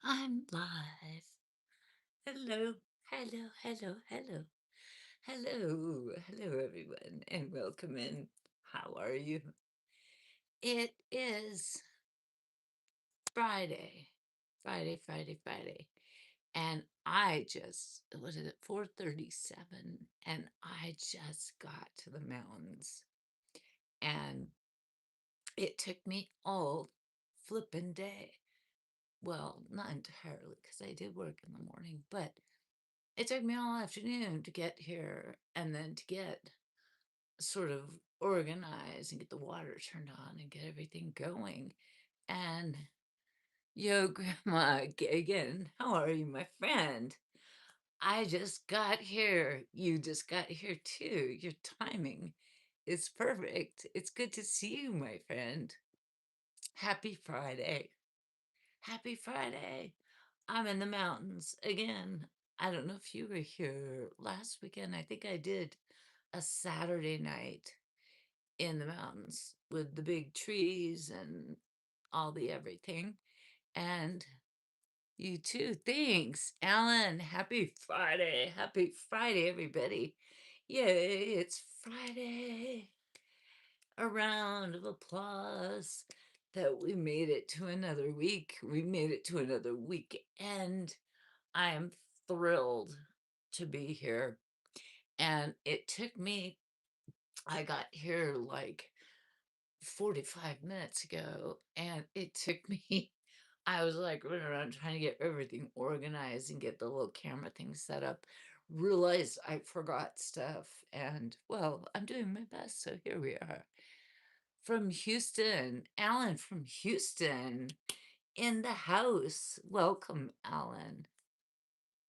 I'm live. Hello, hello, hello, hello, hello, hello, everyone, and welcome in. How are you? It is Friday, Friday, and I just what is it, 4:37, and I just got to the mountains, and it took me all flippin' day. Well, not entirely, because I did work in the morning, but it took me all afternoon to get here and then to get sort of organized and get the water turned on and get everything going. And yo, Grandma Gagan, how are you, my friend? I just got here. You just got here too. Your timing is perfect. It's good to see you, my friend. Happy Friday. Happy Friday. I'm in the mountains again. I don't know if you were here last weekend. I think I did a Saturday night in the mountains with the big trees and all the everything. And you too. Thanks, Alan. Happy Friday. Happy Friday, everybody. Yay, it's Friday. A round of applause that we made it to another week. We made it to another weekend. I am thrilled to be here. And it took me, I got here like 45 minutes ago, and it took me, I was like running around trying to get everything organized and get the little camera thing set up. Realized I forgot stuff, and well, I'm doing my best, so here we are. From Houston, Alan from Houston in the house. Welcome, Alan.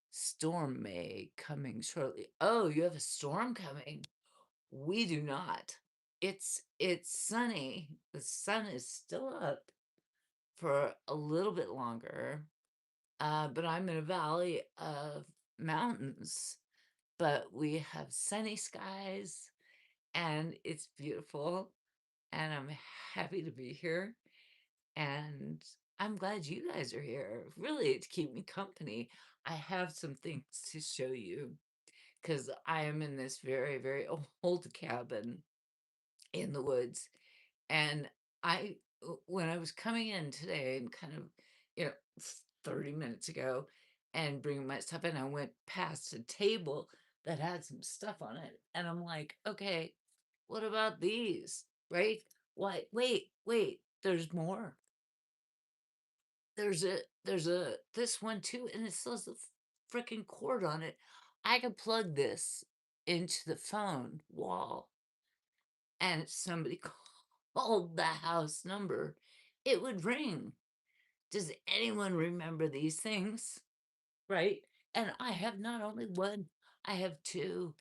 Storm may coming shortly. Oh, you have a storm coming. We do not. It's sunny. The sun is still up for a little bit longer. But I'm in a valley of mountains. But we have sunny skies and it's beautiful. And I'm happy to be here. And I'm glad you guys are here, really, to keep me company. I have some things to show you because I am in this very, very old cabin in the woods. And when I was coming in today and kind of, you know, 30 minutes ago and bringing my stuff in, I went past a table that had some stuff on it. And I'm like, okay, what about these? Right? Why? Wait, there's more. This one too, and it still has the freaking cord on it. I could plug this into the phone wall, and if somebody called the house number, it would ring. Does anyone remember these things? Right? And I have not only one, I have two.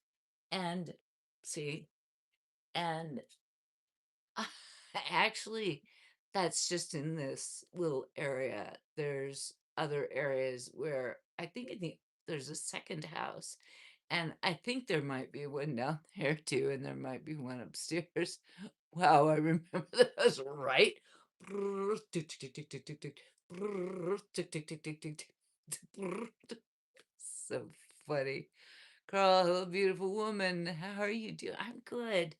And see, and actually, that's just in this little area. There's other areas where I think there's a second house, and I think there might be one down there too, and there might be one upstairs. Wow, I remember those right. So funny. Carl, hello, beautiful woman. How are you doing? I'm good.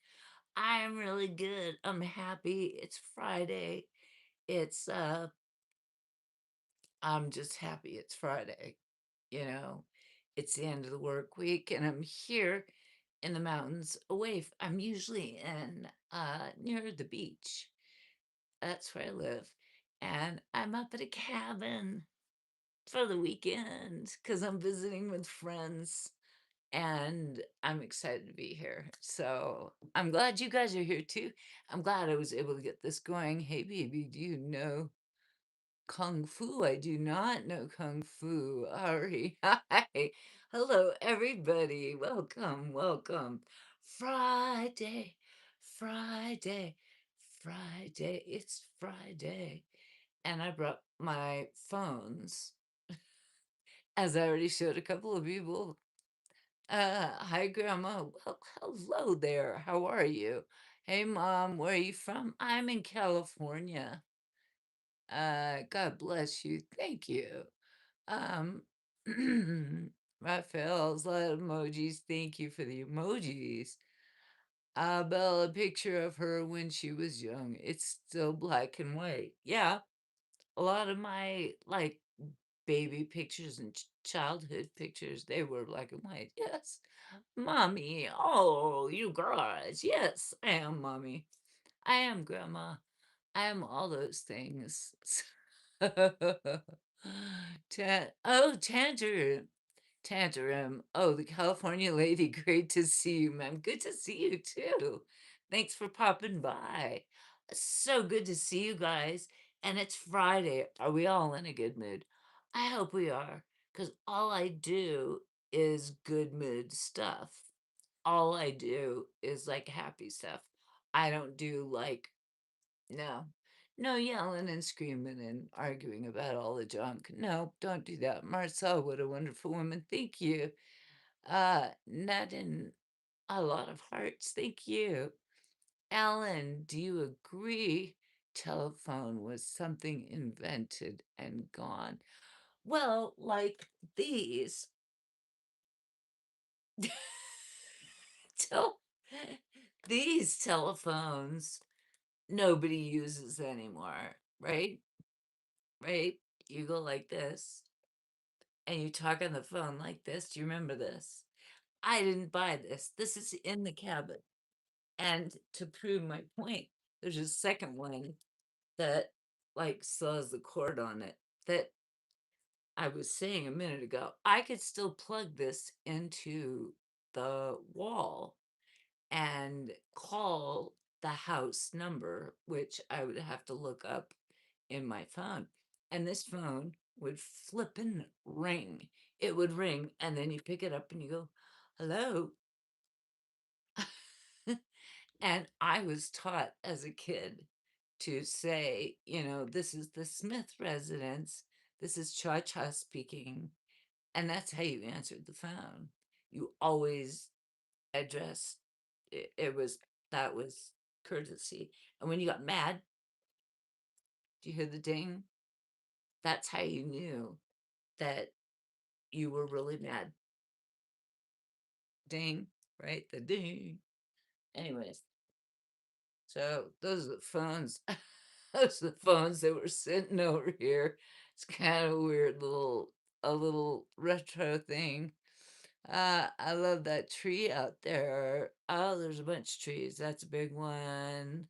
I'm really good. I'm happy. It's Friday. It's I'm just happy it's Friday. You know, it's the end of the work week and I'm here in the mountains I'm usually in near the beach. That's where I live. And I'm up at a cabin for the weekend because I'm visiting with friends and I'm excited to be here. So I'm glad you guys are here too. I'm glad I was able to get this going. Hey, baby, do you know Kung Fu? I do not know Kung Fu. Ari, hi. Hello, everybody. Welcome, welcome. Friday, Friday, Friday. It's Friday. And I brought my phones, as I already showed a couple of people. Hi, Grandma. Well, hello there. How are you? Hey, Mom, where are you from? I'm in California. God bless you. Thank you. Um, Raphael's lot emojis. Thank you for the emojis. Belle, a picture of her when she was young. It's still black and white. Yeah, a lot of my like baby pictures and childhood pictures, they were black and white. Yes. Mommy. Oh, you guys. Yes, I am mommy. I am grandma. I am all those things. Tangerine. Tangerine. Oh, the California lady. Great to see you, ma'am. Good to see you too. Thanks for popping by. So good to see you guys. And it's Friday. Are we all in a good mood? I hope we are, because all I do is good mood stuff. All I do is like happy stuff. I don't do like, no, no yelling and screaming and arguing about all the junk. No, don't do that. Marcel, what a wonderful woman. Thank you. Not in a lot of hearts. Thank you. Alan, do you agree telephone was something invented and gone? Well, like these. Tel- these telephones nobody uses anymore, right? Right? You go like this and you talk on the phone like this. Do you remember this? I didn't buy this. This is in the cabinet. And to prove my point, there's a second one that like still has the cord on it that I was saying a minute ago. I could still plug this into the wall and call the house number, which I would have to look up in my phone. And this phone would flip and ring. It would ring, and then you pick it up and you go, hello. And I was taught as a kid to say, this is the Smith residence. This is Cha Cha speaking. And that's how you answered the phone. You always addressed that was courtesy. And when you got mad, do you hear the ding? That's how you knew that you were really mad. Ding, right? The ding. Anyways, so those are the phones. Those are the phones that were sitting over here. It's kind of a weird a little retro thing. I love that tree out there. Oh, there's a bunch of trees. That's a big one.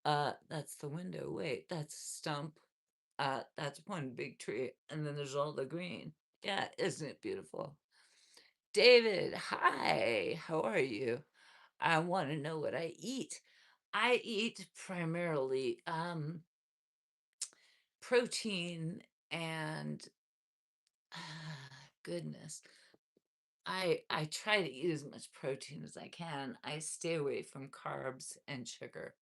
That's the window. Wait, that's a stump. That's one big tree. And then there's all the green. Yeah, isn't it beautiful? David, hi. How are you? I want to know what I eat. I eat primarily protein and goodness. I try to eat as much protein as I can. I stay away from carbs and sugar.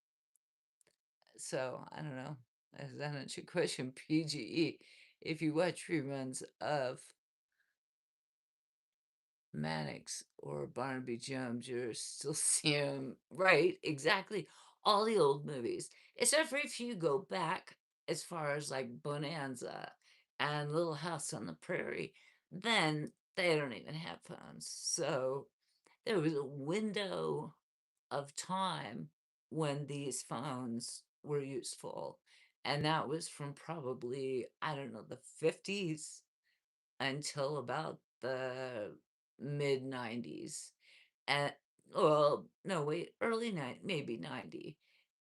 So I don't know. As that answer your question, PGE. If you watch reruns of Mannix or Barnaby Jones, you're still seeing 'em. Right, exactly. All the old movies, except for if you go back as far as like Bonanza and Little House on the Prairie, then they don't even have phones. So there was a window of time when these phones were useful. And that was from probably, I don't know, the 50s until about the mid 90s. And well, no, wait, maybe 90.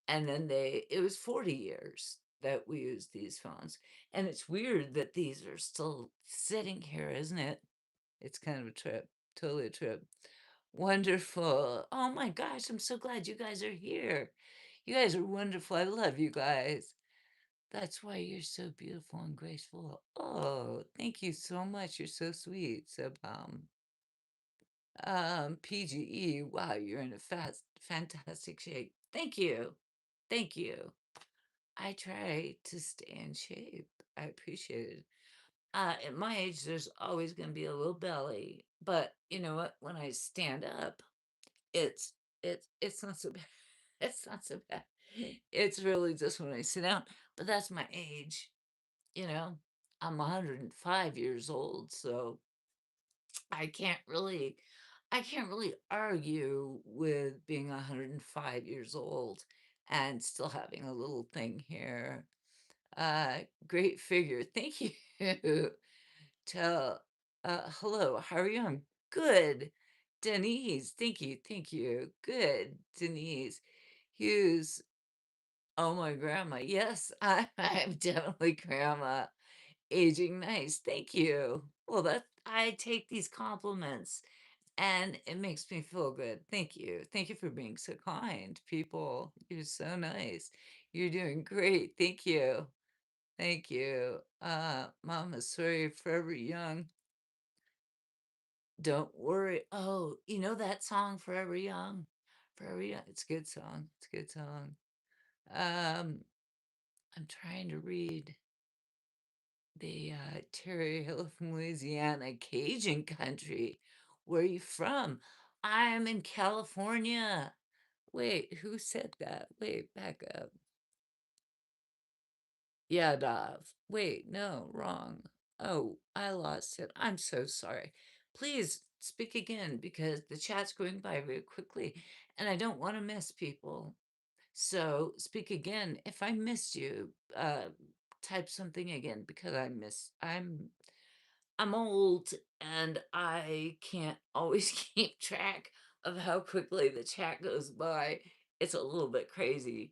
And then it was 40 years that we used these phones. And it's weird that these are still sitting here, isn't it? It's kind of a trip, totally a trip. Wonderful. Oh my gosh, I'm so glad you guys are here. You guys are wonderful. I love you guys. That's why you're so beautiful and graceful. Oh, thank you so much. You're so sweet. So, PGE, wow, you're in a fantastic shape. Thank you. Thank you. I try to stay in shape. I appreciate it. At my age, there's always going to be a little belly, but you know what? When I stand up, it's it's not so bad. It's not so bad. It's really just when I sit down, but that's my age, you know. I'm 105 years old, so I can't really I can't really argue with being 105 years old and still having a little thing here. Great figure. Thank you. Tell hello, how are you? I'm good. Denise, thank you, thank you. Good, Denise. Hughes, oh my grandma. Yes, I'm definitely grandma. Aging nice. Thank you. Well, that I take these compliments and it makes me feel good. Thank you. Thank you for being so kind, people. You're so nice. You're doing great. Thank you. Thank you. Mama, sorry, forever young. Don't worry. Oh, you know that song, Forever Young? Forever Young. It's a good song. It's a good song. Um, I'm trying to read the Terry Hill from Louisiana, Cajun country. Where are you from? I'm in California. Wait, who said that? Wait, back up. Yadav. Wait, no, wrong. Oh, I lost it. I'm so sorry. Please speak again because the chat's going by very quickly and I don't want to miss people. So speak again. If I missed you, type something again because I'm old and I can't always keep track of how quickly the chat goes by. It's a little bit crazy.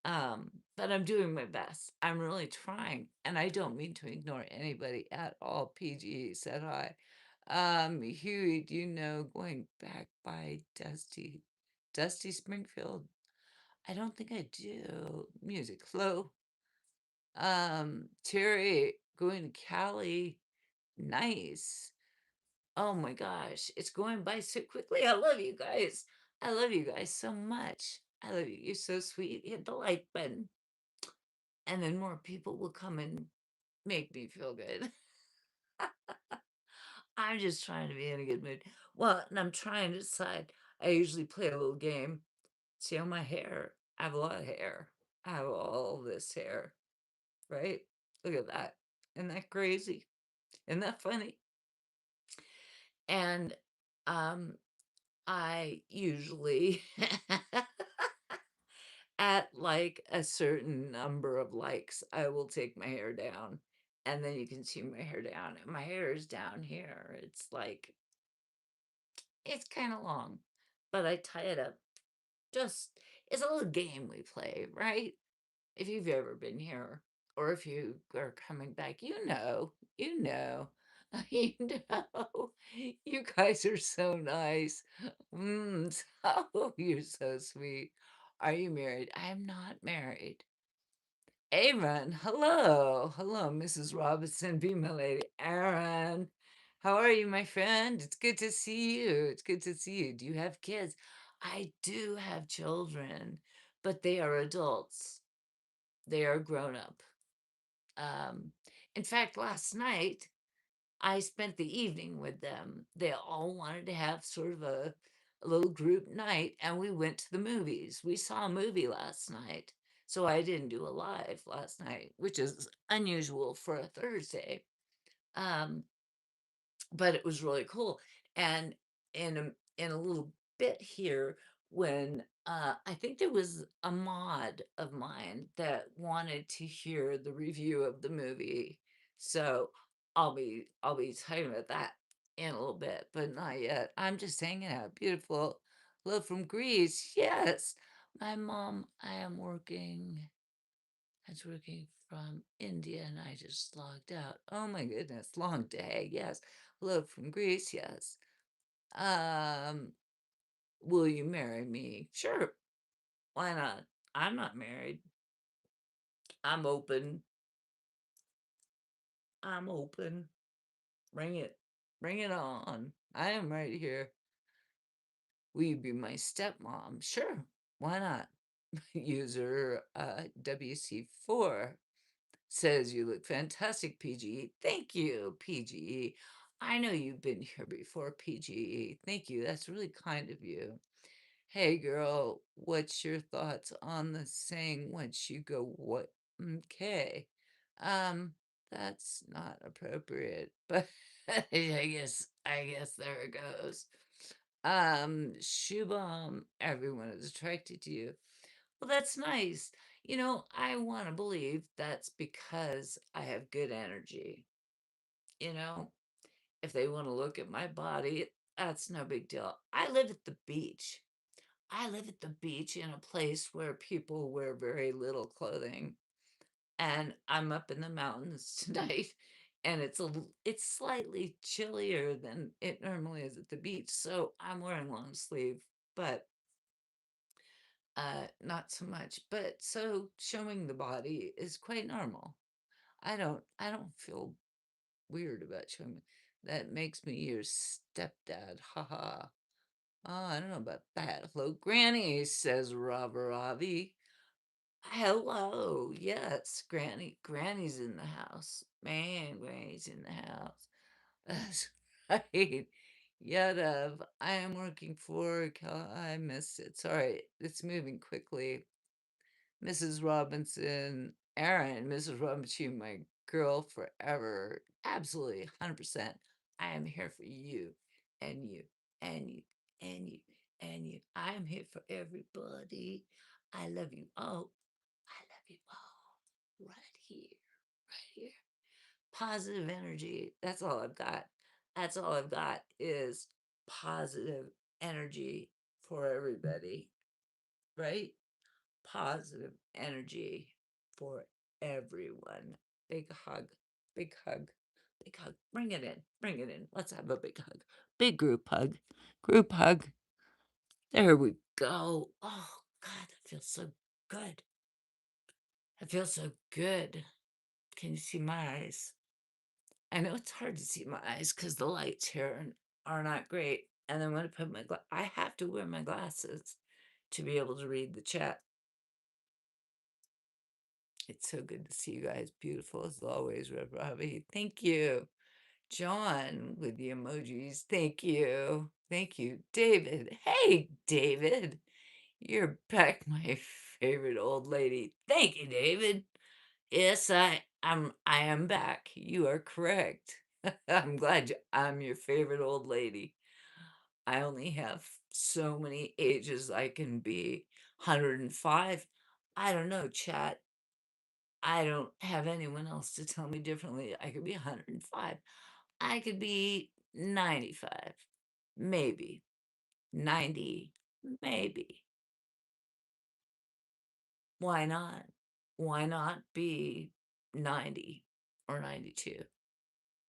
But I'm doing my best. I'm really trying, and I don't mean to ignore anybody at all. PG said hi. Huey, do you know going back by Dusty Springfield? I don't think I do. Music flow. Terry going to Cali. Nice. Oh my gosh, it's going by so quickly. I love you guys. I love you guys so much. I love you. You're so sweet. Hit the like button, and then more people will come and make me feel good. I'm just trying to be in a good mood. Well, and I'm trying to decide. I usually play a little game. See how my hair, I have a lot of hair. I have all this hair, right? Look at that. Isn't that crazy? Isn't that funny? And um, I usually at like a certain number of likes, I will take my hair down. And then you can see my hair down. And my hair is down here. It's like, it's kind of long, but I tie it up. Just, it's a little game we play, right? If you've ever been here or if you are coming back, you know, you know, you guys are so nice. So you're so sweet. Are you married? I am not married. Aaron, hello. Hello, Mrs. Robinson, be my lady. Aaron, how are you, my friend? It's good to see you. It's good to see you. Do you have kids? I do have children, but they are adults. They are grown up. Um, in fact, last night I spent the evening with them. They all wanted to have sort of a little group night, and we went to the movies. We saw a movie last night. So I didn't do a live last night, which is unusual for a Thursday. Um, but it was really cool. And in a little bit here, when I think there was a mod of mine that wanted to hear the review of the movie, so I'll be talking about that in a little bit, but not yet. I'm just hanging out. Beautiful love from Greece. Yes, my mom. I am working. I was working from India and I just logged out. Oh my goodness, long day. Yes. Hello from Greece. Yes. Um, will you marry me? Sure. Why not? I'm not married. I'm open. I'm open. Bring it. Bring it on. I am right here. Will you be my stepmom? Sure. Why not? User WC4 says you look fantastic, PGE. Thank you, PGE. I know you've been here before, PGE. Thank you. That's really kind of you. Hey, girl, what's your thoughts on the saying once you go, what? Okay. Um, That's not appropriate, but I guess there it goes. Shoe bomb, everyone is attracted to you. Well, that's nice. I want to believe that's because I have good energy. You know, if they want to look at my body, that's no big deal. I live at the beach. I live at the beach in a place where people wear very little clothing, and I'm up in the mountains tonight, and it's slightly chillier than it normally is at the beach, so I'm wearing long sleeve, but not so much. But so showing the body is quite normal. I don't feel weird about showing. That makes me your stepdad. Haha. Oh, I don't know about that. Hello, Granny, says Ravi. Hello. Yes, Granny's in the house. Man, Granny's in the house. That's right. Yadav, I am working for I missed it. Sorry, it's moving quickly. Mrs. Robinson, Aaron, Mrs. Robinson, my girl forever. Absolutely, 100%. I am here for you and you and you and you and you. I am here for everybody. I love you all. I love you all. Right here, right here. Positive energy. That's all I've got. That's all I've got is positive energy for everybody, right? Positive energy for everyone. Big hug, big hug, big hug. Bring it in, bring it in. Let's have a big hug. Big group hug, group hug. There we go. Oh, God, that feels so good. That feels so good. Can you see my eyes? I know it's hard to see my eyes because the lights here are not great. And then when I put I have to wear my glasses to be able to read the chat. It's so good to see you guys. Beautiful as always, Red Robbie. Thank you. John with the emojis. Thank you. Thank you. David. Hey, David. You're back, my favorite old lady. Thank you, David. Yes, I am back. You are correct. I'm glad I'm your favorite old lady. I only have so many ages I can be. 105. I don't know, chat. I don't have anyone else to tell me differently. I could be 105. I could be 95. Maybe. 90. Maybe. Why not? Why not be 90 or 92?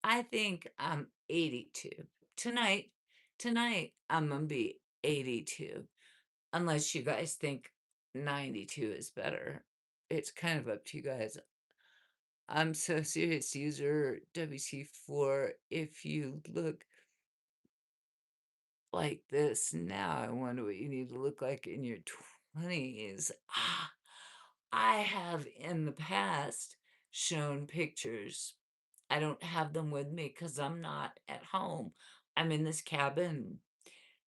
I think I'm 82. Tonight, tonight I'm gonna be 82. Unless you guys think 92 is better. It's kind of up to you guys. I'm so serious, user WC4. If you look like this now, I wonder what you need to look like in your 20s. I have in the past shown pictures. I don't have them with me because I'm not at home. I'm in this cabin.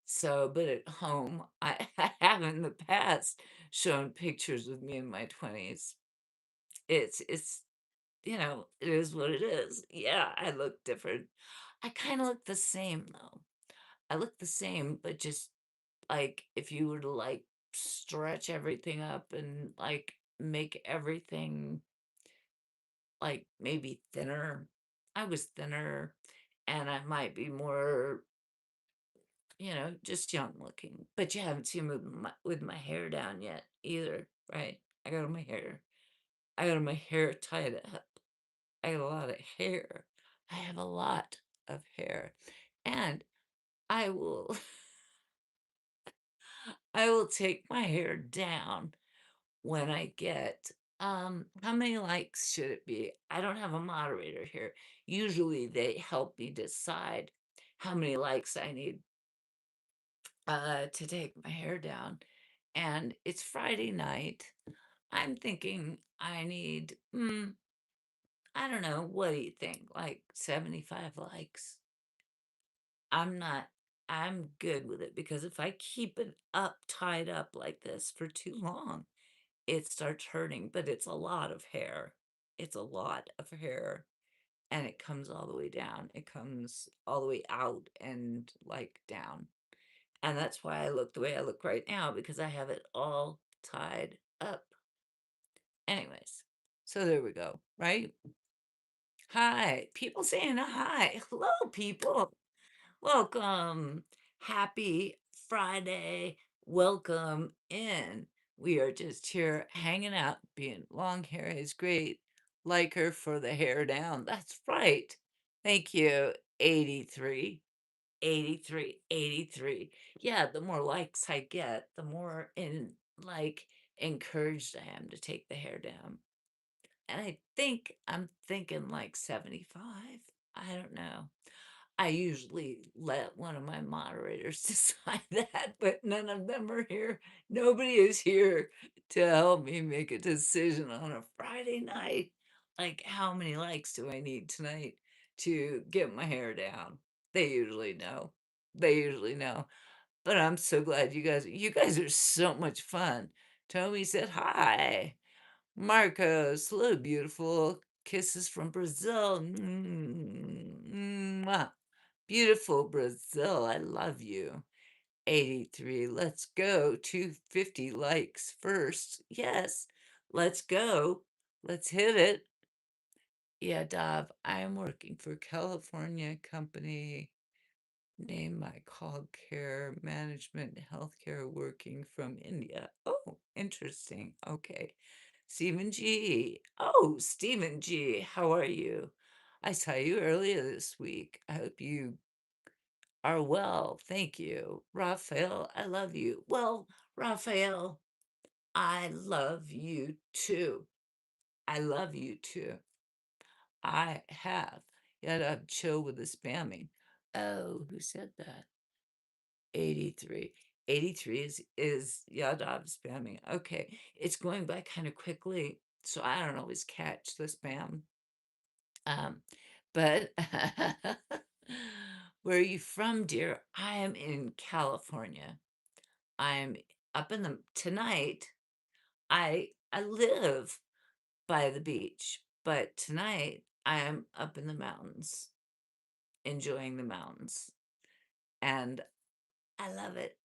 So, but at home, I have in the past shown pictures with me in my 20s. It's it is what it is. Yeah, I look different. I kind of look the same though. I look the same, but just like if you were to like stretch everything up and like make everything like maybe thinner. I was thinner and I might be more, just young looking. But you haven't seen me with my hair down yet either, right? I got my hair tied up. I got a lot of hair. I have a lot of hair. And I will I will take my hair down when I get how many likes should it be? I don't have a moderator here. Usually they help me decide how many likes I need to take my hair down. And it's Friday night. I'm thinking I need I don't know, what do you think? Like 75 likes? I'm not I'm good with it because if I keep it up tied up like this for too long, it starts hurting, but it's a lot of hair. It's a lot of hair. and it comes all the way down. It comes all the way out and like down. And that's why I look the way I look right now because I have it all tied up. Anyways, so there we go, right? Hi, people saying hi. Hello, people. Welcome. Happy Friday. Welcome in. We are just here hanging out, being long hair is great. Like her for the hair down. That's right. Thank you. 83, 83, 83. Yeah, the more likes I get, the more like encouraged I am to take the hair down. And I think I'm thinking like 75. I don't know. I usually let one of my moderators decide that, but none of them are here. Nobody is here to help me make a decision on a Friday night. Like, how many likes do I need tonight to get my hair down? They usually know. They usually know. But I'm so glad you guys are so much fun. Tommy said hi. Marcos, hello, beautiful. Kisses from Brazil. Mwah. Beautiful Brazil, I love you. 83, let's go. 250 likes first. Yes, let's go. Let's hit it. Yeah, Dov, I am working for California company. Name my call care management healthcare working from India. Oh, interesting. Okay. Stephen G. Oh, Stephen G. How are you? I saw you earlier this week. I hope you are well. Thank you. Raphael, I love you. Well, Raphael, I love you too. I love you too. I have. You gotta chill with the spamming. Oh, who said that? 83. 83 is Yadav spamming. Okay. It's going by kind of quickly, so I don't always catch the spam. Um, but where are you from, dear? I am in California. I'm up in the tonight. I live by the beach, but tonight I am up in the mountains, enjoying the mountains. And I love it.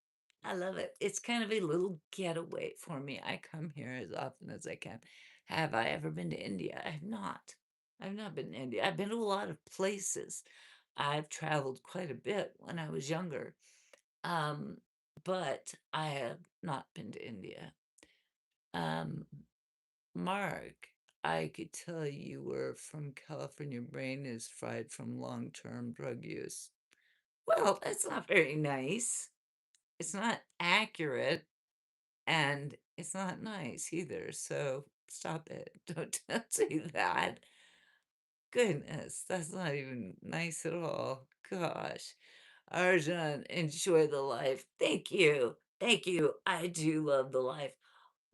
I love it. It's kind of a little getaway for me. I come here as often as I can. Have I ever been to India? I have not. I've not been to India. I've been to a lot of places. I've traveled quite a bit when I was younger. Um, but I have not been to India. Um, Mark, I could tell you were from California. Your brain is fried from long-term drug use. Well, that's not very nice. It's not accurate and it's not nice either. So stop it. Don't say that. Goodness, that's not even nice at all. Gosh. Arjun, enjoy the life. Thank you. Thank you. I do love the life.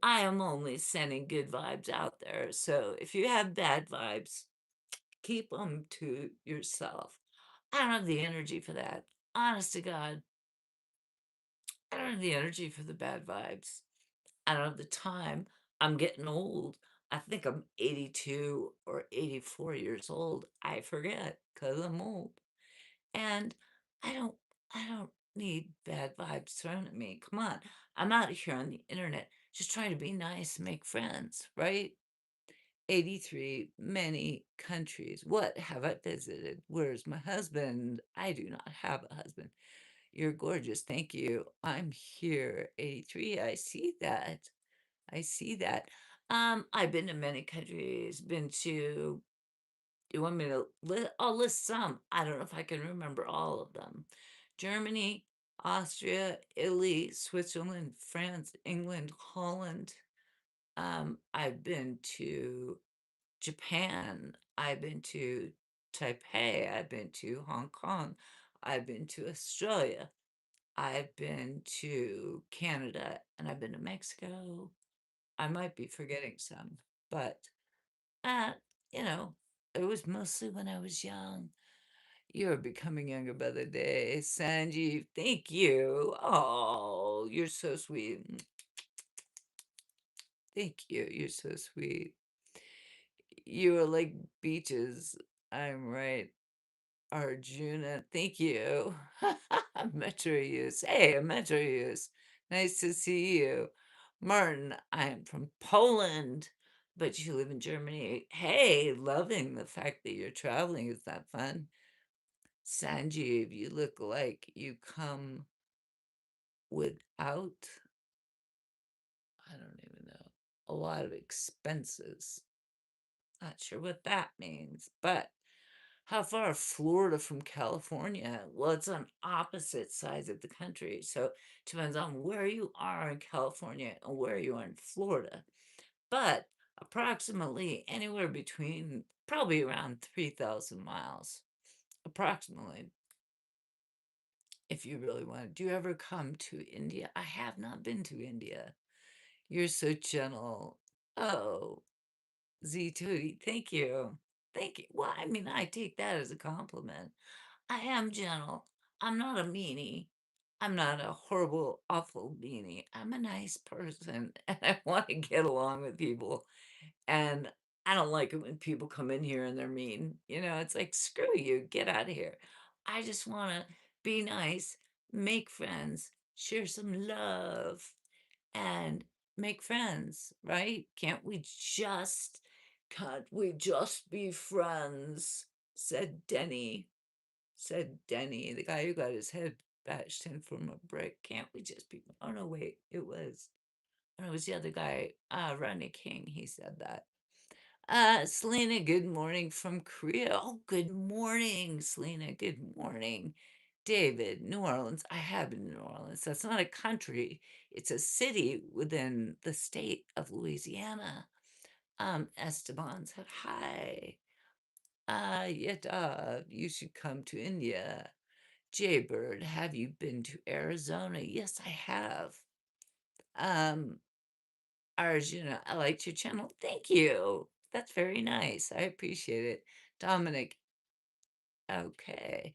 I am only sending good vibes out there. So if you have bad vibes, keep them to yourself. I don't have the energy for that. Honest to God, I don't have the energy for the bad vibes. I don't have the time. I'm getting old. I think I'm 82 or 84 years old. I forget because I'm old. And I don't I don't need bad vibes thrown at me. Come on. I'm out here on the internet just trying to be nice and make friends, right? 83, many countries. What have I visited? Where's my husband? I do not have a husband. You're gorgeous. Thank you. I'm here. 83. I see that. I see that. I've been to many countries, been to, you want me to I'll list some. I don't know if I can remember all of them. Germany, Austria, Italy, Switzerland, France, England, Holland. I've been to Japan. I've been to Taipei. I've been to Hong Kong. I've been to Australia. I've been to Canada and I've been to Mexico. I might be forgetting some, but uh, you know, it was mostly when I was young. You're becoming younger by the day. Sanjeev, thank you. Oh, you're so sweet. Thank you. You're so sweet. You are like beaches. I'm right. Arjuna, thank you. Metro use. Hey, Metro use. Nice to see you. Martin, I am from Poland, but you live in Germany. Hey, loving the fact that you're traveling. Is that fun? Sanjeev, you look like you come without, I don't even know, a lot of expenses. Not sure what that means, but how far is Florida from California? Well, it's on opposite sides of the country, so it depends on where you are in California and where you are in Florida. But approximately anywhere between probably around 3,000 miles, approximately, if you really want. Do you ever come to India? I have not been to India. You're so gentle. Oh, Z Tootie, thank you. Thank you. Well, I mean, I take that as a compliment. I am gentle. I'm not a meanie. I'm not a horrible, awful meanie. I'm a nice person and I want to get along with people. And I don't like it when people come in here and they're mean. You know, it's like, screw you, get out of here. I just want to be nice, make friends, share some love, and make friends, right? Can't we just be friends? Said Denny. Said Denny, the guy who got his head bashed in from a brick. Can't we just be? Oh no, wait, it was the other guy, Rodney King. He said that. Selena, good morning from Korea. Oh, good morning, Selena. Good morning. David, New Orleans. I have been to New Orleans. That's not a country, it's a city within the state of Louisiana. Esteban said, hi. You should come to India. Jaybird, have you been to Arizona? Yes, I have. Um, Arjuna, I liked your channel. Thank you. That's very nice. I appreciate it. Dominic, okay.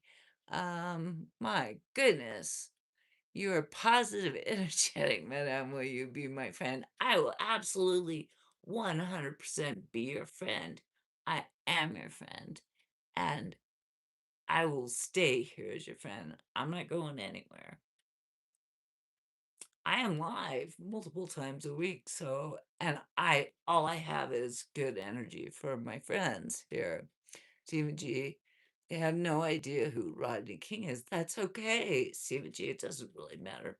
My goodness. You are positive, energetic, madam. Will you be my friend? I will absolutely 100% be your friend. I am your friend. And I will stay here as your friend. I'm not going anywhere. I am live multiple times a week, so and I all I have is good energy for my friends here. Stephen G, they have no idea who Rodney King is. That's okay, Stephen G. It doesn't really matter.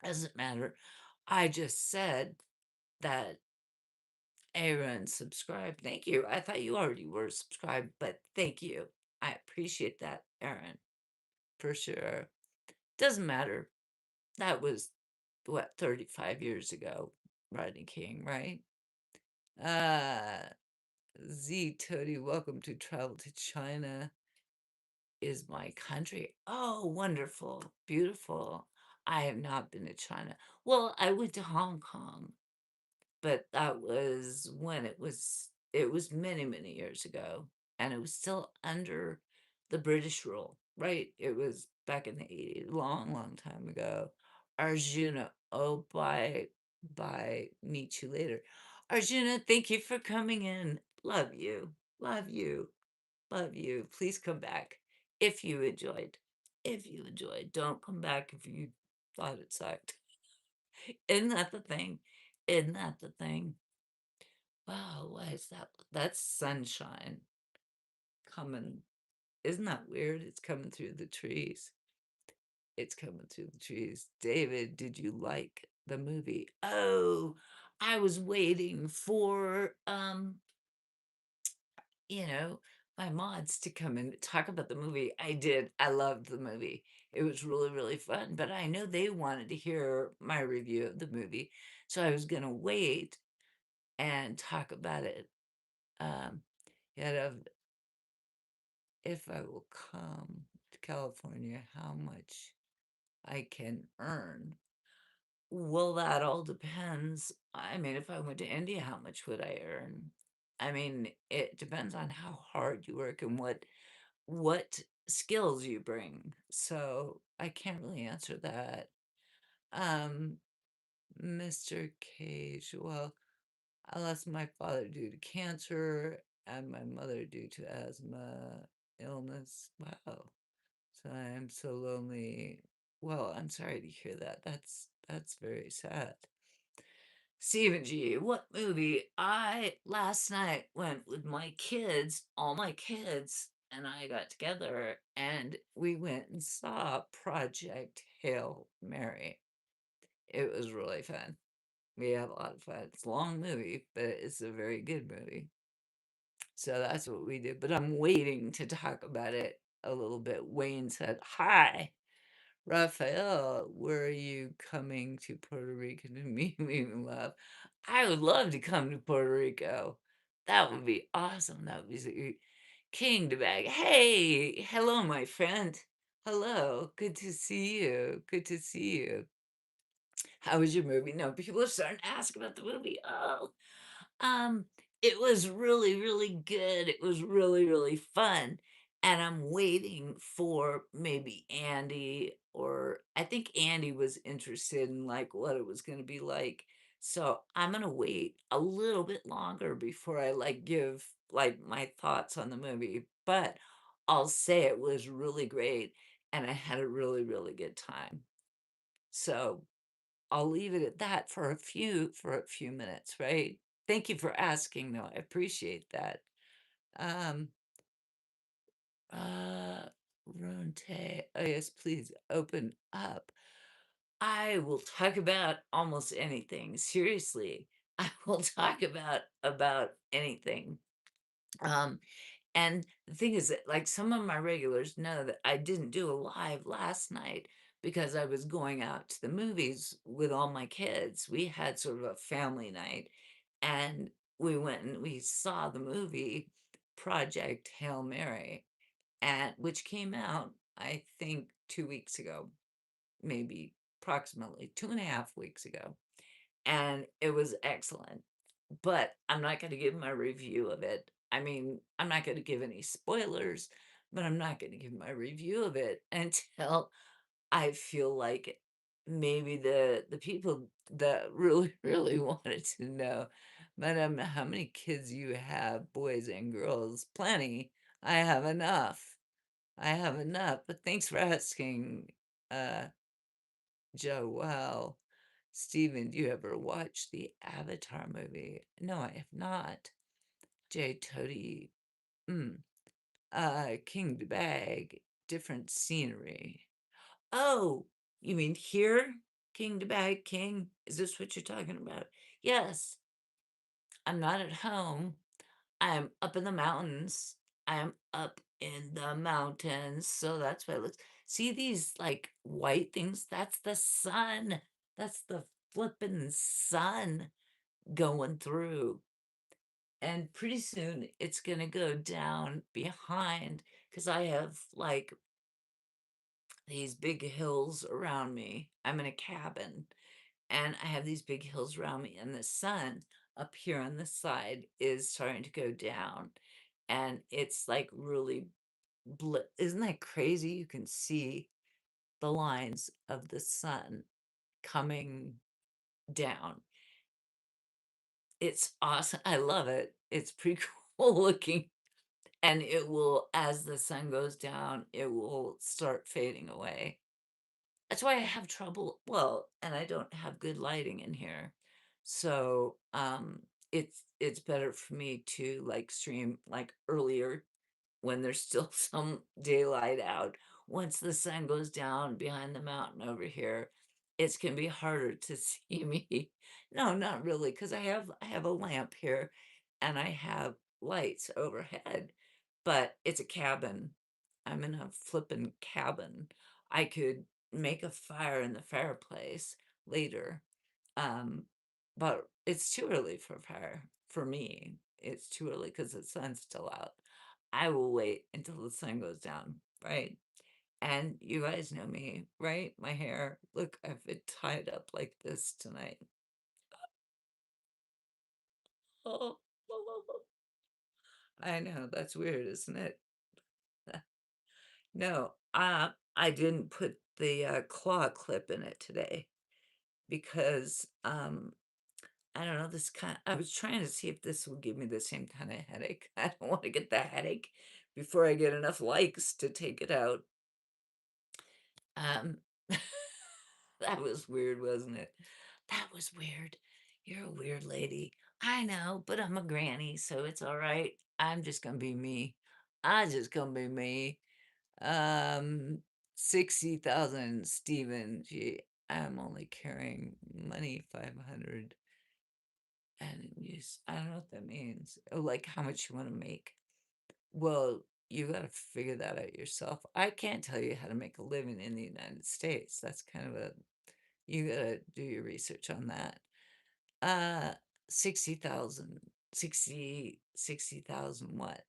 Doesn't matter. I just said that Aaron subscribed. Thank you. I thought you already were subscribed, but thank you. I appreciate that, Aaron, for sure. Doesn't matter. That was what, 35 years ago, Rodney King, right? Uh Z Toady, welcome to Travel to China is my country. Oh, wonderful, beautiful. I have not been to China. Well, I went to Hong Kong, but that was when it was many, many years ago, and it was still under the British rule, right? It was back in the 80s, long, long time ago. Arjuna, oh, bye, meet you later. Arjuna, thank you for coming in. Love you, love you, love you. Please come back if you enjoyed. If you enjoyed, don't come back if you thought it sucked. Isn't that the thing? Isn't that the thing? Wow, what is that? That's sunshine coming. Isn't that weird? It's coming through the trees. It's coming through the trees. David, did you like the movie? Oh, I was waiting for you know, my mods to come and talk about the movie. I did. I loved the movie. It was really, really fun, but I know they wanted to hear my review of the movie. So I was going to wait and talk about it. Yet of if I will come to California, how much I can earn. Well, that all depends. I mean, if I went to India, how much would I earn? I mean, it depends on how hard you work and what skills you bring. So I can't really answer that. Um, Mr. Cage, well, I lost my father due to cancer and my mother due to asthma illness. Wow. So I am so lonely. Well, I'm sorry to hear that. That's very sad. Stephen G, what movie? I last night went with my kids, all my kids, and I got together and we went and saw Project Hail Mary. It was really fun. We had a lot of fun. It's a long movie, but it's a very good movie. So that's what we did. But I'm waiting to talk about it a little bit. Wayne said, "Hi, Raphael, where are you coming to Puerto Rico to meet me, love?" I would love to come to Puerto Rico. That would be awesome. That would be King to bag. Hey, hello, my friend. Hello. Good to see you. Good to see you. How was your movie? No, people are starting to ask about the movie. Oh, um, it was really, really good. It was really, really fun. And I'm waiting for maybe Andy, or I think Andy was interested in like what it was going to be like. So I'm going to wait a little bit longer before I like give like my thoughts on the movie. But I'll say it was really great and I had a really, really good time. So I'll leave it at that for a few minutes, right? Thank you for asking, though. I appreciate that. Um, uh, Ronte, oh yes, please open up. I will talk about almost anything. Seriously, I will talk about anything. Um, And the thing is that, like, some of my regulars know that I didn't do a live last night because I was going out to the movies with all my kids. We had sort of a family night, and we went and we saw the movie Project Hail Mary, and which came out, I think, 2 weeks ago, maybe approximately 2.5 weeks ago, and it was excellent. But I'm not going to give my review of it. I mean, I'm not going to give any spoilers, but I'm not going to give my review of it until I feel like maybe the people that really really wanted to know, Madam, how many kids you have, boys and girls? Plenty. I have enough. I have enough. But thanks for asking, uh, Joe. Wow. Steven, do you ever watch the Avatar movie? No, I have not. J. Toady. Mm. King the Bag. Different scenery. Oh, you mean here? King the Bag King? Is this what you're talking about? Yes, I'm not at home. I'm up in the mountains. I'm up in the mountains. So that's why it looks. See these like white things? That's the sun. That's the flippin' sun going through. And pretty soon it's gonna go down behind because I have like these big hills around me. I'm in a cabin and I have these big hills around me, and the sun up here on the side is starting to go down. And it's like really, isn't that crazy? You can see the lines of the sun coming down. It's awesome. I love it. It's pretty cool looking. And it will, as the sun goes down, it will start fading away. That's why I have trouble. Well, and I don't have good lighting in here. So, it's better for me to like stream like earlier when there's still some daylight out. Once the sun goes down behind the mountain over here, it's gonna be harder to see me. No, not really, because I have a lamp here and I have lights overhead, but it's a cabin. I'm in a flippin' cabin. I could make a fire in the fireplace later. Um, but it's too early for fire for me. It's too early because the sun's still out. I will wait until the sun goes down, right? And you guys know me, right? My hair, look, I've it tied up like this tonight. Oh, I know, that's weird, isn't it? No, I didn't put the claw clip in it today because I don't know, this kind I was trying to see if this would give me the same kinda headache. I don't wanna get the headache before I get enough likes to take it out. Um, that was weird, wasn't it? That was weird. You're a weird lady. I know, but I'm a granny, so it's alright. I'm just gonna be me. I just gonna be me. Um, 60,000, Steven. Gee, I'm only carrying money 500 and use I don't know what that means. Oh, like how much you want to make. Well, you got to figure that out yourself. I can't tell you how to make a living in the United States. That's kind of a you got to do your research on that. Uh 60,000, 60,000 what?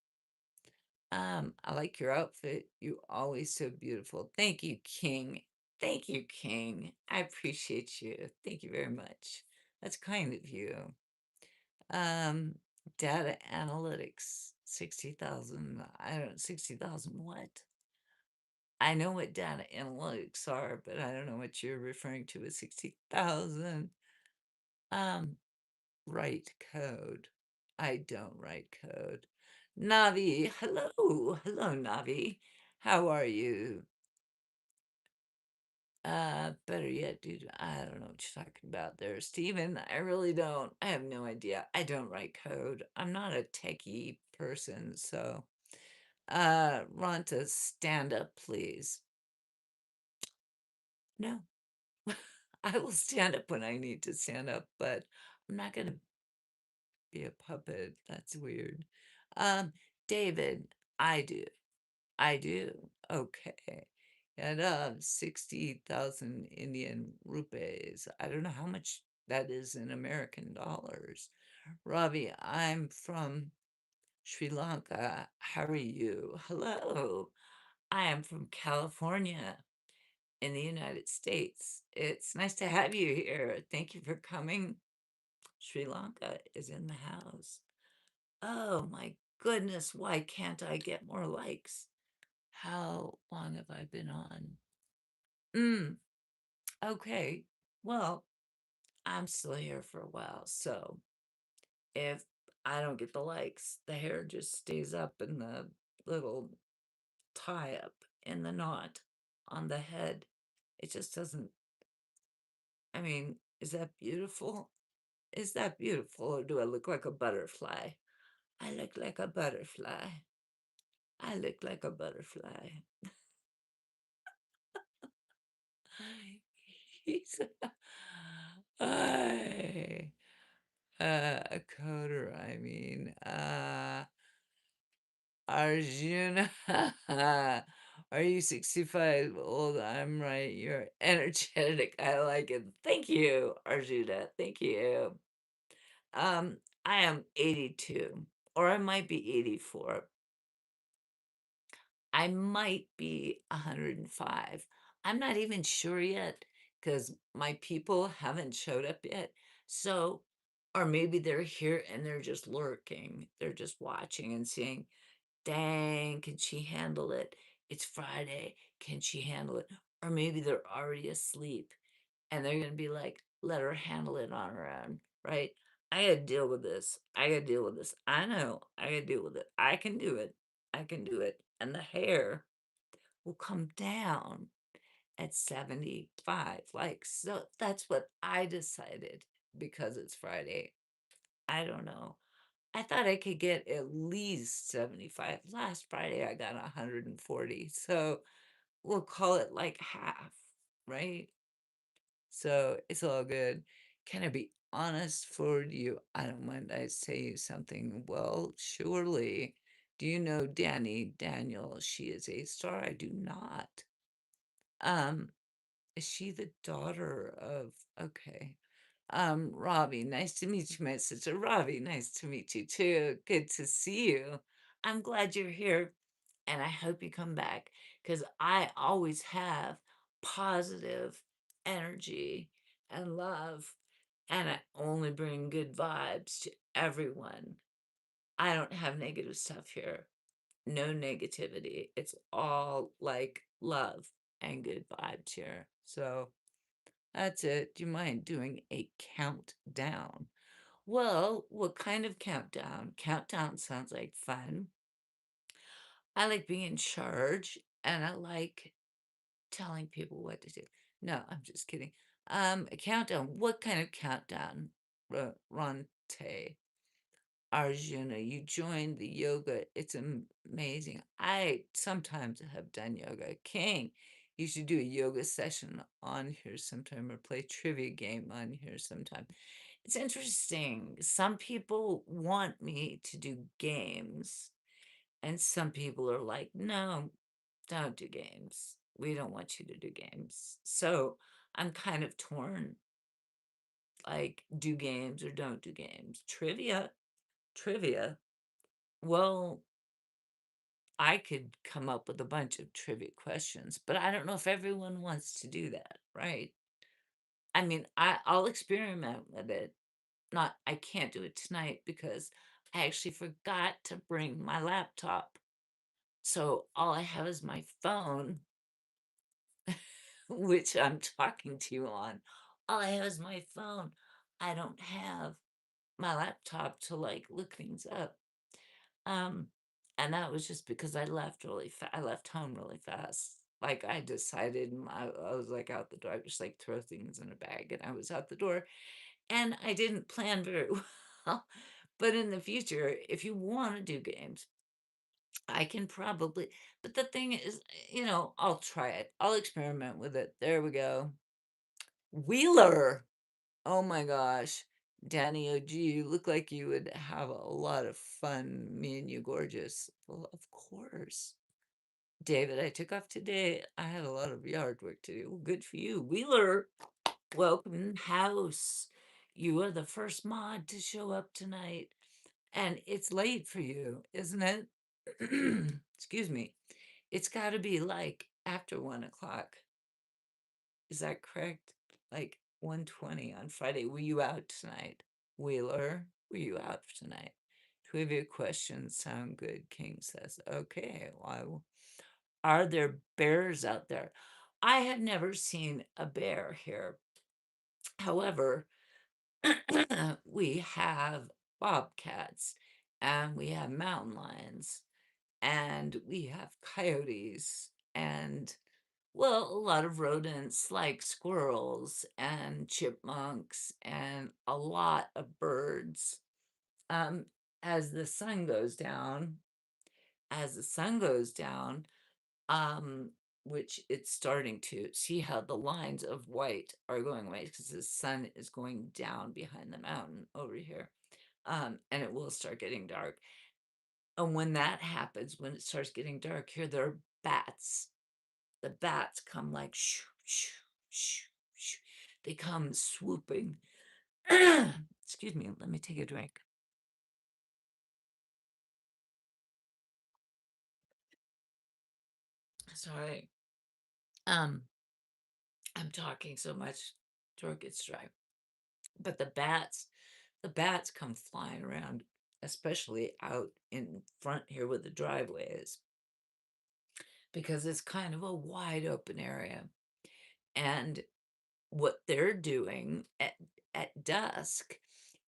I like your outfit. You always so beautiful. Thank you, King. Thank you, King. I appreciate you. Thank you very much. That's kind of you. Um, Data analytics, 60,000. I don't 60,000 what? I know what data analytics are, but I don't know what you're referring to as 60,000. Um, Write code. I don't write code. Navi, hello. Hello, Navi. How are you? Better yet, dude, I don't know what you're talking about there, Steven. I really don't. I have no idea. I don't write code. I'm not a techie person, so Ronta, stand up, please. No. I will stand up when I need to stand up, but I'm not gonna be a puppet. That's weird. Um, David, I do. I do. Okay. And 60,000 Indian rupees. I don't know how much that is in American dollars. Ravi, I'm from Sri Lanka. How are you? Hello. I am from California in the United States. It's nice to have you here. Thank you for coming. Sri Lanka is in the house. Oh my goodness, why can't I get more likes? How long have I been on? Mm, okay. Well, I'm still here for a while, so if I don't get the likes, the hair just stays up in the little tie up in the knot on the head. It just doesn't, I mean, is that beautiful? Is that beautiful, or do I look like a butterfly? I look like a butterfly. I look like a butterfly. He's I a coder, I mean, Arjuna, are you 65 old? I'm right. You're energetic. I like it. Thank you, Arjuna. Thank you. I am 82, or I might be 84. I might be 105. I'm not even sure yet because my people haven't showed up yet. So, or maybe they're here and they're just lurking. They're just watching and seeing, dang, can she handle it? It's Friday. Can she handle it? Or maybe they're already asleep and they're going to be like, let her handle it on her own, right? I got to deal with this. I got to deal with this. I know. I got to deal with it. I can do it. I can do it. And the hair will come down at 75. Like, so that's what I decided because it's Friday. I don't know. I thought I could get at least 75. Last Friday, I got 140. So we'll call it like half, right? So it's all good. Can I be honest for you? I don't mind I say you something. Well, surely. Do you know Danny Daniel? She is a star. I do not. Um, is she the daughter of okay. Robbie, nice to meet you, my sister. Robbie, nice to meet you too. Good to see you. I'm glad you're here and I hope you come back because I always have positive energy and love, and I only bring good vibes to everyone. I don't have negative stuff here. No negativity. It's all like love and good vibes here. So that's it. Do you mind doing a countdown? Well, what kind of countdown? Countdown sounds like fun. I like being in charge and I like telling people what to do. No, I'm just kidding. A countdown. What kind of countdown? Ronte Arjuna, you joined the yoga. It's amazing. I sometimes have done yoga. King, you should do a yoga session on here sometime or play trivia game on here sometime. It's interesting. Some people want me to do games, and some people are like, no, don't do games. We don't want you to do games. So I'm kind of torn, like, do games or don't do games. Trivia. Well, I could come up with a bunch of trivia questions, but I don't know if everyone wants to do that, right? I mean, I'll experiment with it. Not, I can't do it tonight because I actually forgot to bring my laptop. So all I have is my phone, which I'm talking to you on. All I have is my phone. I don't have my laptop to like look things up. Um, and that was just because I left I left home really fast. Like I decided I was like out the door. I just like throw things in a bag and I was out the door and I didn't plan very well. But in the future, if you want to do games, I can probably, but the thing is, I'll try it. I'll experiment with it. There we go. Wheeler. Oh my gosh. Danny OG, you look like you would have a lot of fun. Me and you, gorgeous. Well, of course. David, I took off today. I had a lot of yard work to do. Well, good for you. Wheeler, welcome house. You are the first mod to show up tonight. And it's late for you, isn't it? Excuse me. It's got to be like after 1 o'clock. Is that correct? Like 1:20 on Friday. Were you out tonight? Wheeler, were you out tonight? Trivia questions sound good, King says. Okay, well, are there bears out there? I have never seen a bear here. However, we have bobcats and we have mountain lions and we have coyotes and well, a lot of rodents like squirrels and chipmunks and a lot of birds. Um, as the sun goes down, as the sun goes down, um, which it's starting to, see how the lines of white are going away because the sun is going down behind the mountain over here. And it will start getting dark. And when that happens, when it starts getting dark here, there are bats. The bats come like shoo, shoo, shoo, shoo. They come swooping. Excuse me, let me take a drink. Sorry. Um, I'm talking so much, throat gets dry. But the bats come flying around, especially out in front here where the driveway is, because it's kind of a wide open area. And what they're doing at dusk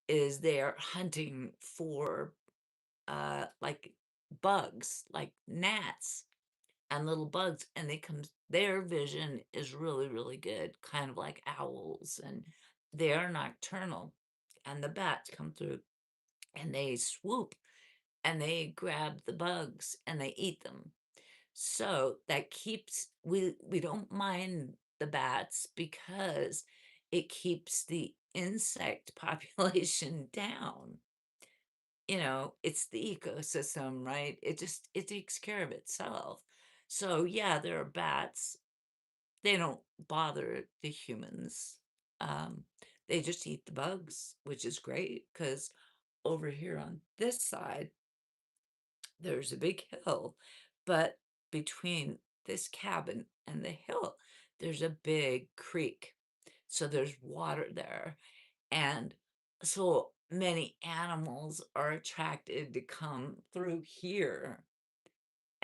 is they're hunting for like bugs, like gnats and little bugs, and their vision is really, really good, kind of like owls, and they are nocturnal. And the bats come through and they swoop and they grab the bugs and they eat them. So that keeps we don't mind the bats because it keeps the insect population down. It's the ecosystem, right? It takes care of itself. So yeah, there are bats. They don't bother the humans. Um, they just eat the bugs, which is great because over here on this side, there's a big hill, but between this cabin and the hill, there's a big creek. So there's water there. And so many animals are attracted to come through here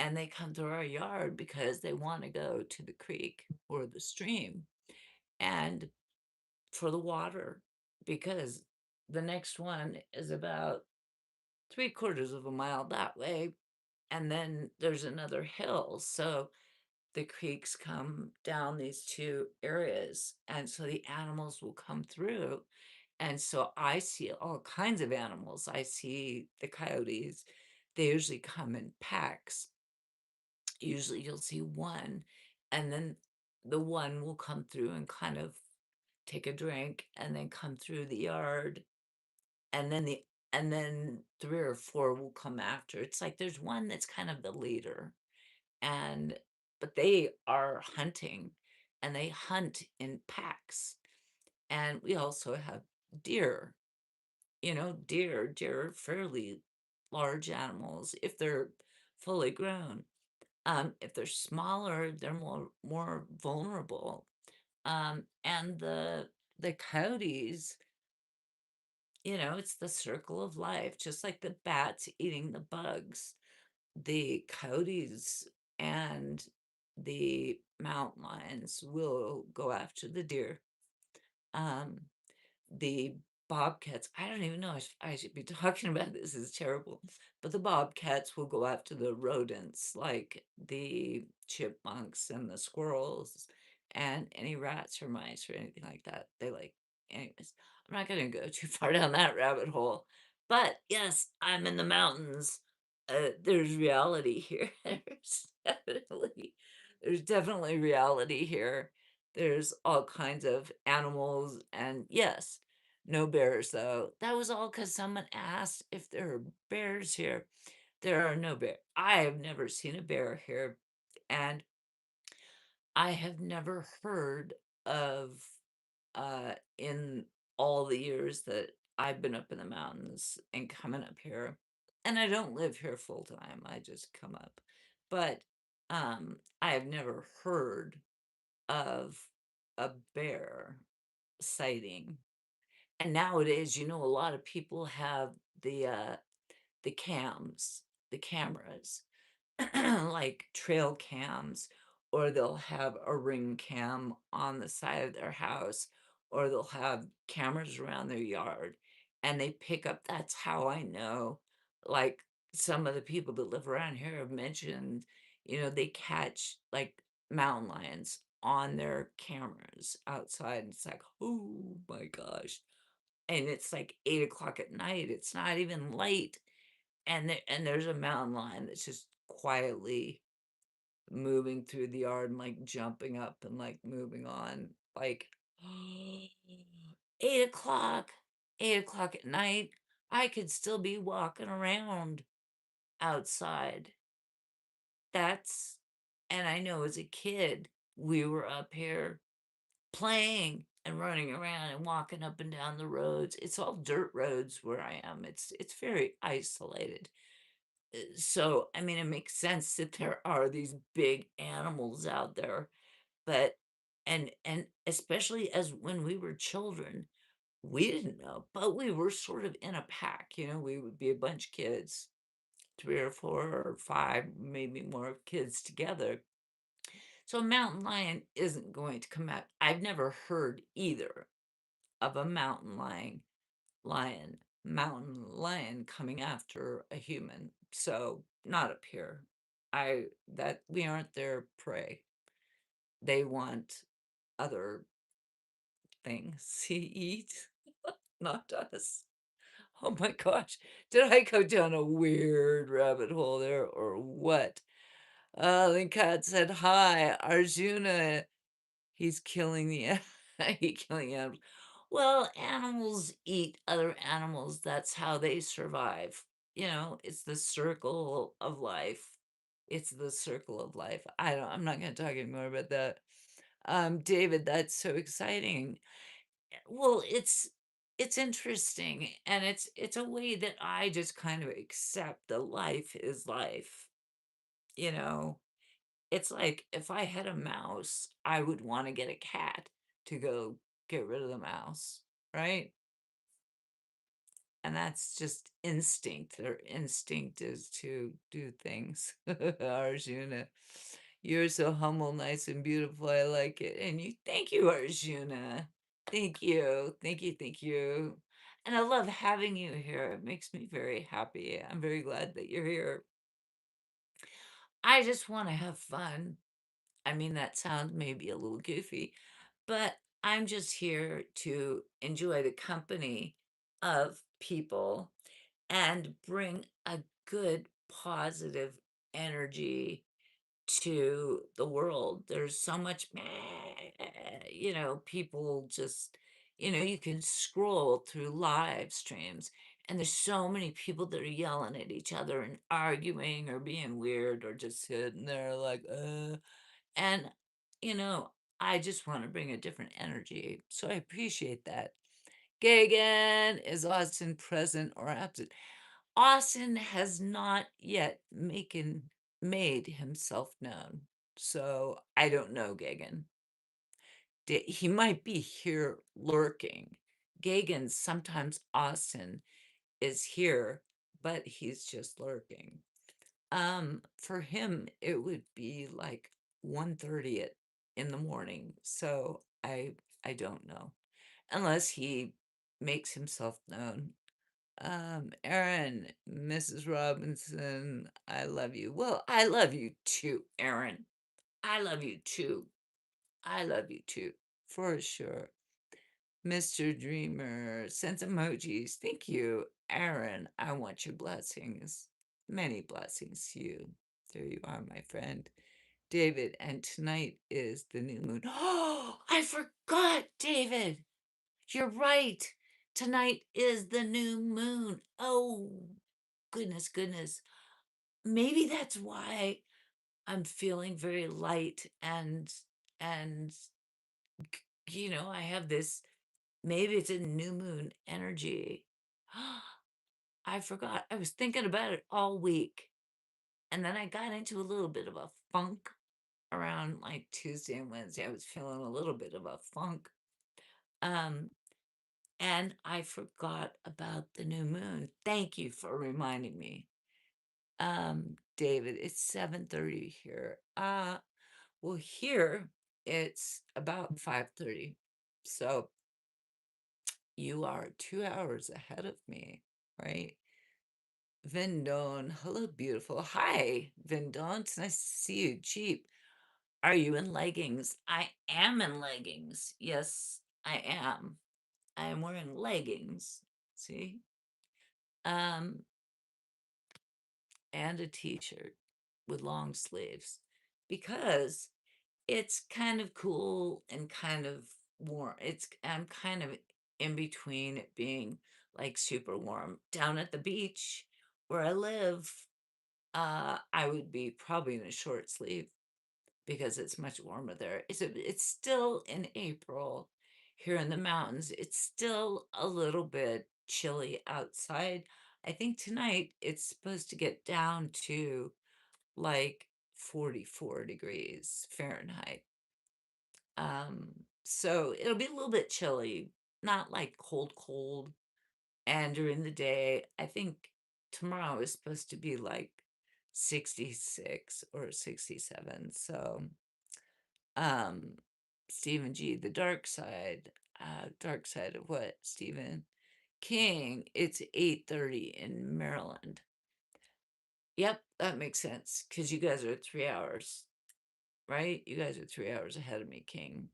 and they come through our yard because they want to go to the creek or the stream and for the water because the next one is about 3/4 of a mile that way, and then there's another hill, so the creeks come down these 2 areas, and so the animals will come through, and so I see all kinds of animals. I see the coyotes. They usually come in packs. Usually you'll see 1, and then the 1 will come through and kind of take a drink and then come through the yard, and then 3 or 4 will come after. It's like there's 1 that's kind of the leader, and but they are hunting, and they hunt in packs, and we also have deer. Deer are fairly large animals if they're fully grown. If they're smaller, they're more vulnerable. And the coyotes, it's the circle of life, just like the bats eating the bugs. The coyotes and the mountain lions will go after the deer. Um, the bobcats, I don't even know if I should be talking about this, is terrible, but the bobcats will go after the rodents like the chipmunks and the squirrels and any rats or mice or anything like that. They like, anyways, I'm not going to go too far down that rabbit hole. But yes, I'm in the mountains. There's reality here. There's definitely reality here. There's all kinds of animals, and yes, no bears though. That was all because someone asked if there are bears here. There are no bear. I have never seen a bear here, and I have never heard of in all the years that I've been up in the mountains and coming up here. And I don't live here full time. I just come up. But I have never heard of a bear sighting. And nowadays, a lot of people have the uh the cams, the cameras, like trail cams, or they'll have a ring cam on the side of their house, or they'll have cameras around their yard, and they pick up. That's how I know. Like some of the people that live around here have mentioned, they catch like mountain lions on their cameras outside. And it's like, oh my gosh. And it's like 8 o'clock at night. It's not even late, and there's a mountain lion that's just quietly moving through the yard and like jumping up and like moving on, like 8 o'clock, 8 o'clock at night. I could still be walking around outside. That's And I know as a kid we were up here playing and running around and walking up and down the roads. It's all dirt roads where I am. It's very isolated. So, I mean, it makes sense that there are these big animals out there, but and especially as when we were children, we didn't know, but we were sort of in a pack, we would be a bunch of kids, 3 or 4 or 5, maybe more kids together. So a mountain lion isn't going to come out. I've never heard either of a mountain lion coming after a human. So not up here. I that we aren't their prey. They want other things to eat, not us. Oh my gosh. Did I go down a weird rabbit hole there or what? The cat said, "Hi, Arjuna." He's killing the he's killing animals. Well, animals eat other animals. That's how they survive. It's the circle of life. It's the circle of life. I'm not going to talk anymore about that. David, that's so exciting. Well, it's interesting, and it's a way that I just kind of accept that life is life. You know, it's like if I had a mouse, I would want to get a cat to go get rid of the mouse, right? And that's just instinct. Their instinct is to do things. Arjuna, you're so humble, nice, and beautiful. I like it. And thank you, Arjuna. Thank you. Thank you. Thank you. And I love having you here. It makes me very happy. I'm very glad that you're here. I just want to have fun. I mean, that sounds maybe a little goofy, but I'm just here to enjoy the company of people and bring a good, positive energy to the world. There's so much, people just, you can scroll through live streams and there's so many people that are yelling at each other and arguing or being weird or just sitting there like, and, you know, I just want to bring a different energy. So I appreciate that. Gagan, is Austin present or absent? Austin has not yet made himself known. So I don't know, Gagan. He might be here lurking. Gagan, sometimes Austin is here, but he's just lurking. For him, it would be like 1:30 in the morning. So I don't know. Unless he makes himself known. Aaron, Mrs. Robinson, I love you. Well, I love you too, Aaron. I love you too. I love you too, for sure. Mr. Dreamer, sends emojis. Thank you, Aaron. I want your blessings. Many blessings to you. There you are, my friend. David, and tonight is the new moon. Oh, I forgot, David. You're right. Tonight is the new moon. Oh, goodness, goodness. Maybe that's why I'm feeling very light and I have this, maybe it's a new moon energy. I forgot. I was thinking about it all week. And then I got into a little bit of a funk around like Tuesday and Wednesday. I was feeling a little bit of a funk. Um, and I forgot about the new moon. Thank you for reminding me. David, it's 7:30 here. Well, here it's about 5:30. So you are 2 hours ahead of me, right? Vendon, hello, beautiful. Hi, Vendon. It's nice to see you. Jeep, are you in leggings? I am in leggings. Yes, I am. I am wearing leggings. See? Um, and a t-shirt with long sleeves because it's kind of cool and kind of warm. I'm kind of in between it being like super warm. Down at the beach where I live, I would be probably in a short sleeve because it's much warmer there. It's still in April here in the mountains. It's still a little bit chilly outside. I think tonight it's supposed to get down to like 44 degrees Fahrenheit. So it'll be a little bit chilly, not like cold, cold. And during the day, I think tomorrow is supposed to be like 66 or 67. So, um, Stephen G, the dark side of what, Stephen King? It's 8:30 in Maryland. Yep, that makes sense because you guys are 3 hours, right? You guys are 3 hours ahead of me, King.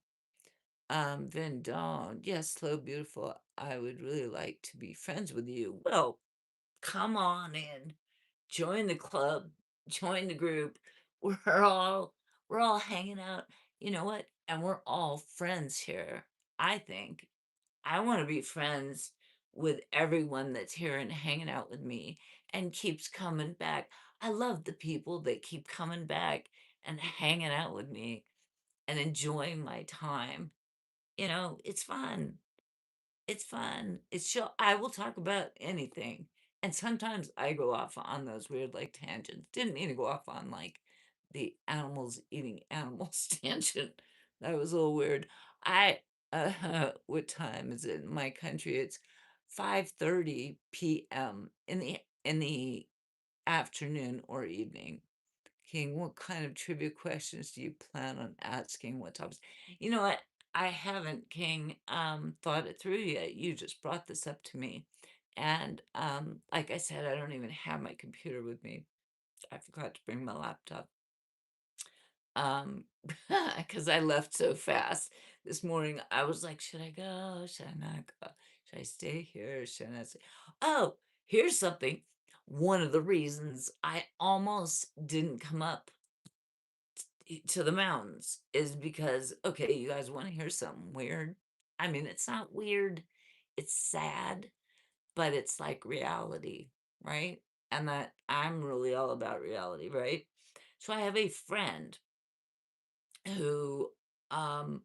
Vendon, yes, slow, beautiful. I would really like to be friends with you. Well, come on in, join the club, join the group. We're all we're all hanging out. You know what? And we're all friends here. I think I want to be friends with everyone that's here and hanging out with me and keeps coming back. I love the people that keep coming back and hanging out with me and enjoying my time. It's fun. It's fun. It's chill. I will talk about anything. And sometimes I go off on those weird like tangents. Didn't mean to go off on like the animals eating animals tangent. That was a little weird. I what time is it in my country? It's 5:30 p.m. in the afternoon or evening. King, what kind of trivia questions do you plan on asking? What topics? You know what? I haven't, King, thought it through yet. You just brought this up to me. And like I said, I don't even have my computer with me. I forgot to bring my laptop. Because I left so fast this morning. I was like, should I go? Should I not go? Should I stay here? Should I not stay? Oh, here's something. One of the reasons I almost didn't come up to the mountains is because, okay, you guys want to hear something weird? I mean, it's not weird, it's sad, but it's like reality, right? And that I'm really all about reality, right? So I have a friend who um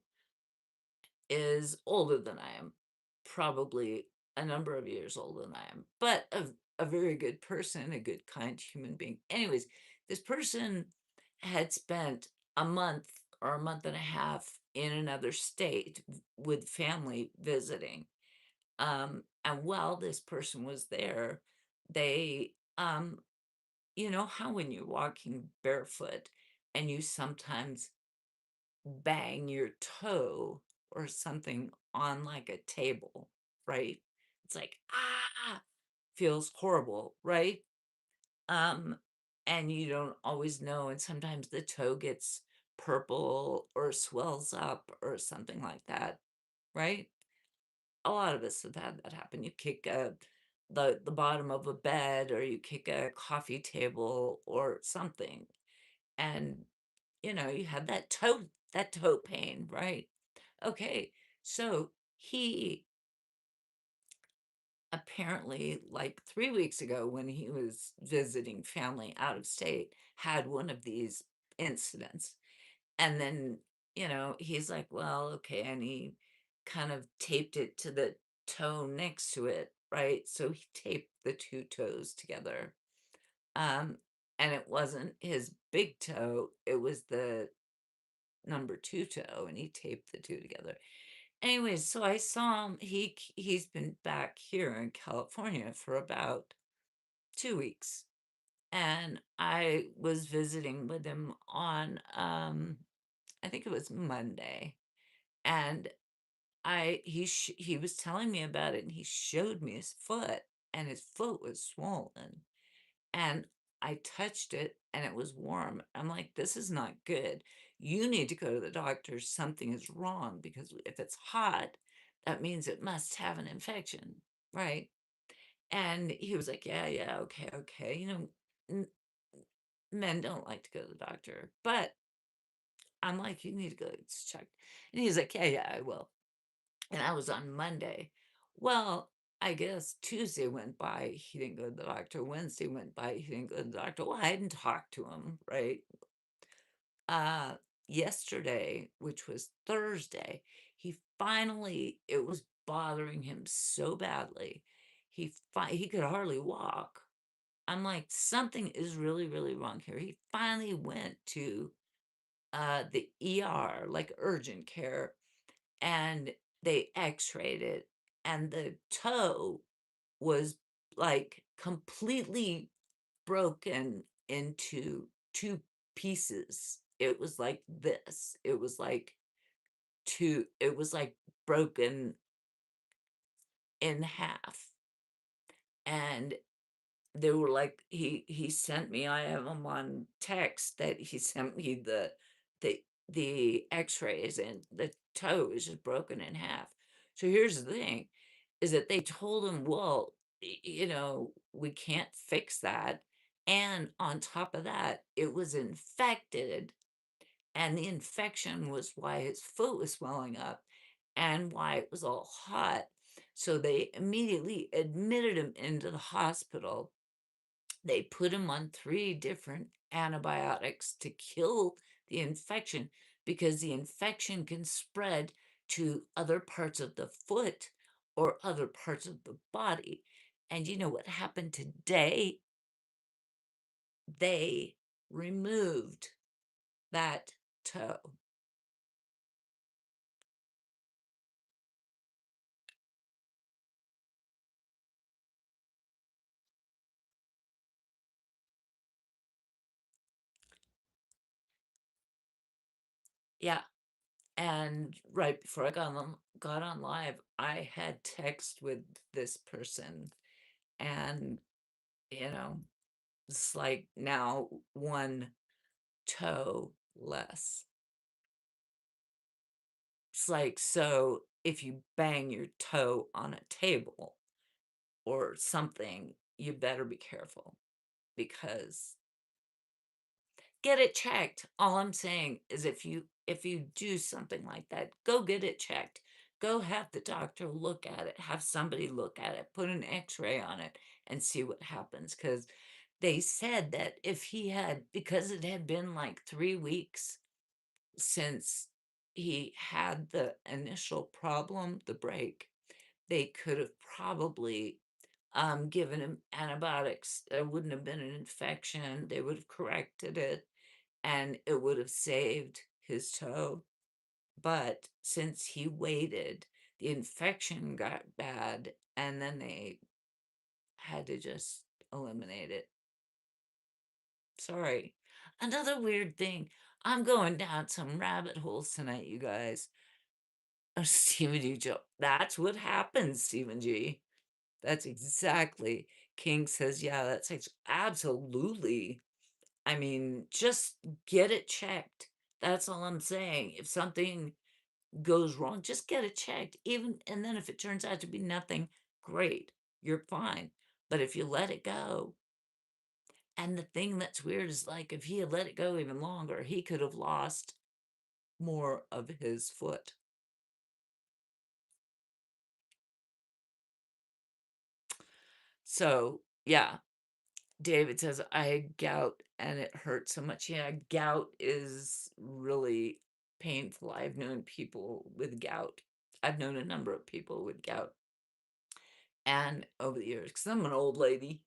is older than I am, probably a number of years older than I am, but a very good person, a good, kind human being. Anyways, this person had spent a month or a month and a half in another state with family visiting. And while this person was there, they, you know how when you're walking barefoot and you sometimes bang your toe or something on like a table, right? It's like, ah, feels horrible, right? Um, and you don't always know. And sometimes the toe gets purple or swells up or something like that, right? A lot of us have had that happen. You kick the bottom of a bed or you kick a coffee table or something, and you know, you have that toe pain, right? Okay, so he apparently, like 3 weeks ago, when he was visiting family out of state, had one of these incidents. And then, you know, he's like, well, okay. And he kind of taped it to the toe next to it, right? So he taped the two toes together. Um, and it wasn't his big toe, it was the number two toe, and he taped the two together. Anyways, so I saw him. He's been back here in California for about 2 weeks, and I was visiting with him on I think it was Monday, and he was telling me about it, and he showed me his foot, and his foot was swollen, and I touched it and it was warm. I'm like, this is not good. You need to go to the doctor. Something is wrong because if it's hot, that means it must have an infection, right? And he was like, yeah, yeah, okay, okay. You know, n- men don't like to go to the doctor, but I'm like, you need to go get checked. And he's like, yeah, yeah, I will. And I was on Monday. Well, I guess Tuesday went by, he didn't go to the doctor. Wednesday went by, he didn't go to the doctor. Well, I hadn't talked to him, right? Uh, Yesterday, which was Thursday, it was bothering him so badly. He could hardly walk. I'm like, something is really, really wrong here. He finally went to the ER, like urgent care, and they x-rayed it, and the toe was like completely broken into two pieces. It was like this. It was like broken in half. And they were like, he sent me, I have him on text that he sent me the the x-rays, and the toe is just broken in half. So here's the thing, is that they told him, well, you know, we can't fix that. And on top of that, it was infected, and the infection was why his foot was swelling up and why it was all hot. So they immediately admitted him into the hospital. They put him on 3 different antibiotics to kill the infection, because the infection can spread to other parts of the foot or other parts of the body. And you know what happened today? They removed that toe. Yeah. And right before I got on live, I had text with this person, and, you know, it's like now 1 toe less. It's like, so if you bang your toe on a table or something, you better be careful because get it checked. All I'm saying is if you do something like that, go get it checked. Go have the doctor look at it, have somebody look at it, put an x-ray on it and see what happens. Because they said that if he had, because it had been like 3 weeks since he had the initial problem, the break, they could have probably given him antibiotics. There wouldn't have been an infection. They would have corrected it and it would have saved his toe. But since he waited, the infection got bad and then they had to just eliminate it. Sorry. Another weird thing. I'm going down some rabbit holes tonight, you guys. Oh, Stephen G. Joe. That's what happens, Stephen G. That's exactly. King says, yeah, absolutely. I mean, just get it checked. That's all I'm saying. If something goes wrong, just get it checked. Even and then if it turns out to be nothing, great. You're fine. But if you let it go, and the thing that's weird is like if he had let it go even longer, he could have lost more of his foot. So, yeah, David says, I had gout and it hurt so much. Yeah, gout is really painful. I've known people with gout. I've known a number of people with gout. And over the years, because I'm an old lady,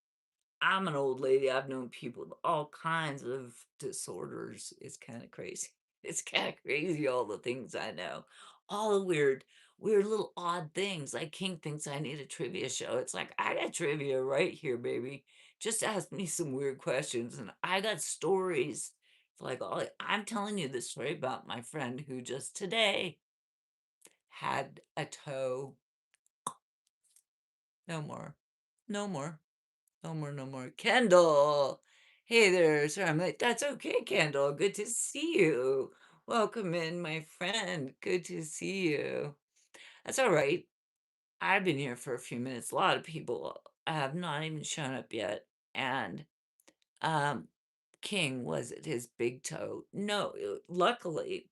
I've known people with all kinds of disorders. It's kind of crazy. It's kind of crazy, all the things I know. All the weird little odd things. Like King thinks I need a trivia show. It's like, I got trivia right here, baby. Just ask me some weird questions. And I got stories. Like, I'm telling you this story about my friend who just today had a toe. No more. No more. No more, no more. Kendall. Hey there. Sorry, I'm like, that's okay, Kendall. Good to see you. Welcome in, my friend. Good to see you. That's all right. I've been here for a few minutes. A lot of people have not even shown up yet. And um King was at his big toe. No, luckily,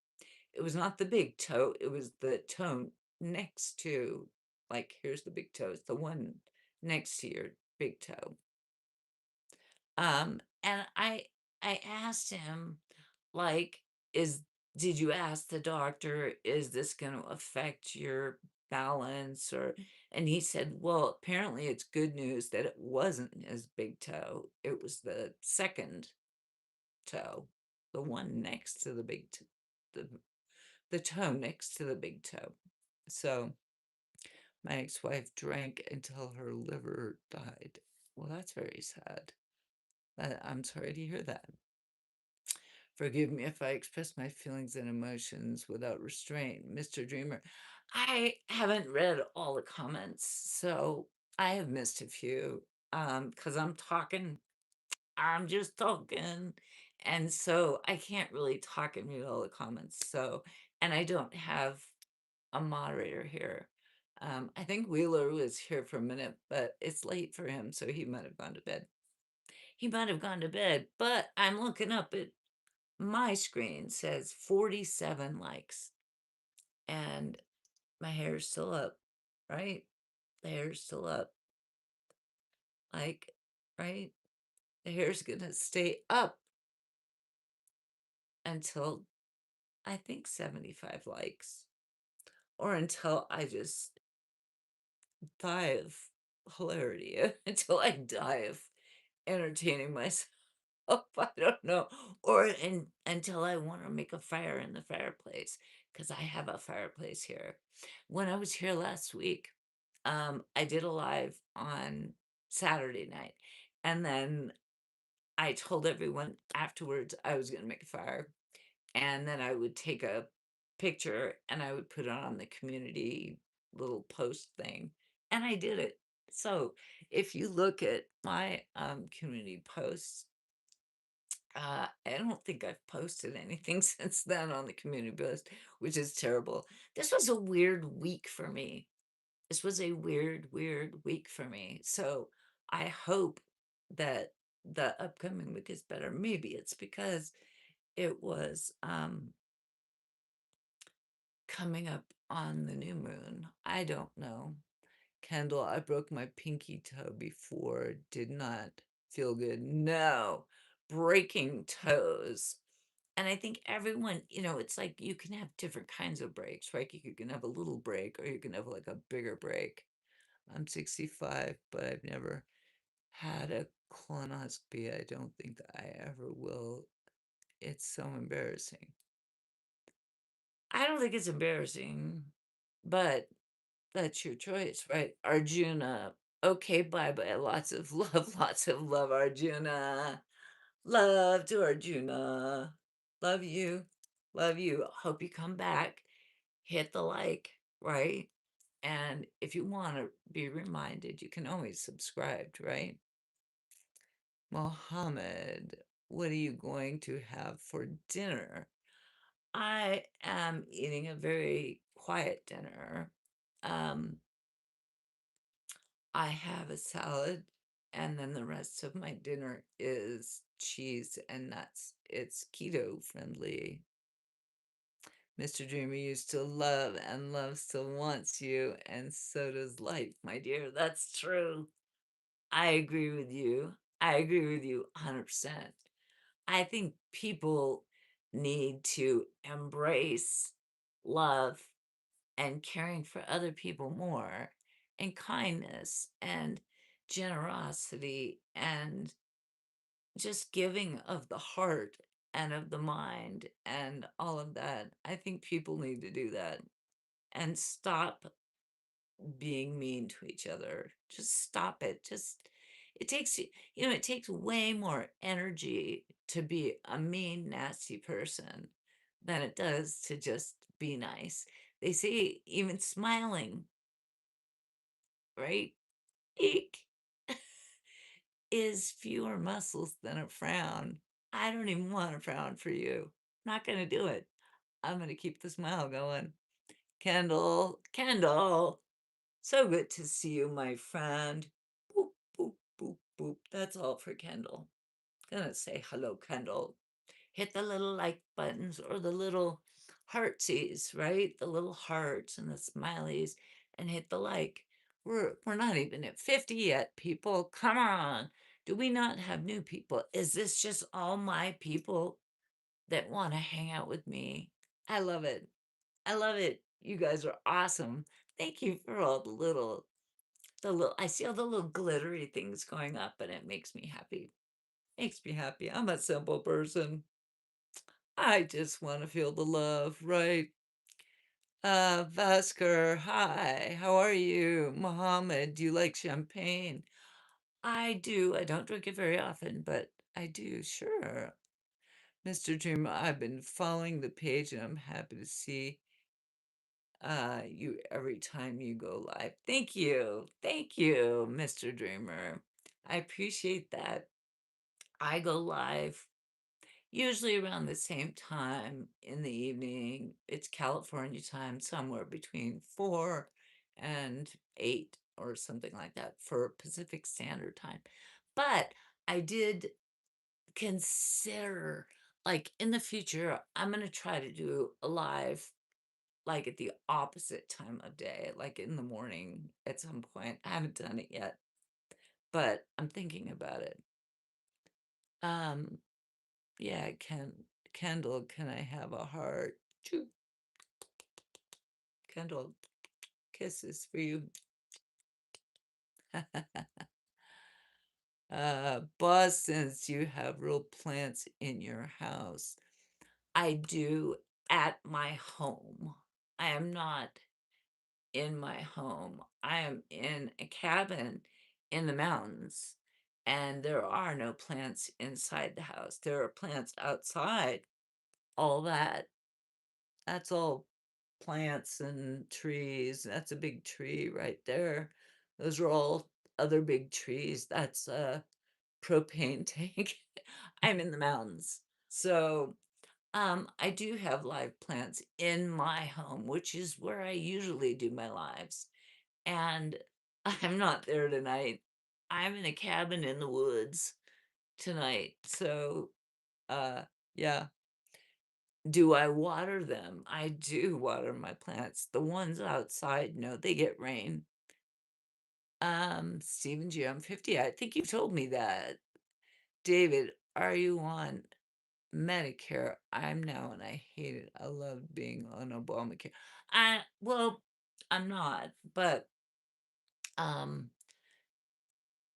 it was not the big toe. It was the toe next to, like, here's the big toe. It's the one next to your big toe. And I asked him, like, is did you ask the doctor, is this going to affect your balance? Or and he said, well, apparently it's good news that it wasn't his big toe. It was the second toe, the one next to the big toe, the toe next to the big toe. So my ex-wife drank until her liver died. Well, that's very sad. I'm sorry to hear that. Forgive me if I express my feelings and emotions without restraint, Mr. Dreamer. I haven't read all the comments, so I have missed a few because I'm just talking, and so I can't really talk and read all the comments. So, and I don't have a moderator here. I think Wheeler was here for a minute, but it's late for him, so he might have gone to bed. He might have gone to bed, but I'm looking up at my screen says 47 likes and my hair's still up, right? The hair's still up. Like, right? The hair's gonna stay up until I think 75 likes or until I just die of hilarity, until I die of entertaining myself. I don't know. Or until I want to make a fire in the fireplace, because I have a fireplace here. When I was here last week, I did a live on Saturday night, and then I told everyone afterwards I was going to make a fire, and then I would take a picture and I would put it on the community little post thing, and I did it. So if you look at my community posts, I don't think I've posted anything since then on the community post, which is terrible. This was a weird week for me. This was a weird week for me. So I hope that the upcoming week is better. Maybe it's because it was coming up on the new moon. I don't know. Kendall, I broke my pinky toe before. Did not feel good. No, breaking toes. And I think everyone, it's like you can have different kinds of breaks, right? You can have a little break or you can have like a bigger break. I'm 65, but I've never had a colonoscopy. I don't think that I ever will. It's so embarrassing. I don't think it's embarrassing, but that's your choice, right? Arjuna. Okay, bye bye. Lots of love, Arjuna. Love to Arjuna. Love you. Love you. Hope you come back. Hit the like, right? And if you want to be reminded, you can always subscribe, right? Mohammed, what are you going to have for dinner? I am eating a very quiet dinner. Um, I have a salad, and then the rest of my dinner is cheese and nuts. It's keto friendly. Mr. Dreamer used to love and love still wants you, and so does life, my dear. That's true. I agree with you. I agree with you 100%. I think people need to embrace love and caring for other people more, and kindness and generosity and just giving of the heart and of the mind and all of that. I think people need to do that and stop being mean to each other. Just stop it. It takes it takes way more energy to be a mean, nasty person than it does to just be nice. They say even smiling, right? Eek, is fewer muscles than a frown. I don't even want a frown for you. Not gonna do it. I'm gonna keep the smile going. Kendall, Kendall, so good to see you, my friend. Boop, boop, boop, boop. That's all for Kendall. Gonna say hello, Kendall. Hit the little like buttons or the little heartsies, right? The little hearts and the smileys, and hit the like. We're not even at 50 yet, people. Come on. Do we not have new people? Is this just all my people that want to hang out with me? I love it. I love it. You guys are awesome. Thank you for all the little I see all the little glittery things going up and it makes me happy. Makes me happy. I'm a simple person. I just want to feel the love, right? Vasker, hi, how are you? Mohammed, do you like champagne? I do. I don't drink it very often, but I do, sure. Mr. Dreamer, I've been following the page and I'm happy to see you every time you go live. Thank you. Thank you, Mr. Dreamer. I appreciate that. I go live usually around the same time in the evening. It's California time, somewhere between 4 and 8 or something like that for Pacific Standard Time. But I did consider, like in the future, I'm going to try to do a live like at the opposite time of day, like in the morning at some point. I haven't done it yet, but I'm thinking about it. Um, yeah, Kendall, can I have a heart? Choo. Kendall, kisses for you. Boss, since you have real plants in your house. I do at my home. I am not in my home. I am in a cabin in the mountains, and there are no plants inside the house. There are plants outside. All that. That's all plants and trees. That's a big tree right there. Those are all other big trees. That's a propane tank. I'm in the mountains. So, I do have live plants in my home, which is where I usually do my lives. And I'm not there tonight. I'm in a cabin in the woods tonight. So, uh, yeah. Do I water them? I do water my plants. The ones outside, no, they get rain. Stephen G, I'm 50. I think you told me that. David, are you on Medicare? I'm now and I hate it. I love being on Obamacare. Well, I'm not, but um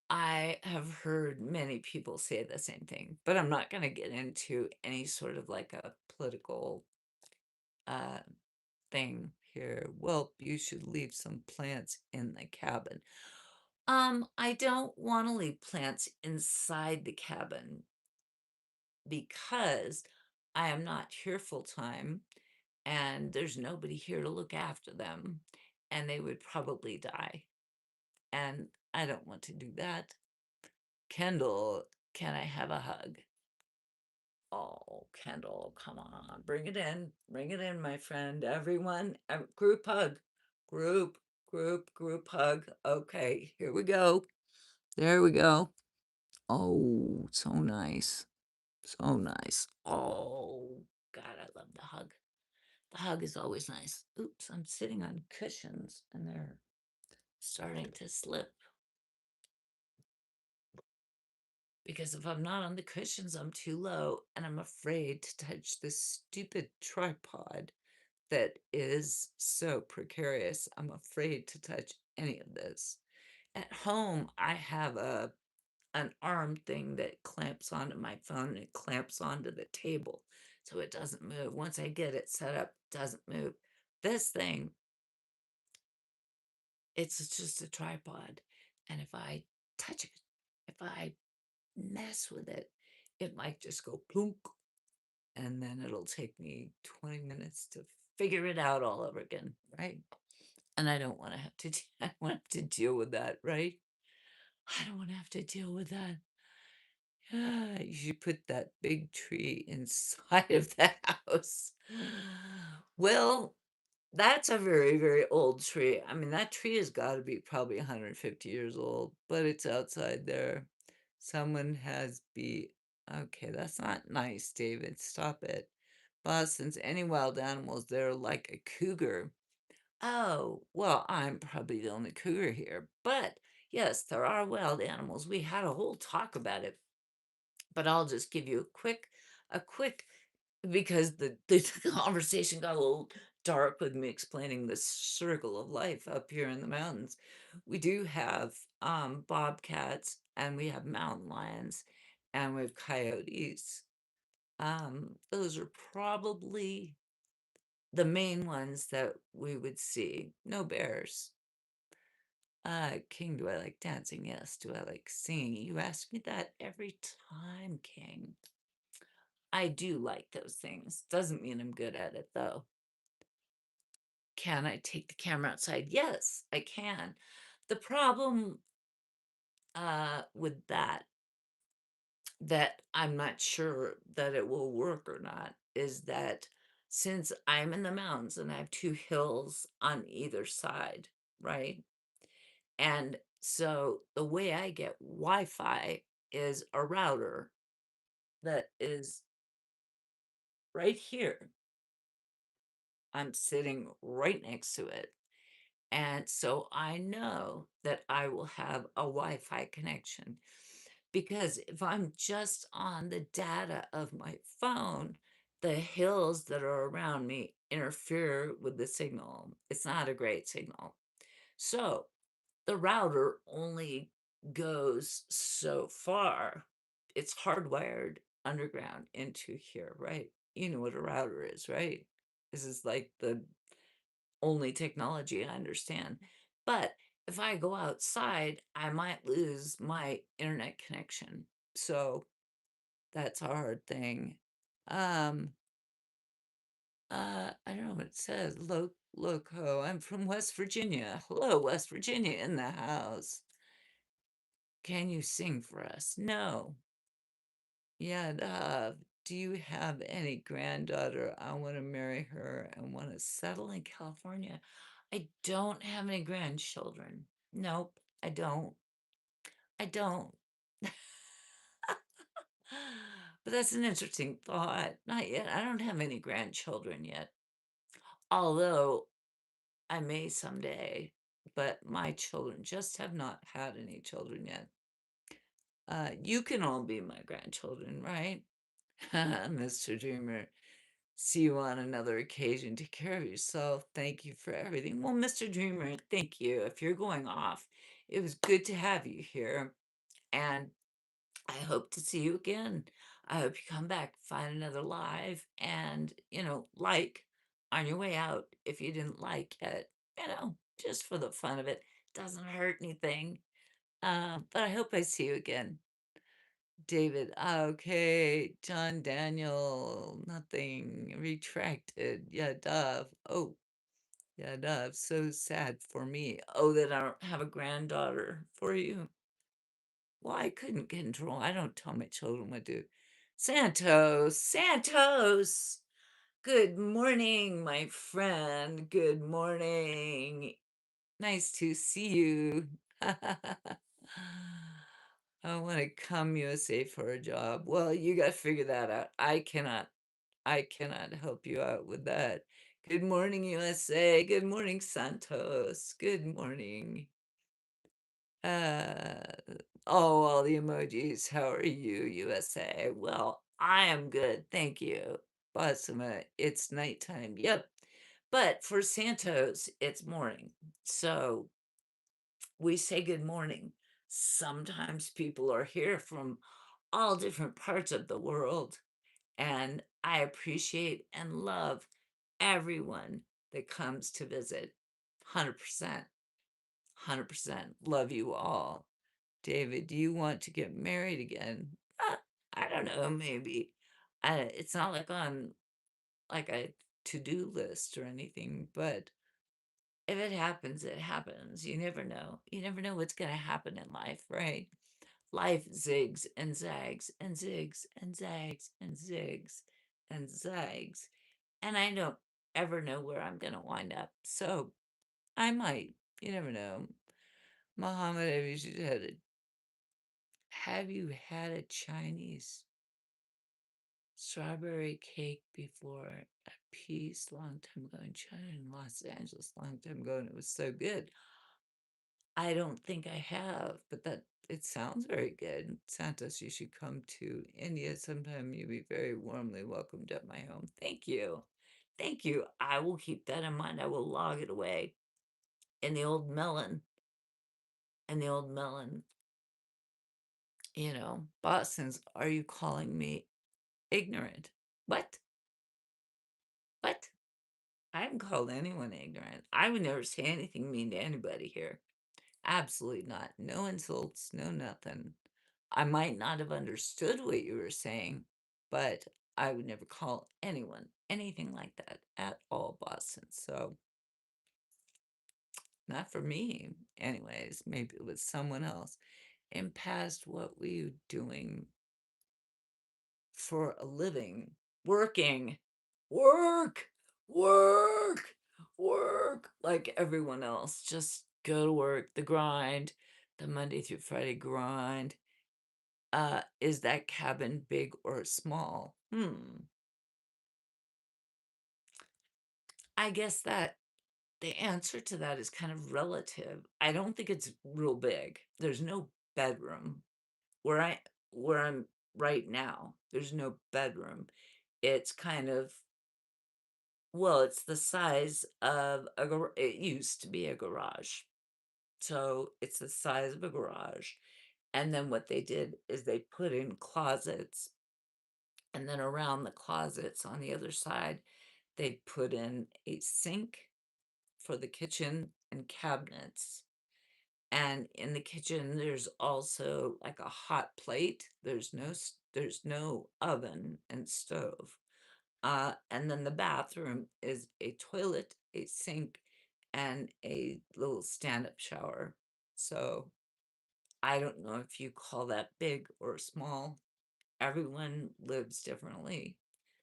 I have heard many people say the same thing, but I'm not going to get into any sort of like a political uh thing here. Well, you should leave some plants in the cabin. I don't want to leave plants inside the cabin because I am not here full time and there's nobody here to look after them and they would probably die. And I don't want to do that. Kendall, can I have a hug? Oh, Kendall, come on, bring it in, my friend. Everyone, group hug, group hug. Okay, here we go. There we go. Oh, so nice, so nice. Oh, God, I love the hug. The hug is always nice. Oops, I'm sitting on cushions and they're starting to slip. Because if I'm not on the cushions, I'm too low and I'm afraid to touch this stupid tripod that is so precarious. I'm afraid to touch any of this. At home, I have an arm thing that clamps onto my phone and it clamps onto the table so it doesn't move. Once I get it set up, it doesn't move. This thing, it's just a tripod. And if I touch it, if I mess with it, it might just go plunk and then it'll take me 20 minutes to figure it out all over again, right? And I don't want to have to I don't want to deal with that, right? I don't want to have to deal with that. Yeah, you should put that big tree inside of the house. Well, that's a very, very old tree. I mean, that tree has got to be probably 150 years old, but it's outside there. Someone has be okay, that's not nice, David. Stop it. Boston's any wild animals, they're like a cougar. Oh, well, I'm probably the only cougar here, but yes, there are wild animals. We had a whole talk about it, but I'll just give you a quick, because the conversation got a little dark with me explaining the circle of life up here in the mountains. We do have bobcats and we have mountain lions and we have coyotes. Those are probably the main ones that we would see. No bears. King, do I like dancing? Yes. Do I like singing? You ask me that every time, King. I do like those things. Doesn't mean I'm good at it, though. Can I take the camera outside? Yes, I can. The problem with that I'm not sure that it will work or not, is that since I'm in the mountains and I have two hills on either side, right? And so the way I get Wi-Fi is a router that is right here. I'm sitting right next to it. And so I know that I will have a Wi-Fi connection because if I'm just on the data of my phone, the hills that are around me interfere with the signal. It's not a great signal. So the router only goes so far. It's hardwired underground into here, right? You know what a router is, right? This is like the only technology I understand. But if I go outside, I might lose my internet connection. So that's a hard thing. I don't know what it says loco. I'm from West Virginia. Hello, West Virginia in the house. Can you sing for us? No. Yeah, do you have any granddaughter? I want to marry her and want to settle in California. I don't have any grandchildren. Nope, I don't. I don't. But that's an interesting thought. Not yet. I don't have any grandchildren yet. Although I may someday, but my children just have not had any children yet. You can all be my grandchildren, right? Mr. Dreamer, see you on another occasion. Take care of yourself. Thank you for everything. Well, Mr. Dreamer, thank you. If you're going off, it was good to have you here. And I hope to see you again. I hope you come back, find another live, and, like on your way out if you didn't like it, just for the fun of it. Doesn't hurt anything. But I hope I see you again. David, okay. John Daniel, nothing. Retracted. Yeah, Dove. Oh, yeah, Dove. So sad for me. Oh, that I don't have a granddaughter for you. Well, I couldn't control. I don't tell my children what to do. Santos, Santos. Good morning, my friend. Good morning. Nice to see you. I want to come USA for a job. Well, you got to figure that out. I cannot help you out with that. Good morning, USA. Good morning, Santos. Good morning. Uh, oh, all the emojis. How are you, USA? Well, I am good. Thank you. Basuma, it's nighttime. Yep. But for Santos, it's morning. So we say good morning. Sometimes people are here from all different parts of the world, and I appreciate and love everyone that comes to visit. 100%. 100% love you all. David, do you want to get married again? I don't know, maybe. It's not like on like a to-do list or anything, but if it happens, it happens. You never know. You never know what's going to happen in life, right? Life zigs and zags and zigs and zags and zigs and zags. And I don't ever know where I'm going to wind up. So I might. You never know. Muhammad, have you had a Chinese strawberry cake before? A piece long time ago in China in Los Angeles, long time ago, and it was so good. I don't think I have, but that it sounds very good. Santos, you should come to India sometime. You'll be very warmly welcomed at my home. Thank you. Thank you. I will keep that in mind. I will log it away in the old melon. In the old melon. Boston's, are you calling me ignorant? What? What? I haven't called anyone ignorant. I would never say anything mean to anybody here. Absolutely not. No insults, no nothing. I might not have understood what you were saying, but I would never call anyone anything like that at all, Boston. So, not for me, anyways. Maybe it was someone else. In past, what were you doing for a living? Working. Work, work, work, like everyone else. Just go to work, the grind, the Monday through Friday grind. Is that cabin big or small? I guess that the answer to that is kind of relative. I don't think it's real big. There's no bedroom where I'm right now. There's no bedroom. It's kind of, well, it's the size of it used to be a garage. So it's the size of a garage. And then what they did is they put in closets, and then around the closets on the other side, they put in a sink for the kitchen and cabinets. And in the kitchen, there's also like a hot plate. There's no oven and stove. And then the bathroom is a toilet, a sink, and a little stand-up shower. So I don't know if you call that big or small. Everyone lives differently.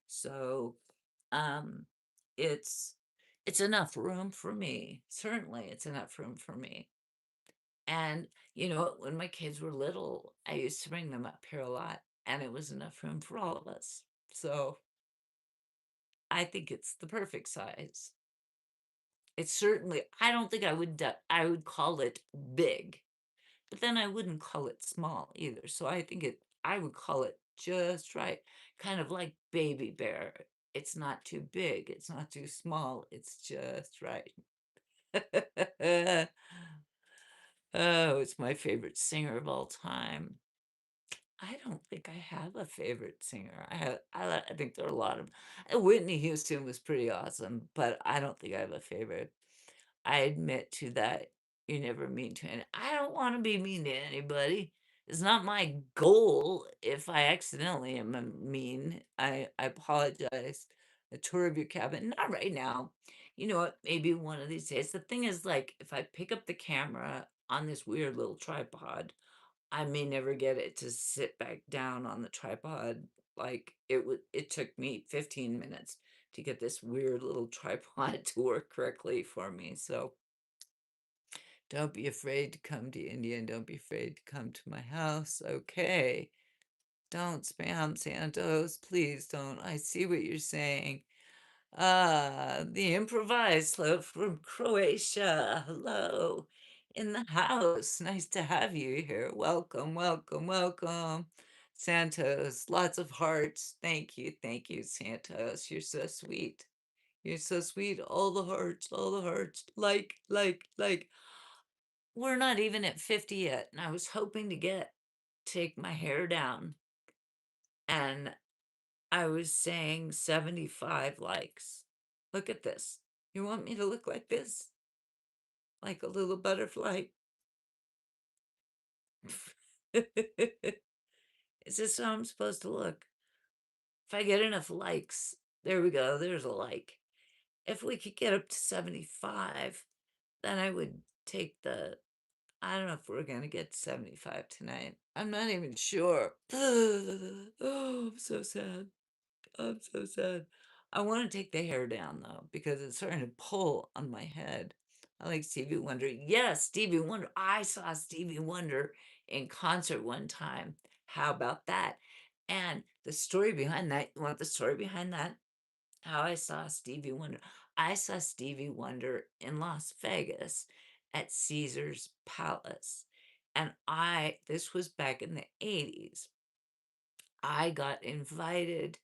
So um it's it's enough room for me. Certainly it's enough room for me. And when my kids were little, I used to bring them up here a lot, and it was enough room for all of us. So I think it's the perfect size. It's certainly, I don't think I would call it big, but then I wouldn't call it small either. So I would call it just right, kind of like Baby Bear. It's not too big, it's not too small, it's just right. Oh, it's my favorite singer of all time. I don't think I have a favorite singer. I think there are a lot of Whitney Houston was pretty awesome, but I don't think I have a favorite. I admit to that. You never mean to, and I don't want to be mean to anybody. It's not my goal. If I accidentally am mean, I apologize. A tour of your cabin, not right now. You know what? Maybe one of these days. The thing is, like, if I pick up the camera on this weird little tripod, I may never get it to sit back down on the tripod. Like it took me 15 minutes to get this weird little tripod to work correctly for me. So don't be afraid to come to India and don't be afraid to come to my house. Okay. Don't spam Santos. Please don't. I see what you're saying. The improvised slope from Croatia. Hello. In the house. Nice to have you here. Welcome, welcome, welcome. Santos, lots of hearts. Thank you, Santos. You're so sweet. You're so sweet. All the hearts, all the hearts. Like. We're not even at 50 yet, and I was hoping to take my hair down, and I was saying 75 likes. Look at this. You want me to look like this? Like a little butterfly? Is this how I'm supposed to look? If I get enough likes, there we go, there's a like. If we could get up to 75, then I would take I don't know if we're gonna get 75 tonight. I'm not even sure. Oh, I'm so sad. I'm so sad. I want to take the hair down though, because it's starting to pull on my head. I like Stevie Wonder. Yes, Stevie Wonder. I saw Stevie Wonder in concert one time. How about that? And the story behind that, you want the story behind that? How I saw Stevie Wonder. I saw Stevie Wonder in Las Vegas at Caesar's Palace. And this was back in the 80s. I got invited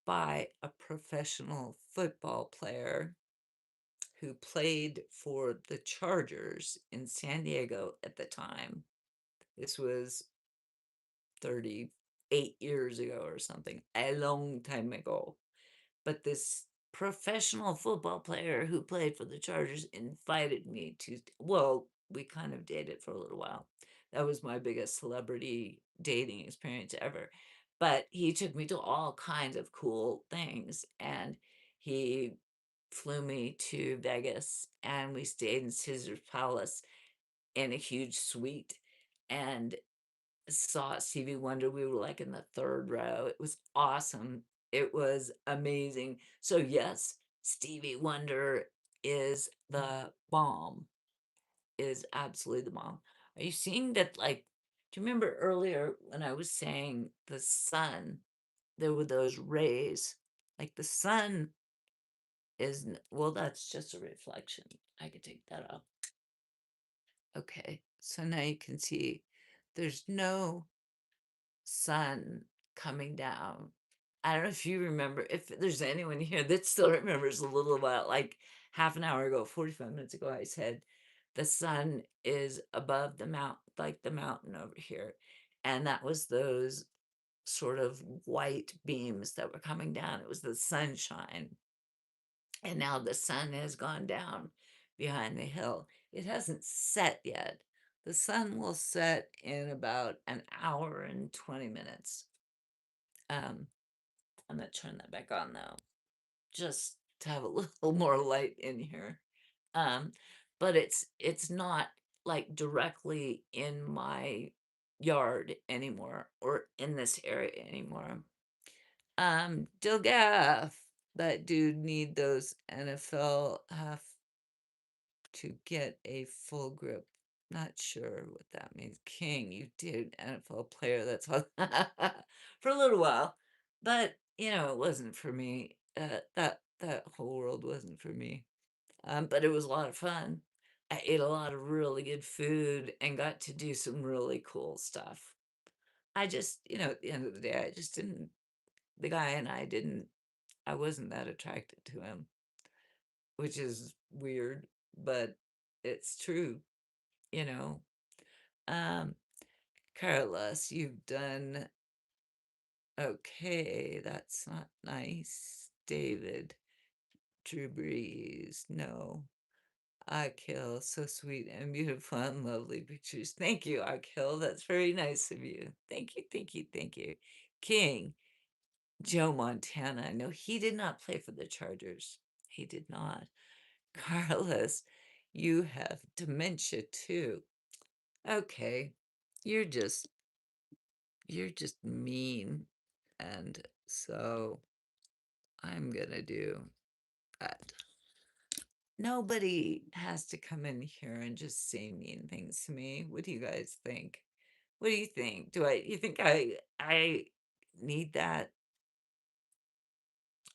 by a professional football player who played for the Chargers in San Diego at the time. This was 38 years ago or something, a long time ago. But this professional football player who played for the Chargers invited me to, well, we kind of dated for a little while. That was my biggest celebrity dating experience ever. But he took me to all kinds of cool things, and he flew me to Vegas, and we stayed in Caesar's Palace in a huge suite and saw Stevie Wonder. We were like in the third row. It was awesome. It was amazing. So yes, Stevie Wonder is the bomb, is absolutely the bomb. Are you seeing that? Like, do you remember earlier when I was saying the sun, there were those rays? Like the sun well, that's just a reflection. I could take that off. Okay, so now you can see there's no sun coming down. I don't know if you remember, if there's anyone here that still remembers a little while, like half an hour ago, 45 minutes ago, I said the sun is above the mountain, like the mountain over here. And that was those sort of white beams that were coming down. It was the sunshine. And now the sun has gone down behind the hill. It hasn't set yet. The sun will set in about an hour and 20 minutes. I'm gonna turn that back on though. just to have a little more light in here. Um, but it's not like directly in my yard anymore or in this area anymore. Dilgaff, that dude need those NFL have to get a full grip. Not sure what that means. King, you did NFL player. That's all for a little while, but it wasn't for me. That whole world wasn't for me. But it was a lot of fun. I ate a lot of really good food and got to do some really cool stuff. I just, at the end of the day, I just didn't. The guy and I didn't. I wasn't that attracted to him, which is weird, but it's true, you know. Um, Carlos, you've done okay. That's not nice. David, Drew Brees, no. Akil, so sweet and beautiful and lovely pictures. Thank you, Akil. That's very nice of you. Thank you, thank you, thank you. King, Joe Montana. No, he did not play for the Chargers. He did not. Carlos, you have dementia too. Okay. You're just you're just mean. And so I'm gonna do that. Nobody has to come in here and just say mean things to me. What do you guys think? What do you think? You think I need that?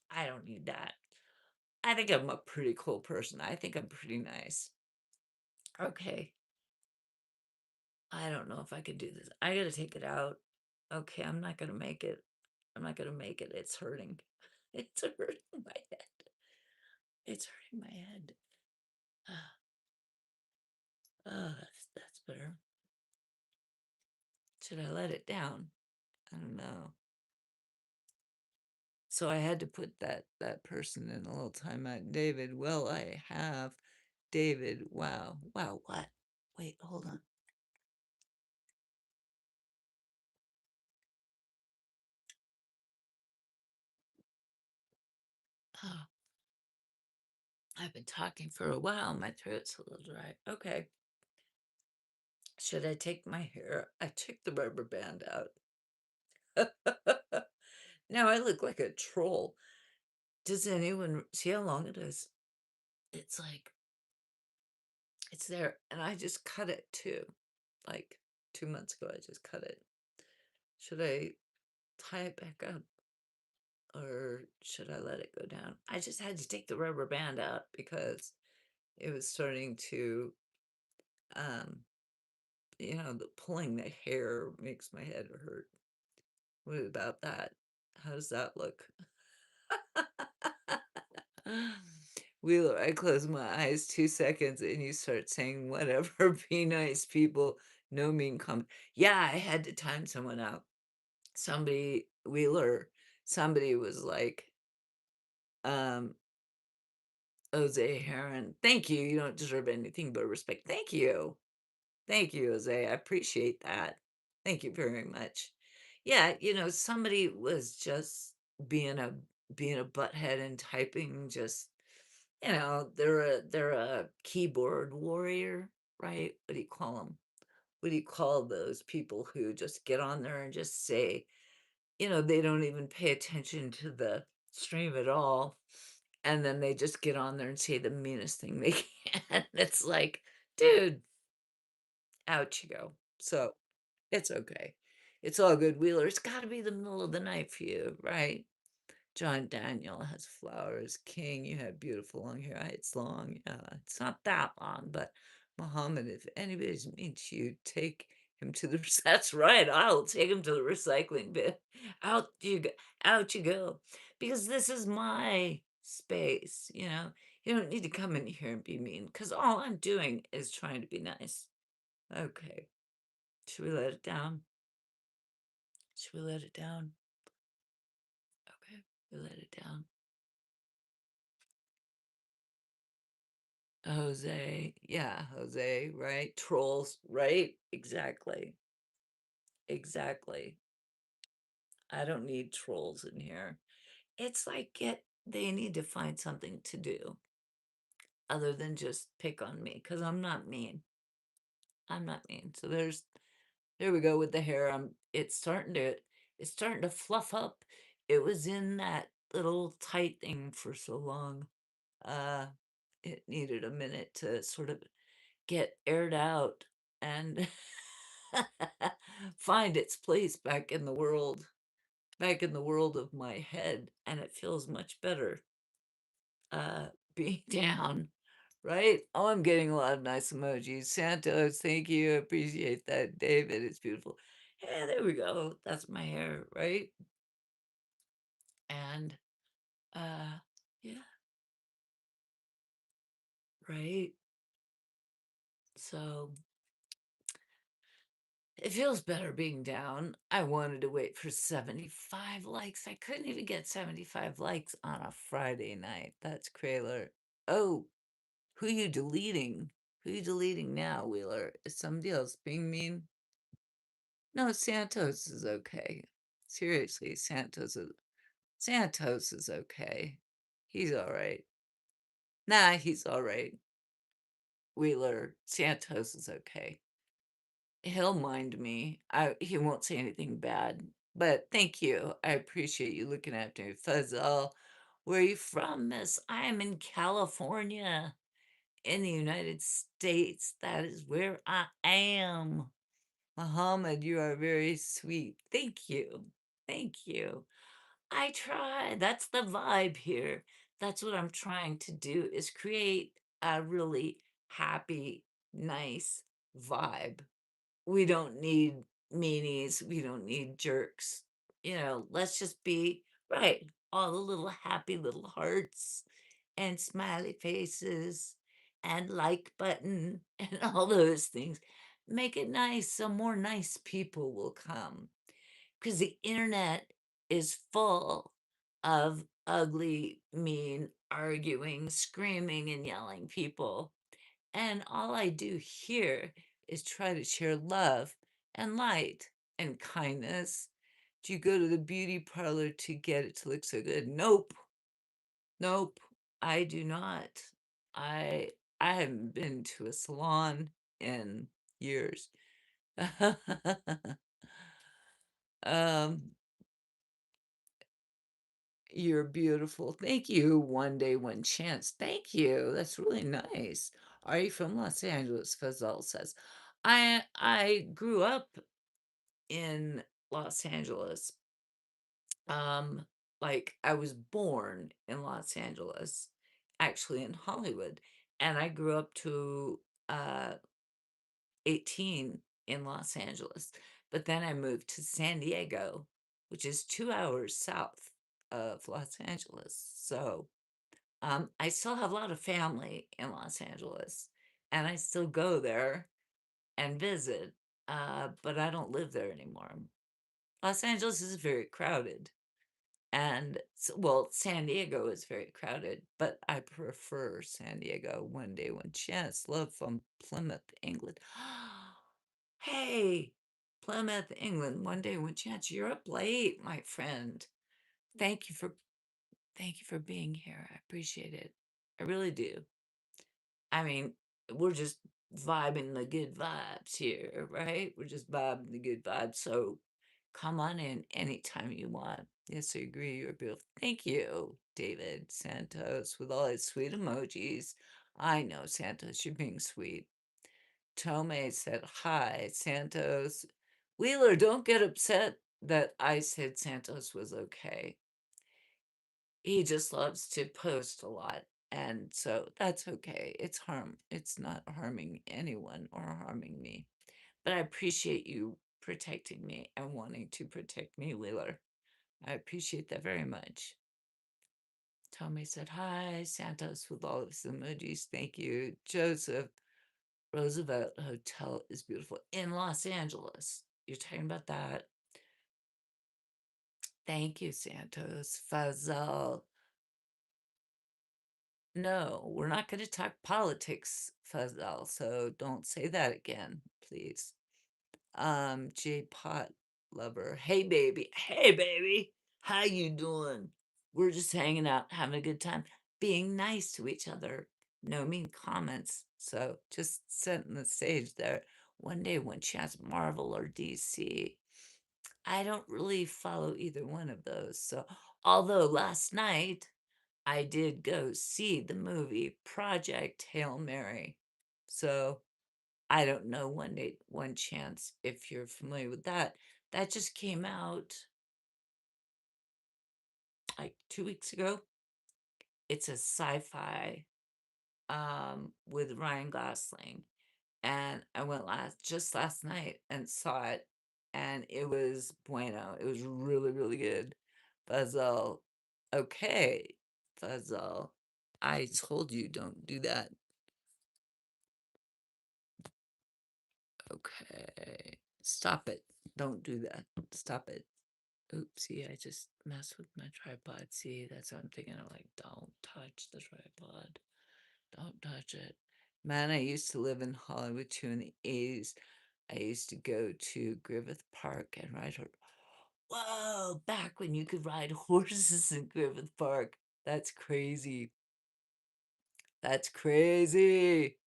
I don't need that. I think I'm a pretty cool person. I think I'm pretty nice. Okay. I don't know if I could do this. I gotta take it out. Okay, I'm not gonna make it. I'm not gonna make it. It's hurting. It's hurting my head. It's hurting my head. Oh, that's better. Should I let it down? I don't know. So I had to put that person in a little timeout. David, well, I have. David, wow. Wow, what? Wait, hold on. Oh, I've been talking for a while. My throat's a little dry. Okay. Should I take my hair? I took the rubber band out. Now I look like a troll. Does anyone see how long it is? It's like, it's there. And I just cut it too. Like 2 months ago, I just cut it. Should I tie it back up or should I let it go down? I just had to take the rubber band out because it was starting to, um, the pulling the hair makes my head hurt. What about that? How does that look? Wheeler, I close my eyes 2 seconds and you start saying whatever. Be nice, people. No mean comment. Yeah, I had to time someone out. Somebody, Wheeler, somebody was like, um, Jose Heron, thank you. You don't deserve anything but respect. Thank you. Thank you, Jose. I appreciate that. Thank you very much. Yeah, somebody was just being a being a butthead and typing just, they're a keyboard warrior, right? What do you call them? What do you call those people who just get on there and just say, they don't even pay attention to the stream at all, and then they just get on there and say the meanest thing they can. It's like, dude, out you go. So it's okay. It's all good, Wheeler. It's got to be the middle of the night for you, right? John Daniel has flowers. King, you have beautiful long hair. It's long. It's not that long, but Muhammad, if anybody's mean to you, take him to the. That's right. I'll take him to the recycling bin. Out you go. Out you go. Because this is my space. You don't need to come in here and be mean. Because all I'm doing is trying to be nice. Okay. Should we let it down? Should we let it down? Okay, we let it down. Jose, yeah, Jose, right? Trolls, right? Exactly. Exactly. I don't need trolls in here. It's like they need to find something to do other than just pick on me because I'm not mean. I'm not mean. So there we go with the hair. It's starting to fluff up. It was in that little tight thing for so long. Uh it needed a minute to sort of get aired out and find its place back in the world of my head, and it feels much better uh being down, right? Oh, I'm getting a lot of nice emojis. Santos, thank you. Appreciate that. David, it's beautiful. Yeah, there we go. That's my hair, right? And uh yeah, right. So it feels better being down. I wanted to wait for 75 likes. I couldn't even get 75 likes on a Friday night. That's Krayler. Oh, who you deleting? Who you deleting now, Wheeler? Is somebody else being mean? No, Santos is okay. Seriously, Santos is okay. He's all right. Nah, he's all right. Wheeler, Santos is okay. He'll mind me. He won't say anything bad. But thank you. I appreciate you looking after me. Fuzzle, where are you from, miss? I am in California, in the United States. That is where I am. Muhammad, you are very sweet. Thank you. Thank you. I try. That's the vibe here. That's what I'm trying to do is create a really happy, nice vibe. We don't need meanies. We don't need jerks. Let's just be right. All the little happy little hearts and smiley faces and like button and all those things. Make it nice so more nice people will come because the internet is full of ugly, mean, arguing, screaming, and yelling people. And all I do here is try to share love and light and kindness. Do you go to the beauty parlor to get it to look so good? Nope. Nope. I do not. I I haven't been to a salon in years. um You're beautiful. Thank you. One day, one chance. Thank you. That's really nice. Are you from Los Angeles? Fazal says. I grew up in Los Angeles. Um, like I was born in Los Angeles, actually in Hollywood, and I grew up to uh 18 in Los Angeles. But then I moved to San Diego, which is 2 hours south of Los Angeles. So I still have a lot of family in Los Angeles, and I still go there and visit, but I don't live there anymore. Los Angeles is very crowded, and well, San Diego is very crowded, but I prefer San Diego. One day, one chance. Love from Plymouth, England. Hey, Plymouth, England. One day, one chance. You're up late, my friend. Thank you for thank you for being here. I appreciate it. I really do. I mean, we're just vibing the good vibes here, right? We're just vibing the good vibes. So come on in anytime you want. Yes, I agree. You're beautiful. Thank you, David Santos, with all his sweet emojis. I know, Santos, you're being sweet. Tome said, hi, Santos. Wheeler, don't get upset that I said Santos was okay. He just loves to post a lot. And so that's okay. It's not harming anyone or harming me. But I appreciate you protecting me and wanting to protect me, Wheeler. I appreciate that very much. Tommy said, hi, Santos with all of his emojis. Thank you. Joseph, Roosevelt Hotel is beautiful in Los Angeles. You're talking about that. Thank you, Santos. Fazal. No, we're not going to talk politics, Fazal, so don't say that again, please. J Pot Lover. Hey baby. Hey baby. How you doing? We're just hanging out, having a good time, being nice to each other, no mean comments. So just setting the stage there. One day, one chance, Marvel or DC. I don't really follow either one of those. So, although last night I did go see the movie Project Hail Mary. So, I don't know one day, one chance if you're familiar with that. That just came out like 2 weeks ago. It's a sci-fi with Ryan Gosling. And I went last night and saw it, and it was bueno. It was really, really good. Fuzzle. Okay, Fuzzle. I told you don't do that. Okay. Stop it. Don't do that. Stop it. Oopsie, I just messed with my tripod. See, that's what I'm thinking of, like, don't touch the tripod. Don't touch it. Man, I used to live in Hollywood too in the 80s. I used to go to Griffith Park and ride horse. Whoa, back when you could ride horses in Griffith Park. That's crazy. That's crazy.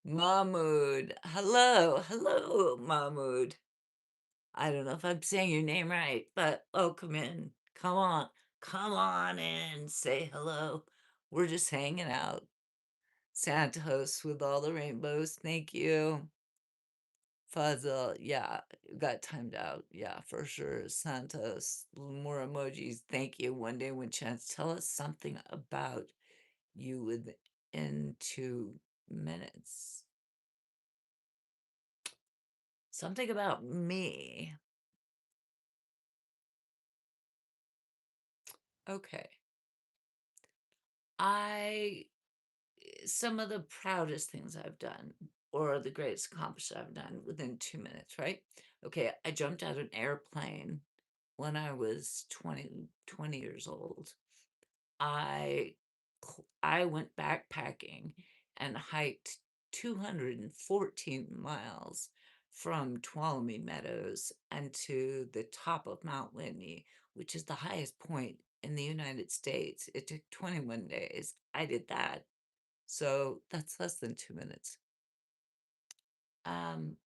Mahmood. Hello. Hello, Mahmood. I don't know if I'm saying your name right, but welcome in. Come on. Come on in. Say hello. We're just hanging out. Santos with all the rainbows. Thank you. Fuzzle, yeah, got timed out. Yeah, for sure. Santos, more emojis. Thank you. One day, one chance. Tell us something about you within 2 minutes. Something about me. Okay. I, some of the proudest things I've done, or the greatest accomplishment I've done within 2 minutes, right? Okay, I jumped out of an airplane when I was 20 years old. I I went backpacking and hiked 214 miles from Tuolumne Meadows and to the top of Mount Whitney, which is the highest point in the United States. It took 21 days. I did that. So that's less than 2 minutes. Um,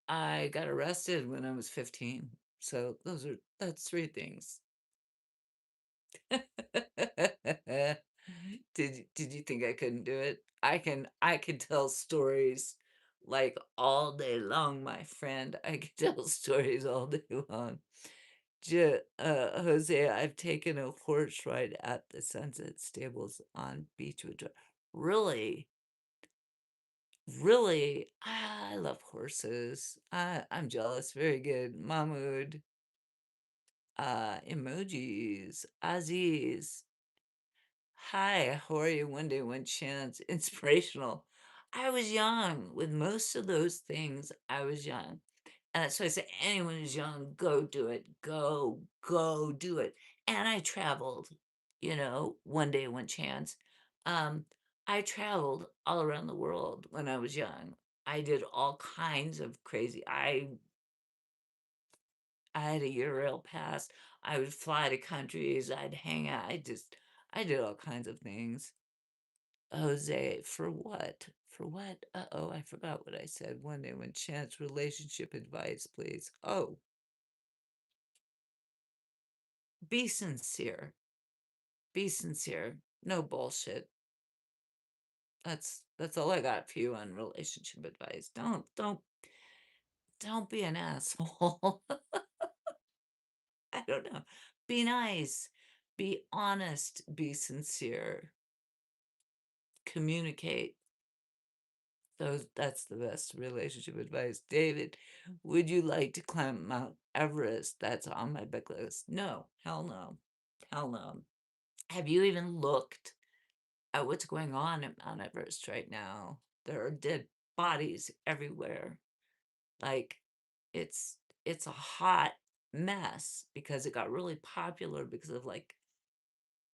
I got arrested when I was 15. So that's three things. Did you think I couldn't do it? I can tell stories like all day long, my friend. I can tell stories all day long. Jose, I've taken a horse ride at the Sunset Stables on Beechwood Drive. Really? Really? I love horses. I'm jealous. Very good. Mahmood. Emojis. Aziz. Hi, how are you? One day, one chance. Inspirational. I was young. With most of those things, I was young. And that's why I say anyone who's young, go do it. Go do it. And I traveled, one day, one chance. Um, I traveled all around the world when I was young. I did all kinds of crazy. I had a Eurail pass. I would fly to countries. I'd hang out. I did all kinds of things. Jose, for what? For what? Uh-oh, I forgot what I said. One day when chance relationship advice, please. Oh, be sincere. Be sincere. No bullshit. That's all I got for you on relationship advice. Don't be an asshole. I don't know. Be nice. Be honest. Be sincere. Communicate. That's the best relationship advice. David, would you like to climb Mount Everest? That's on my bucket list. No, hell no. Hell no. Have you even looked at what's going on at Mount Everest right now? There are dead bodies everywhere. Like it's it's a hot mess because it got really popular because of like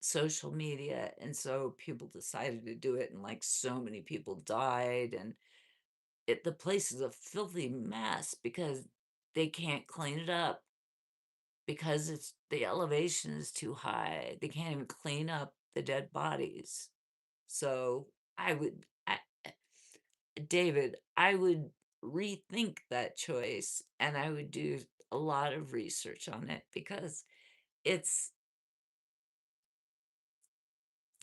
social media, and so people decided to do it, and like so many people died, and the place is a filthy mess because they can't clean it up. because the elevation is too high. They can't even clean up the dead bodies. So I would, David, I would rethink that choice and I would do a lot of research on it because it's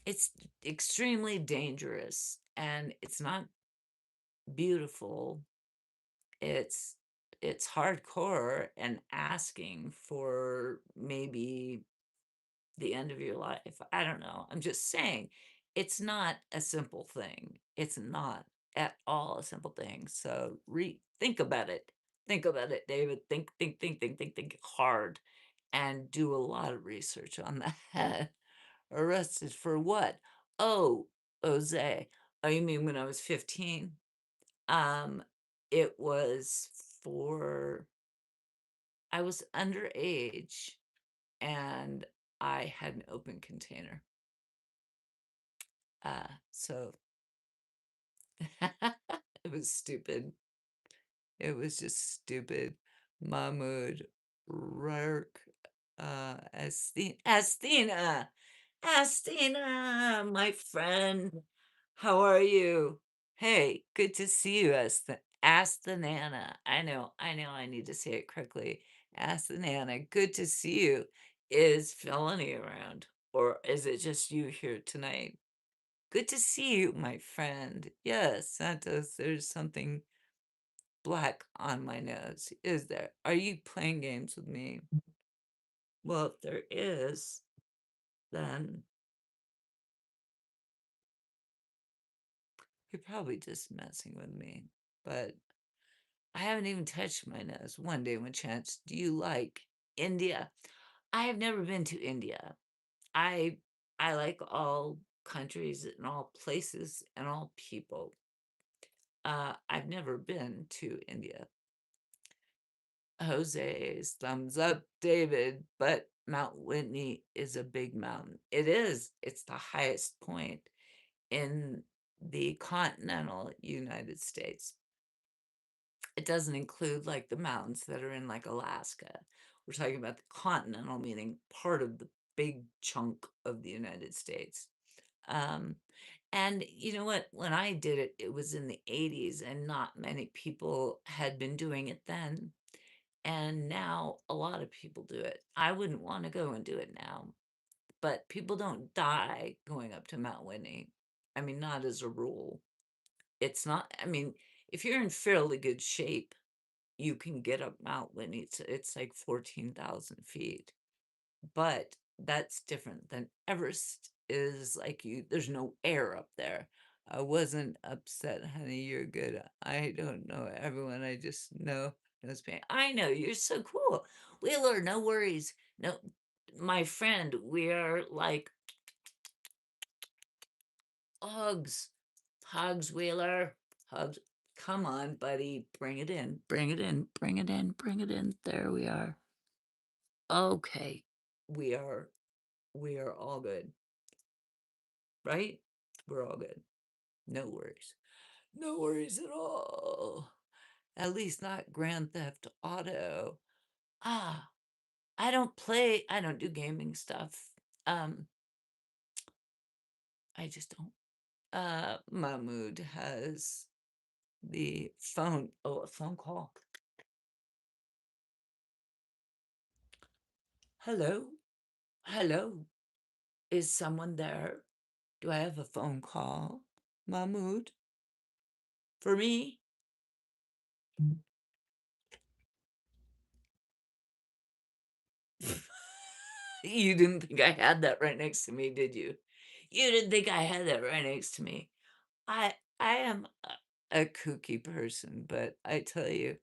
it's extremely dangerous and it's not beautiful. It's it's hardcore and asking for maybe the end of your life. I don't know. I'm just saying it's not a simple thing. It's not at all a simple thing. So think about it. Think about it, David. Think hard and do a lot of research on that. Arrested for what? Oh, Jose. Oh, you mean when I was 15? Um, it was for I was underage and I had an open container. So it was stupid. It was just stupid. Mahmoud Rark, Asthena, my friend. How are you? Hey, good to see you, Asthanana. I know I need to say it correctly. Asthanana, good to see you. Is Felony around? Or is it just you here tonight? Good to see you, my friend. Yes, Santos, there's something black on my nose. Is there? Are you playing games with me? Well, if there is, then you're probably just messing with me. But I haven't even touched my nose. One day when chance, do you like India? I have never been to India. I I like all countries and all places and all people. I've never been to India. Jose's thumbs up, David, but Mount Whitney is a big mountain. It is. It's the highest point in the continental United States. It doesn't include like the mountains that are in like Alaska. We're talking about the continental, meaning part of the big chunk of the United States. Um, and you know what? When I did it, it was in the 80s, and not many people had been doing it then. And now a lot of people do it. I wouldn't want to go and do it now, but people don't die going up to Mount Whitney. I mean, not as a rule. It's not, I mean, if you're in fairly good shape, you can get up Mount Whitney. It's like 14,000 feet, but that's different than Everest is like there's no air up there. I wasn't upset, honey. You're good. I don't know everyone. I just know knows me. I know you're so cool. Wheeler, no worries. No, my friend, we are like hugs. Hugs, Wheeler. Hugs. Come on, buddy. Bring it in. Bring it in. Bring it in. Bring it in. There we are. Okay. We are we are all good, right? We're all good. No worries. No worries at all. At least not Grand Theft Auto. Ah, I don't do gaming stuff. Um, I just don't. Mahmood has the phone. Oh, a phone call. Hello? Hello? Is someone there? Do I have a phone call? Mahmood? For me? You didn't think I had that right next to me, did you? You didn't think I had that right next to me. I am a kooky person, but I tell you,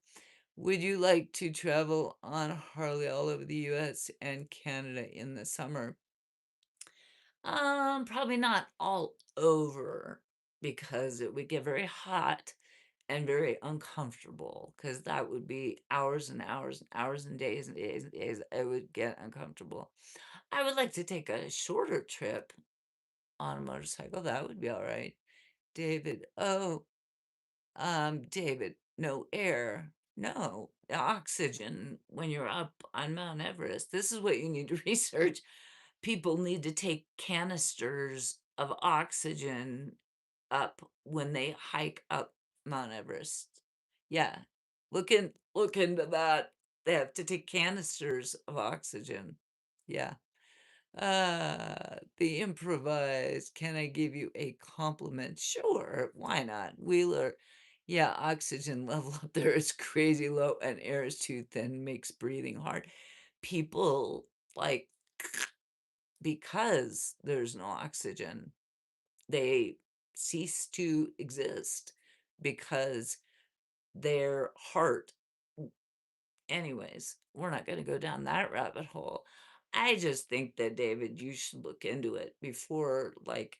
would you like to travel on Harley all over the US and Canada in the summer? Probably not all over because it would get very hot and very uncomfortable because that would be hours and hours and hours and days and days and days. It would get uncomfortable. I would like to take a shorter trip on a motorcycle. That would be all right. David, oh, David, no air. No, the oxygen when you're up on Mount Everest, this is what you need to research. People need to take canisters of oxygen up when they hike up Mount Everest. Yeah, look into that. They have to take canisters of oxygen. Yeah. The improvised. Can I give you a compliment? Sure, why not? Wheeler. Yeah, oxygen level up there is crazy low and air is too thin, makes breathing hard. People like because there's no oxygen, they cease to exist because their heart anyways, we're not gonna go down that rabbit hole. I just think that, David, you should look into it before, like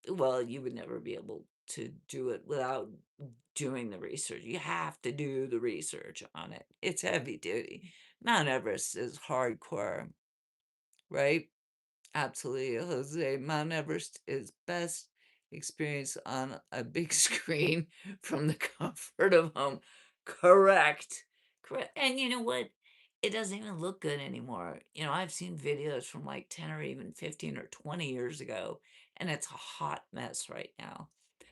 well, you would never be able to do it without doing the research. You have to do the research on it. It's heavy duty. Mount Everest is hardcore, right? Absolutely, Jose. Mount Everest is best experience on a big screen from the comfort of home. Correct. Correct. And you know what? It doesn't even look good anymore. You know, I've seen videos from like 10 or even 15 or 20 years ago, and it's a hot mess right now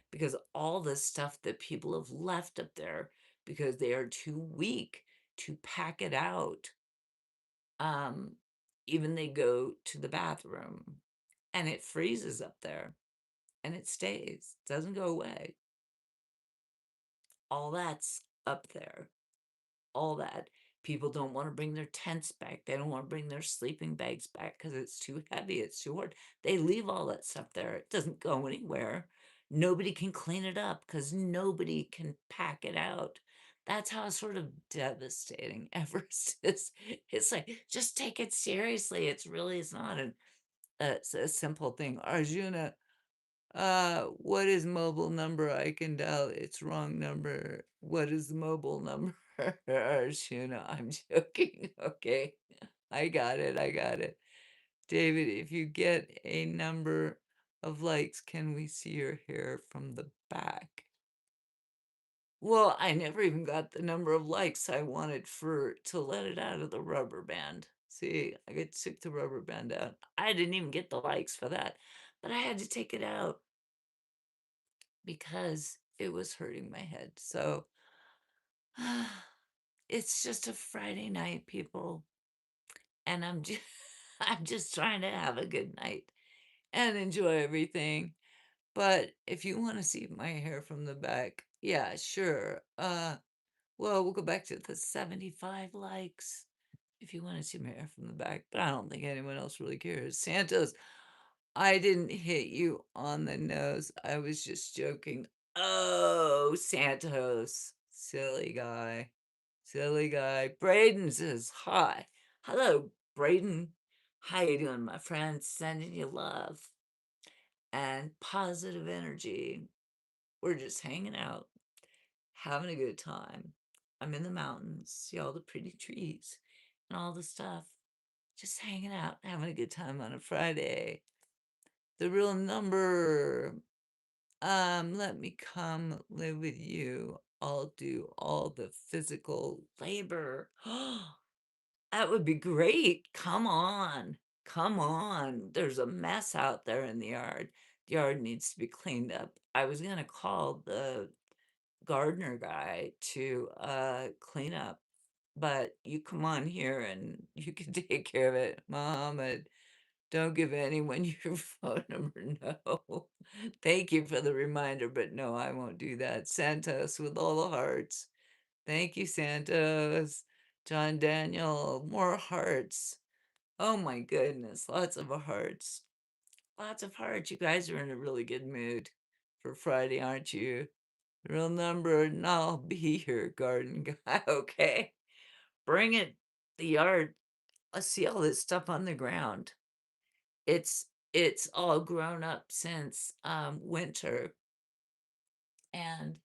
because all this stuff that people have left up there because they are too weak to pack it out. Um, even they go to the bathroom and it freezes up there and it stays, doesn't go away. All that's up there. All that. People don't want to bring their tents back. They don't want to bring their sleeping bags back because it's too heavy, it's too hard. They leave all that stuff there. It doesn't go anywhere. Nobody can clean it up because nobody can pack it out. That's how sort of devastating Everest is. It's like, just take it seriously. It's not it's a simple thing. Arjuna, what is mobile number? I can dial it's wrong number. What is the mobile number? Arjuna, I'm joking. Okay. I got it. I got it. David, if you get a number of likes, can we see your hair from the back? Well, I never even got the number of likes I wanted for to let it out of the rubber band. See, I could took the rubber band out. I didn't even get the likes for that, but I had to take it out because it was hurting my head. So it's just a Friday night, people, and I'm just I'm just trying to have a good night and enjoy everything. But if you want to see my hair from the back, yeah, sure. Well, we'll go back to the 75 likes if you want to see my hair from the back, but I don't think anyone else really cares. Santos, I didn't hit you on the nose. I was just joking. Oh, Santos, silly guy. Silly guy. Braden says hi. Hello, Braden. How you doing, my friend? Sending you love and positive energy. We're just hanging out, having a good time. I'm in the mountains, see all the pretty trees and all the stuff. Just hanging out, having a good time on a Friday. The real number. Let me come live with you. I'll do all the physical labor. That would be great. Come on. Come on. There's a mess out there in the yard. The yard needs to be cleaned up. I was gonna call the gardener guy to clean up, but you come on here and you can take care of it. Mohammed, don't give anyone your phone number. No. Thank you for the reminder, but no, I won't do that. Santos with all the hearts. Thank you, Santos. John Daniel, more hearts. Oh my goodness, lots of hearts. Lots of hearts. You guys are in a really good mood for Friday, aren't you? Real number, and I'll be your garden guy. Okay. Bring it. The yard. Let's see all this stuff on the ground. It's all grown up since winter and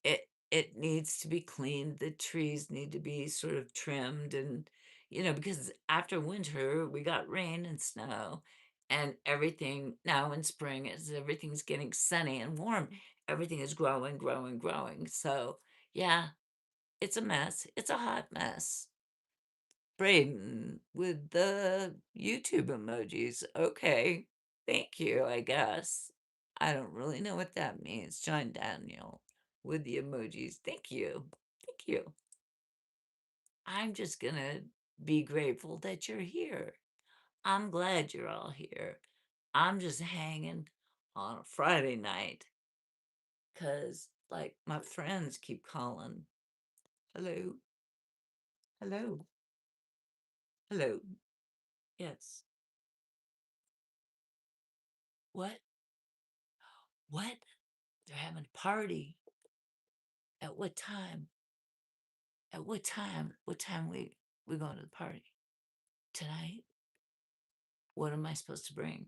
it needs to be cleaned. The trees need to be sort of trimmed and because after winter we got rain and snow and everything now in spring as everything's getting sunny and warm, everything is growing, growing, growing. So yeah, It's a mess. It's a hot mess. Braden with the YouTube emojis. Okay. Thank you, I guess. I don't really know what that means. John Daniel with the emojis. Thank you. Thank you. I'm just gonna be grateful that you're here. I'm glad you're all here. I'm just hanging on a Friday night because, like, my friends keep calling. Hello, hello, hello. Yes. What? What? They're having a party. At what time? At what time? What time we going to the party? Tonight? What am I supposed to bring?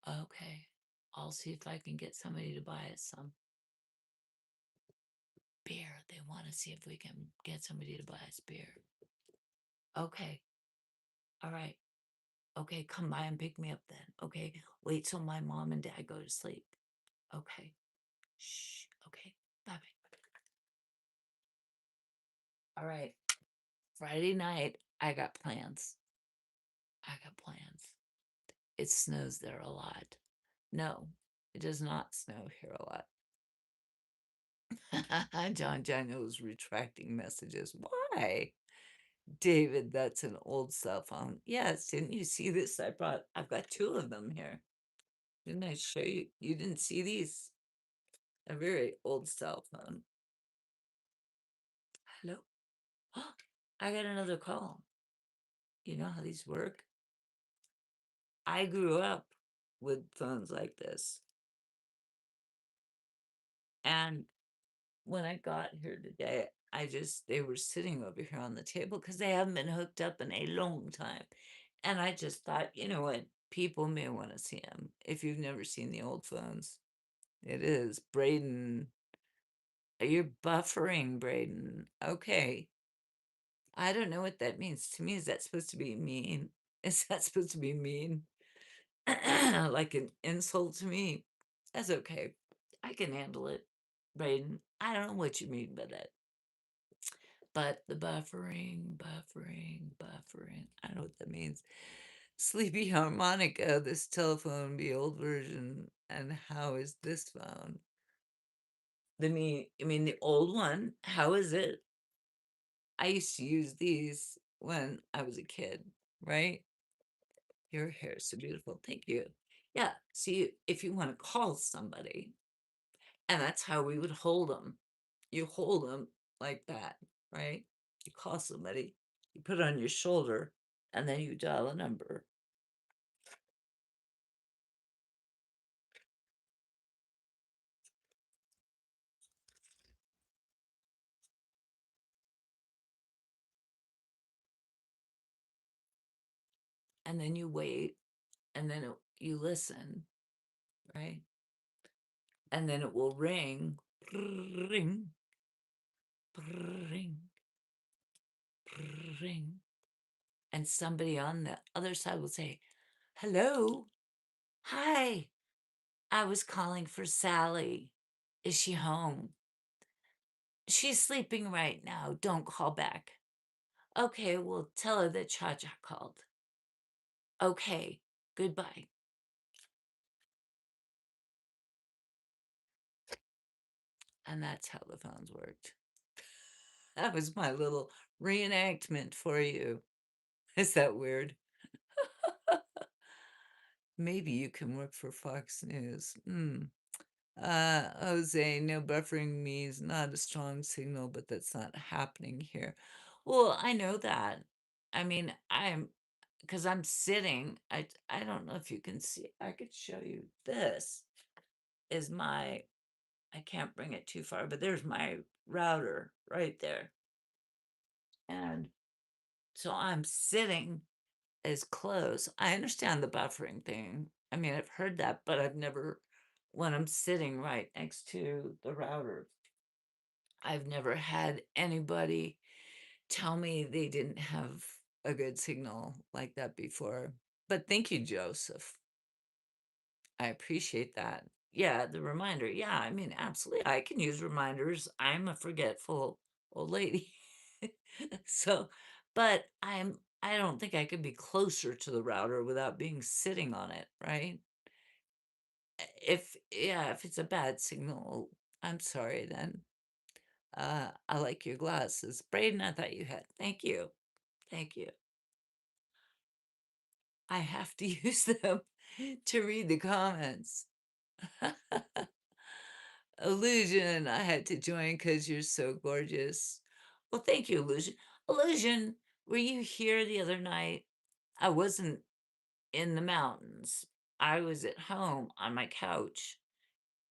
Okay. I'll see if I can get somebody to buy us some beer. They want to see if we can get somebody to buy us beer. Okay. All right. Okay, come by and pick me up then. Okay. Wait till my mom and dad go to sleep. Okay. Shh. Okay. Bye bye. All right. Friday night, I got plans. I got plans. It snows there a lot. No, it does not snow here a lot. John Daniels retracting messages. Why? David, that's an old cell phone. Yes, didn't you see this? I've got two of them here. Didn't I show you? You didn't see these? A very old cell phone. Hello? I got another call. You know how these work? I grew up with phones like this. And when I got here today, they were sitting over here on the table because they haven't been hooked up in a long time. And I just thought, you know what? People may want to see them if you've never seen the old phones. It is. Braden, you're buffering, Braden. Okay. I don't know what that means. To me, is that supposed to be mean? Is that supposed to be mean? Like an insult to me? That's okay. I can handle it, Braden. I don't know what you mean by that. But the buffering, buffering, buffering. I don't know what that means. Sleepy harmonica, this telephone, the old version. And how is this phone? I mean the old one. How is it? I used to use these when I was a kid, right? Your hair is so beautiful. Thank you. Yeah. See, if you want to call somebody, and that's how we would hold them. You hold them like that, right? You call somebody, you put it on your shoulder, and then you dial a number. And then you wait, and then you listen, right? And then it will ring, ring, ring, ring. And somebody on the other side will say, hello, hi, I was calling for Sally. Is she home? She's sleeping right now. Don't call back. Okay, well, tell her that Cha Cha called. Okay, goodbye. And that's how the phones worked. That was my little reenactment for you. Is that weird? Maybe you can work for Fox News. Jose, no buffering means not a strong signal, but that's not happening here. Well, I know that. I mean, because I'm sitting, I don't know if you can see, I could show you. This is I can't bring it too far, but there's my router right there. And so I'm sitting as close. I understand the buffering thing. I mean, I've heard that, but I've never, when I'm sitting right next to the router, I've never had anybody tell me they didn't have a good signal like that before. But thank you, Joseph. I appreciate that. Yeah, the reminder. Yeah, I mean, absolutely. I can use reminders. I'm a forgetful old lady. So, but I don't think I could be closer to the router without being sitting on it, right? If yeah, if it's a bad signal, I'm sorry then. I like your glasses. Braden, I thought you had. Thank you. Thank you. I have to use them to read the comments. Illusion, I had to join because you're so gorgeous. Well, thank you, Illusion. Illusion, were you here the other night? I wasn't in the mountains. I was at home on my couch,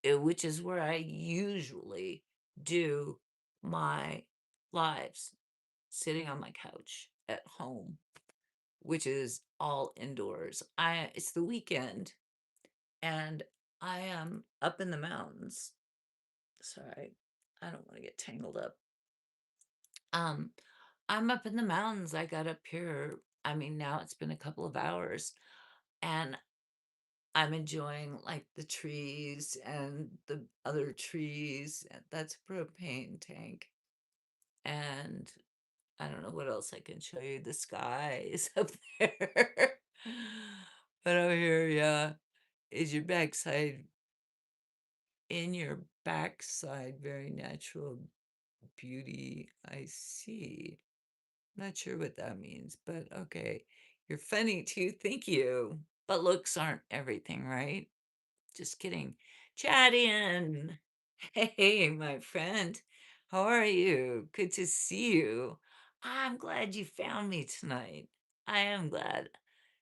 which is where I usually do my lives, sitting on my couch at home, which is all indoors. It's the weekend and I am up in the mountains. Sorry, I don't want to get tangled up. Um, I'm up in the mountains. I got up here. I mean, now it's been a couple of hours and I'm enjoying like the trees and the other trees. That's a propane tank. And I don't know what else I can show you. The sky is up there. But over here, yeah, is your backside in your backside very natural beauty. I see. Not sure what that means, but okay. You're funny too. Thank you. But looks aren't everything, right? Just kidding. Chatting. Hey, my friend. How are you? Good to see you. I'm glad you found me tonight. I am glad.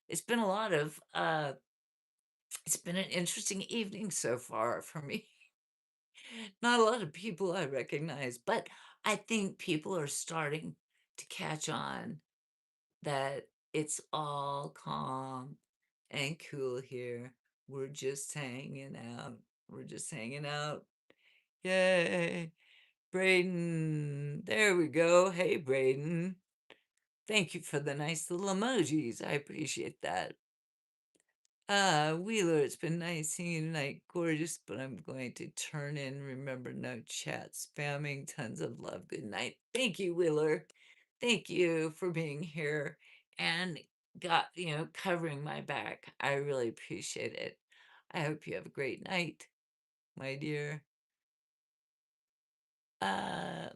It's been a lot of it's been an interesting evening so far for me. Not a lot of people I recognize, but I think people are starting to catch on that it's all calm and cool here. We're just hanging out. We're just hanging out. Yay. Braden. There we go. Hey, Braden. Thank you for the nice little emojis. I appreciate that. Wheeler, it's been nice seeing you tonight. Gorgeous, but I'm going to turn in. Remember, no chat spamming. Tons of love. Good night. Thank you, Wheeler. Thank you for being here and covering my back. I really appreciate it. I hope you have a great night, my dear.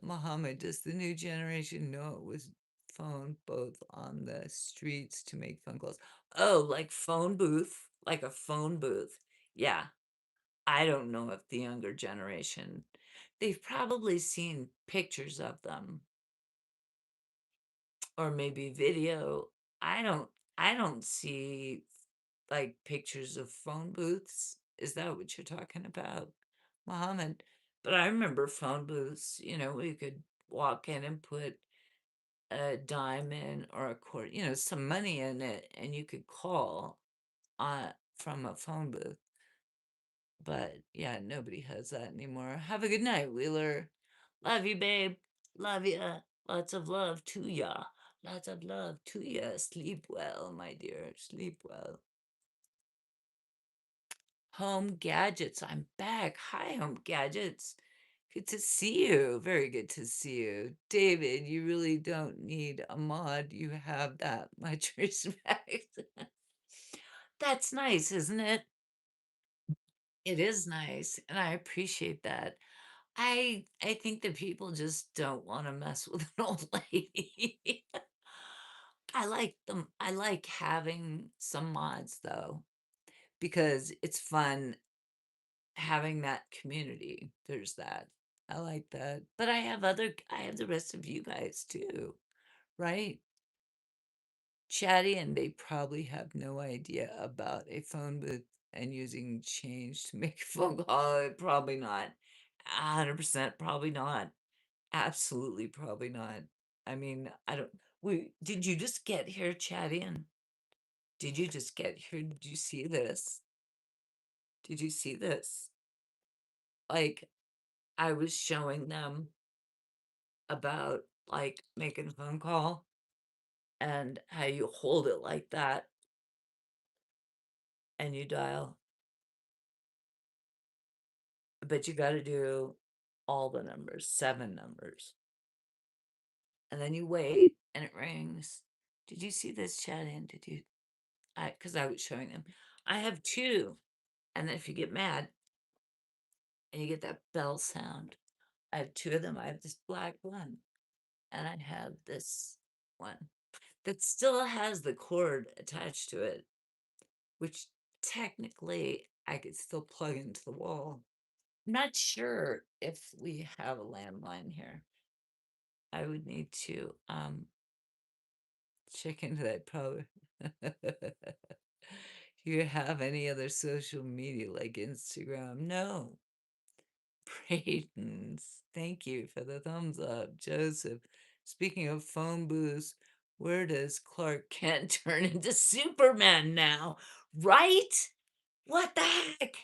Mohammed, does the new generation know it was phone both on the streets to make phone calls? Oh, like phone booth, like a phone booth. Yeah, I don't know if the younger generation, they've probably seen pictures of them or maybe video. I don't I don't see like pictures of phone booths. Is that what you're talking about, Mohammed? But I remember phone booths, we could walk in and put a dime in or a quarter, some money in it, and you could call from a phone booth. But yeah, nobody has that anymore. Have a good night, Wheeler. Love you, babe. Love ya. Lots of love to ya. Lots of love to ya. Sleep well, my dear. Sleep well. Home Gadgets. I'm back. Hi, Home Gadgets. Good to see you. Very good to see you. David, you really don't need a mod. You have that much respect. That's nice, isn't it? It is nice, and I appreciate that. I think that people just don't want to mess with an old lady. I like them. I like having some mods though, because it's fun having that community. There's that. I like that. But I have the rest of you guys too, right? Chatty, and they probably have no idea about a phone booth and using change to make a phone call. Probably not. 100% probably not. Absolutely probably not. I mean, I don't did you just get here, Chatty? And did you just get here? Did you see this? Did you see this? Like I was showing them about like making a phone call and how you hold it like that and you dial. but you gotta do all the numbers, 7 numbers. And then you wait and it rings. Did you see this chat in? Did you? Because I was showing them. I have 2, and then if you get mad and you get that bell sound, I have 2 of them. I have this black one, and I have this one that still has the cord attached to it, which technically I could still plug into the wall. I'm not sure if we have a landline here. I would need to check into that probably. Do you have any other social media like Instagram? No. Braden's. Thank you for the thumbs up, Joseph. Speaking of phone booths, where does Clark Kent turn into Superman now? Right? What the heck?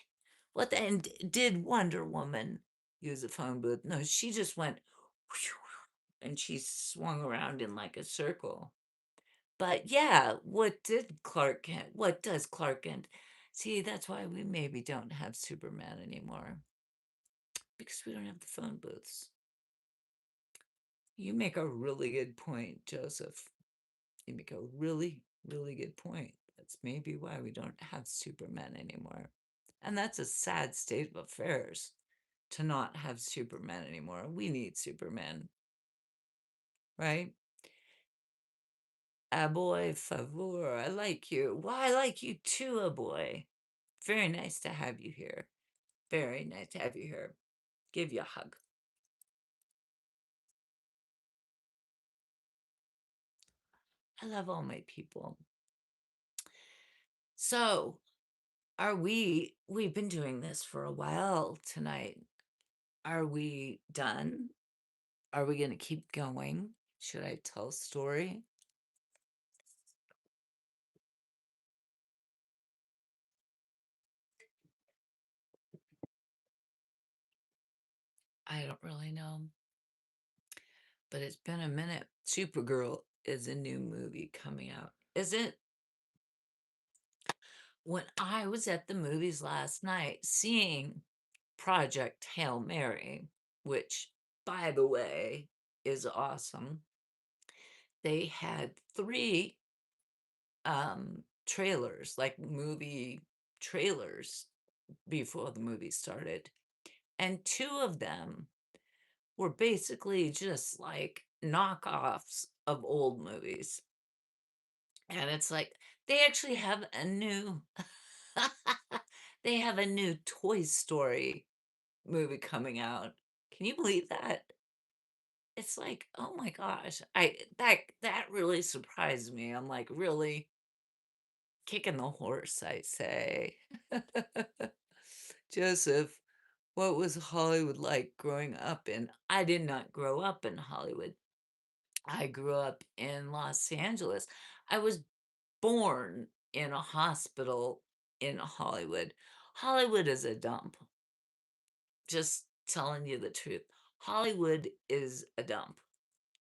What the and did Wonder Woman use a phone booth? No, she just went and she swung around in like a circle. But yeah, what does Clark Kent? See, that's why we maybe don't have Superman anymore. Because we don't have the phone booths. You make a really good point, Joseph. You make a really, really good point. That's maybe why we don't have Superman anymore. And that's a sad state of affairs to not have Superman anymore. We need Superman, right? A boy favor. I like you. Well, I like you too, a boy. Very nice to have you here. Very nice to have you here. Give you a hug. I love all my people. So, we've been doing this for a while tonight. Are we done? Are we going to keep going? Should I tell a story? I don't really know, but it's been a minute. Supergirl is a new movie coming out. Is it? When I was at the movies last night seeing Project Hail Mary, which, by the way, is awesome, they had 3 trailers, like movie trailers, before the movie started. And 2 of them were basically just like knockoffs of old movies. And it's like they actually have a new they have a new Toy Story movie coming out. Can you believe that? It's like, oh my gosh, that really surprised me. I'm like, really kicking the horse, I say. Joseph, what was Hollywood like growing up in? I did not grow up in Hollywood. I grew up in Los Angeles. I was born in a hospital in Hollywood. Hollywood is a dump. Just telling you the truth. Hollywood is a dump.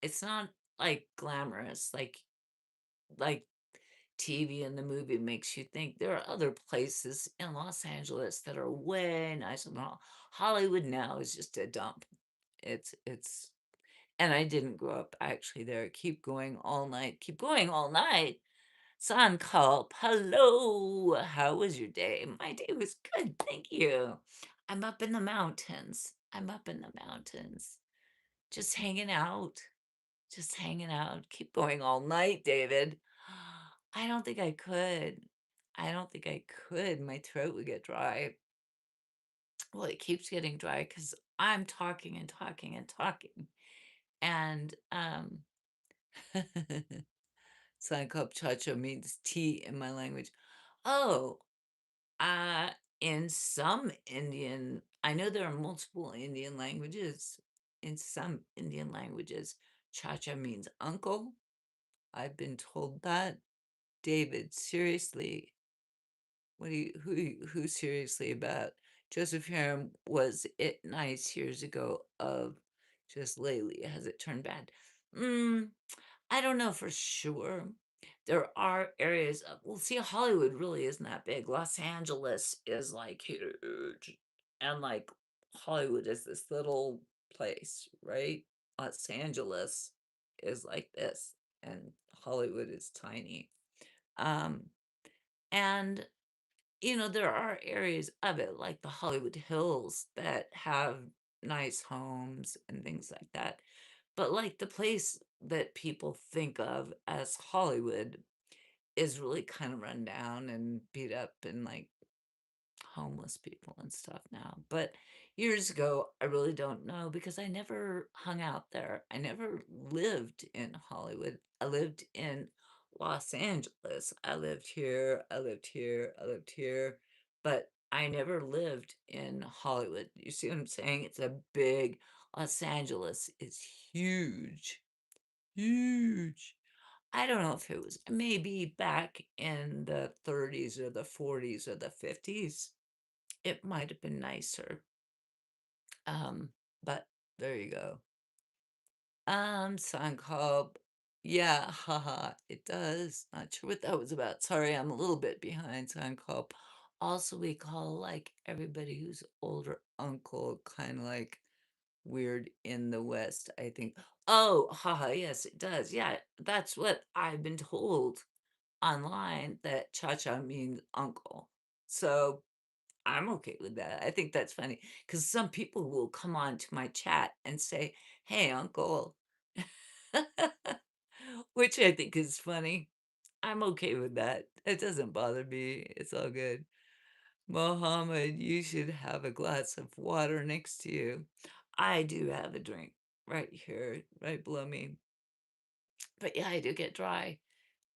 It's not like glamorous like TV and the movie makes you think. There are other places in Los Angeles that are way nicer than Hollywood now is just a dump. It's and I didn't grow up actually there. Keep going all night. Keep going all night. Sunculp, hello. How was your day? My day was good, thank you. I'm up in the mountains. I'm up in the mountains. Just hanging out. Just hanging out. Keep going all night, David. I don't think I could. I don't think I could. My throat would get dry. Well, it keeps getting dry because I'm talking and talking and talking. And Sunculp Chacho means tea in my language. Oh, Uh, in some Indian, I know there are multiple Indian languages. In some Indian languages, cha-cha means uncle. I've been told that. David, seriously, who seriously about? Joseph Harem, was it nice years ago of just lately? Has it turned bad? Mm, I don't know for sure. There are areas of, well, see, Hollywood really isn't that big. Los Angeles is like huge. And like Hollywood is this little place, right? Los Angeles is like this, and Hollywood is tiny. Um, and there are areas of it, like the Hollywood Hills, that have nice homes and things like that. But like the place that people think of as Hollywood is really kind of run down and beat up and like homeless people and stuff now. But years ago, I really don't know because I never hung out there. I never lived in Hollywood. I lived in Los Angeles. I lived here, I lived here, I lived here, but I never lived in Hollywood. You see what I'm saying? It's a big, Los Angeles is huge, huge. I don't know if it was maybe back in the 30s or the 40s or the 50s it might have been nicer. Um, but there you go. Song called yeah, haha, it does. Not sure what that was about. Sorry, I'm a little bit behind song called. Also, we call like everybody who's older uncle, kind of like weird in the West, I think. Oh, haha, yes, it does. Yeah, that's what I've been told online that cha-cha means uncle. So I'm okay with that. I think that's funny because some people will come on to my chat and say, "Hey, uncle," which I think is funny. I'm okay with that. It doesn't bother me. It's all good. Mohammed, you should have a glass of water next to you. I do have a drink right here, right below me. But yeah, I do get dry.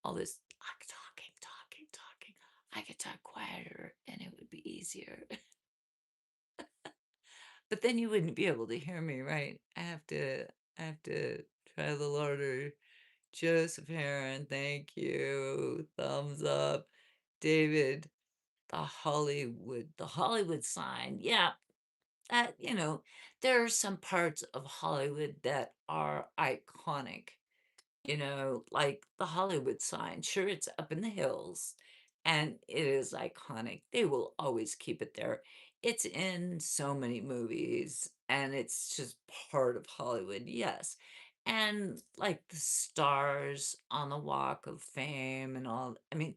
All this like talking, talking, talking. I could talk quieter and it would be easier. But then you wouldn't be able to hear me, right? I have to try a little harder. Joseph Heron, thank you. Thumbs up. David, the Hollywood sign. Yeah, there are some parts of Hollywood that are iconic, like the Hollywood sign. Sure, it's up in the hills and it is iconic. They will always keep it there. It's in so many movies and it's just part of Hollywood, yes. And like the stars on the Walk of Fame and all, I mean,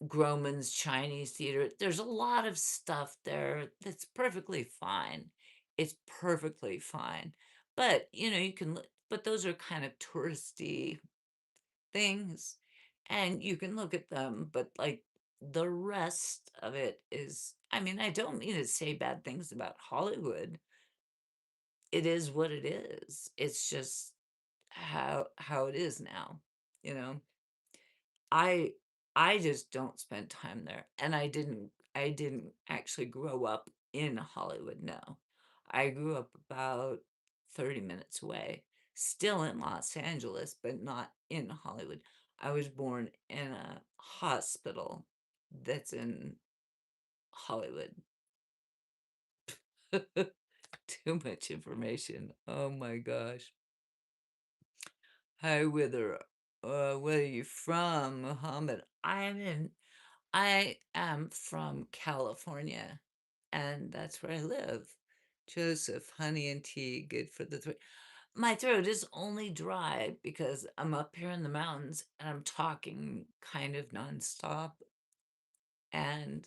Grauman's Chinese Theater, there's a lot of stuff there that's perfectly fine. It's perfectly fine. But, but those are kind of touristy things and you can look at them, but like the rest of it is, I mean, I don't mean to say bad things about Hollywood. It is what it is. It's just how it is now, you know. I I just don't spend time there and I didn't actually grow up in Hollywood, no. I grew up about 30 minutes away, still in Los Angeles, but not in Hollywood. I was born in a hospital that's in Hollywood. Too much information. Oh my gosh. Hi, where are you from, Muhammad? I am from California, and that's where I live. Joseph, honey and tea, good for the throat. My throat is only dry because I'm up here in the mountains and I'm talking kind of nonstop. And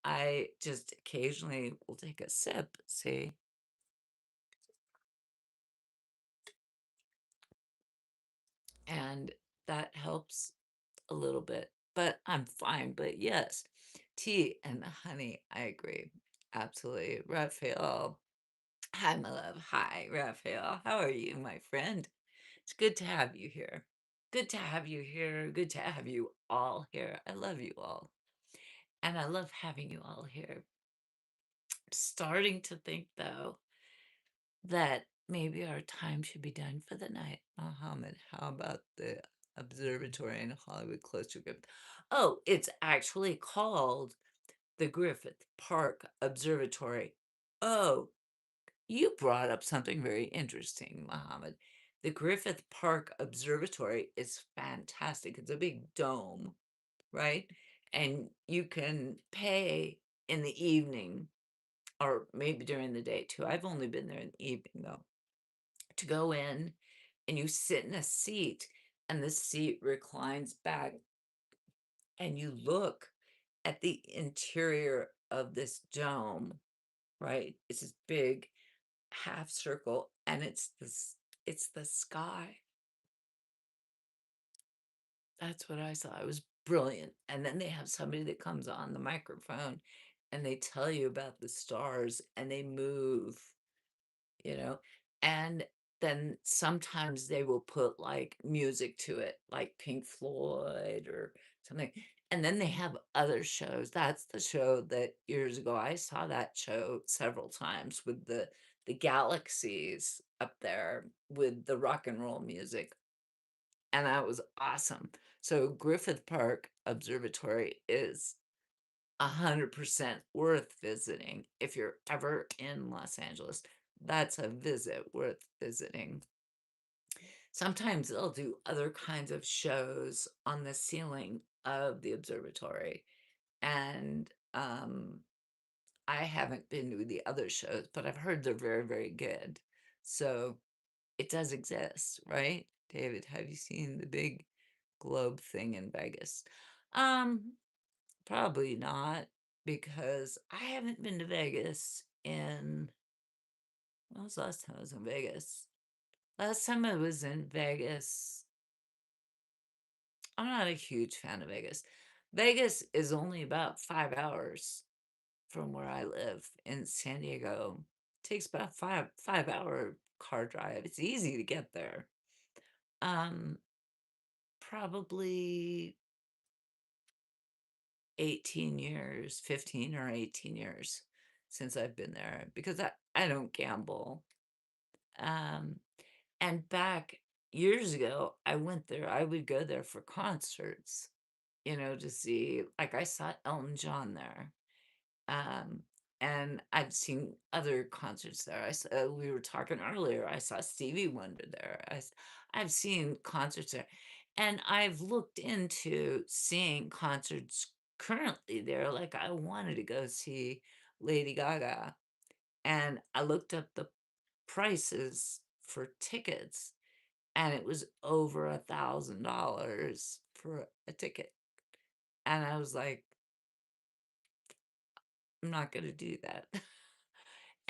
I just occasionally will take a sip, see, and that helps a little bit, but I'm fine. But yes, tea and honey, I agree. Absolutely. Raphael, hi, my love. Hi, Raphael. How are you, my friend? It's good to have you here. Good to have you here. Good to have you all here. I love you all. And I love having you all here. Starting to think, though, that maybe our time should be done for the night. Mohammed, how about the observatory in Hollywood close to Griffith? Oh, it's actually called the Griffith Park Observatory. Oh, you brought up something very interesting, Mohammed. The Griffith Park Observatory is fantastic. It's a big dome, right? And you can pay in the evening or maybe during the day too. I've only been there in the evening though. To go in and you sit in a seat and the seat reclines back and you look at the interior of this dome, right? It's this big half circle and it's the sky. That's what I saw. It was brilliant. And then they have somebody that comes on the microphone and they tell you about the stars and they move, you know, and then sometimes they will put like music to it, like Pink Floyd or something. And then they have other shows. That's the show that years ago I saw that show several times with the galaxies up there with the rock and roll music. And that was awesome. So Griffith Park Observatory is 100% worth visiting if you're ever in Los Angeles. That's a visit worth visiting. Sometimes they'll do other kinds of shows on the ceiling of the observatory. And I haven't been to the other shows, but I've heard they're very, very good. So it does exist, right? David, have you seen the big globe thing in Vegas? Um, Probably not, because I haven't been to Vegas in when was the last time I was in Vegas? Last time I was in Vegas, I'm not a huge fan of Vegas. Vegas is only about 5 hours from where I live in San Diego. Takes about five hour car drive. It's easy to get there. Um, Probably 18 years, 15 or 18 years since I've been there because I don't gamble. Um, and back years ago, I went there. I would go there for concerts, to see, like I saw Elton John there. Um, and I've seen other concerts there. We were talking earlier, I saw Stevie Wonder there. I've seen concerts there. And I've looked into seeing concerts currently there. Like I wanted to go see Lady Gaga. And I looked up the prices for tickets, and it was over $1,000 for a ticket. And I was like, I'm not going to do that.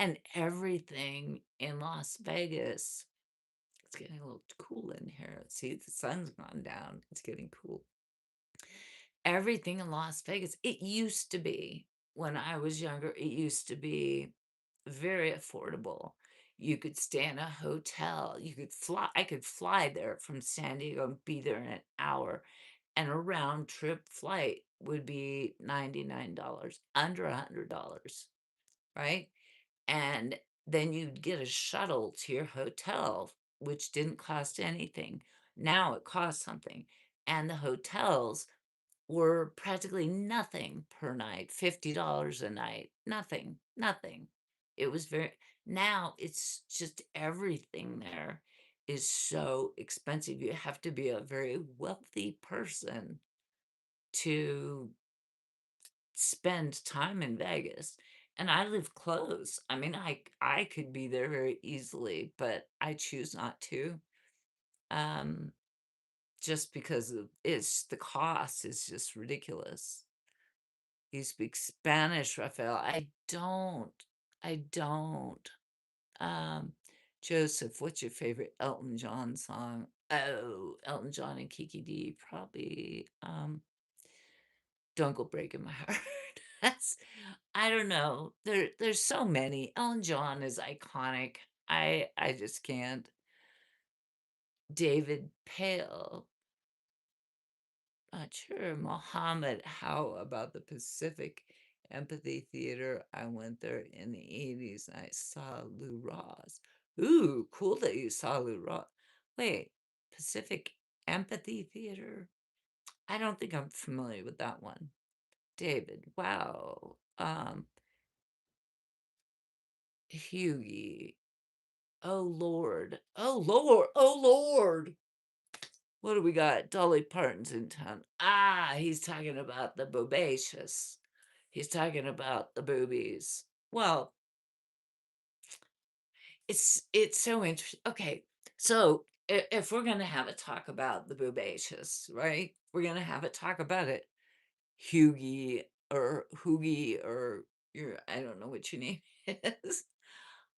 And everything in Las Vegas, it's getting a little cool in here. See, the sun's gone down. It's getting cool. Everything in Las Vegas, it used to be when I was younger, it used to be very affordable. You could stay in a hotel. You could fly. I could fly there from San Diego and be there in an hour. And a round trip flight would be $99, under $100, right? And then you'd get a shuttle to your hotel, which didn't cost anything. Now it costs something. And the hotels were practically nothing per night, $50 a night, nothing, nothing. It was now it's just everything there is so expensive. You have to be a very wealthy person to spend time in Vegas. And I live close. I mean, I could be there very easily, but I choose not to. Um, just because of it's the cost is just ridiculous. You speak Spanish, Rafael. I don't. I don't. Um, Joseph, what's your favorite Elton John song? Oh, Elton John and Kiki D, probably. Don't Go Breaking My Heart. That's I don't know. There's so many. Elton John is iconic. I just can't. David Pale. Not sure. Mohammed, how about the Pacific Empathy Theater? I went there in the 80s and I saw Lou Ross. Ooh, cool that you saw Lou Ross. Wait, Pacific Empathy Theater? I don't think I'm familiar with that one. David, wow. Hughie. Oh Lord. Oh Lord. Oh Lord. What do we got? Dolly Parton's in town. Ah, he's talking about the bobacious. He's talking about the boobies. Well, It's so interesting. Okay, so if we're gonna have a talk about the boobacious, right? We're gonna have a talk about it. Hughie or Hoogie or your I don't know what your name is.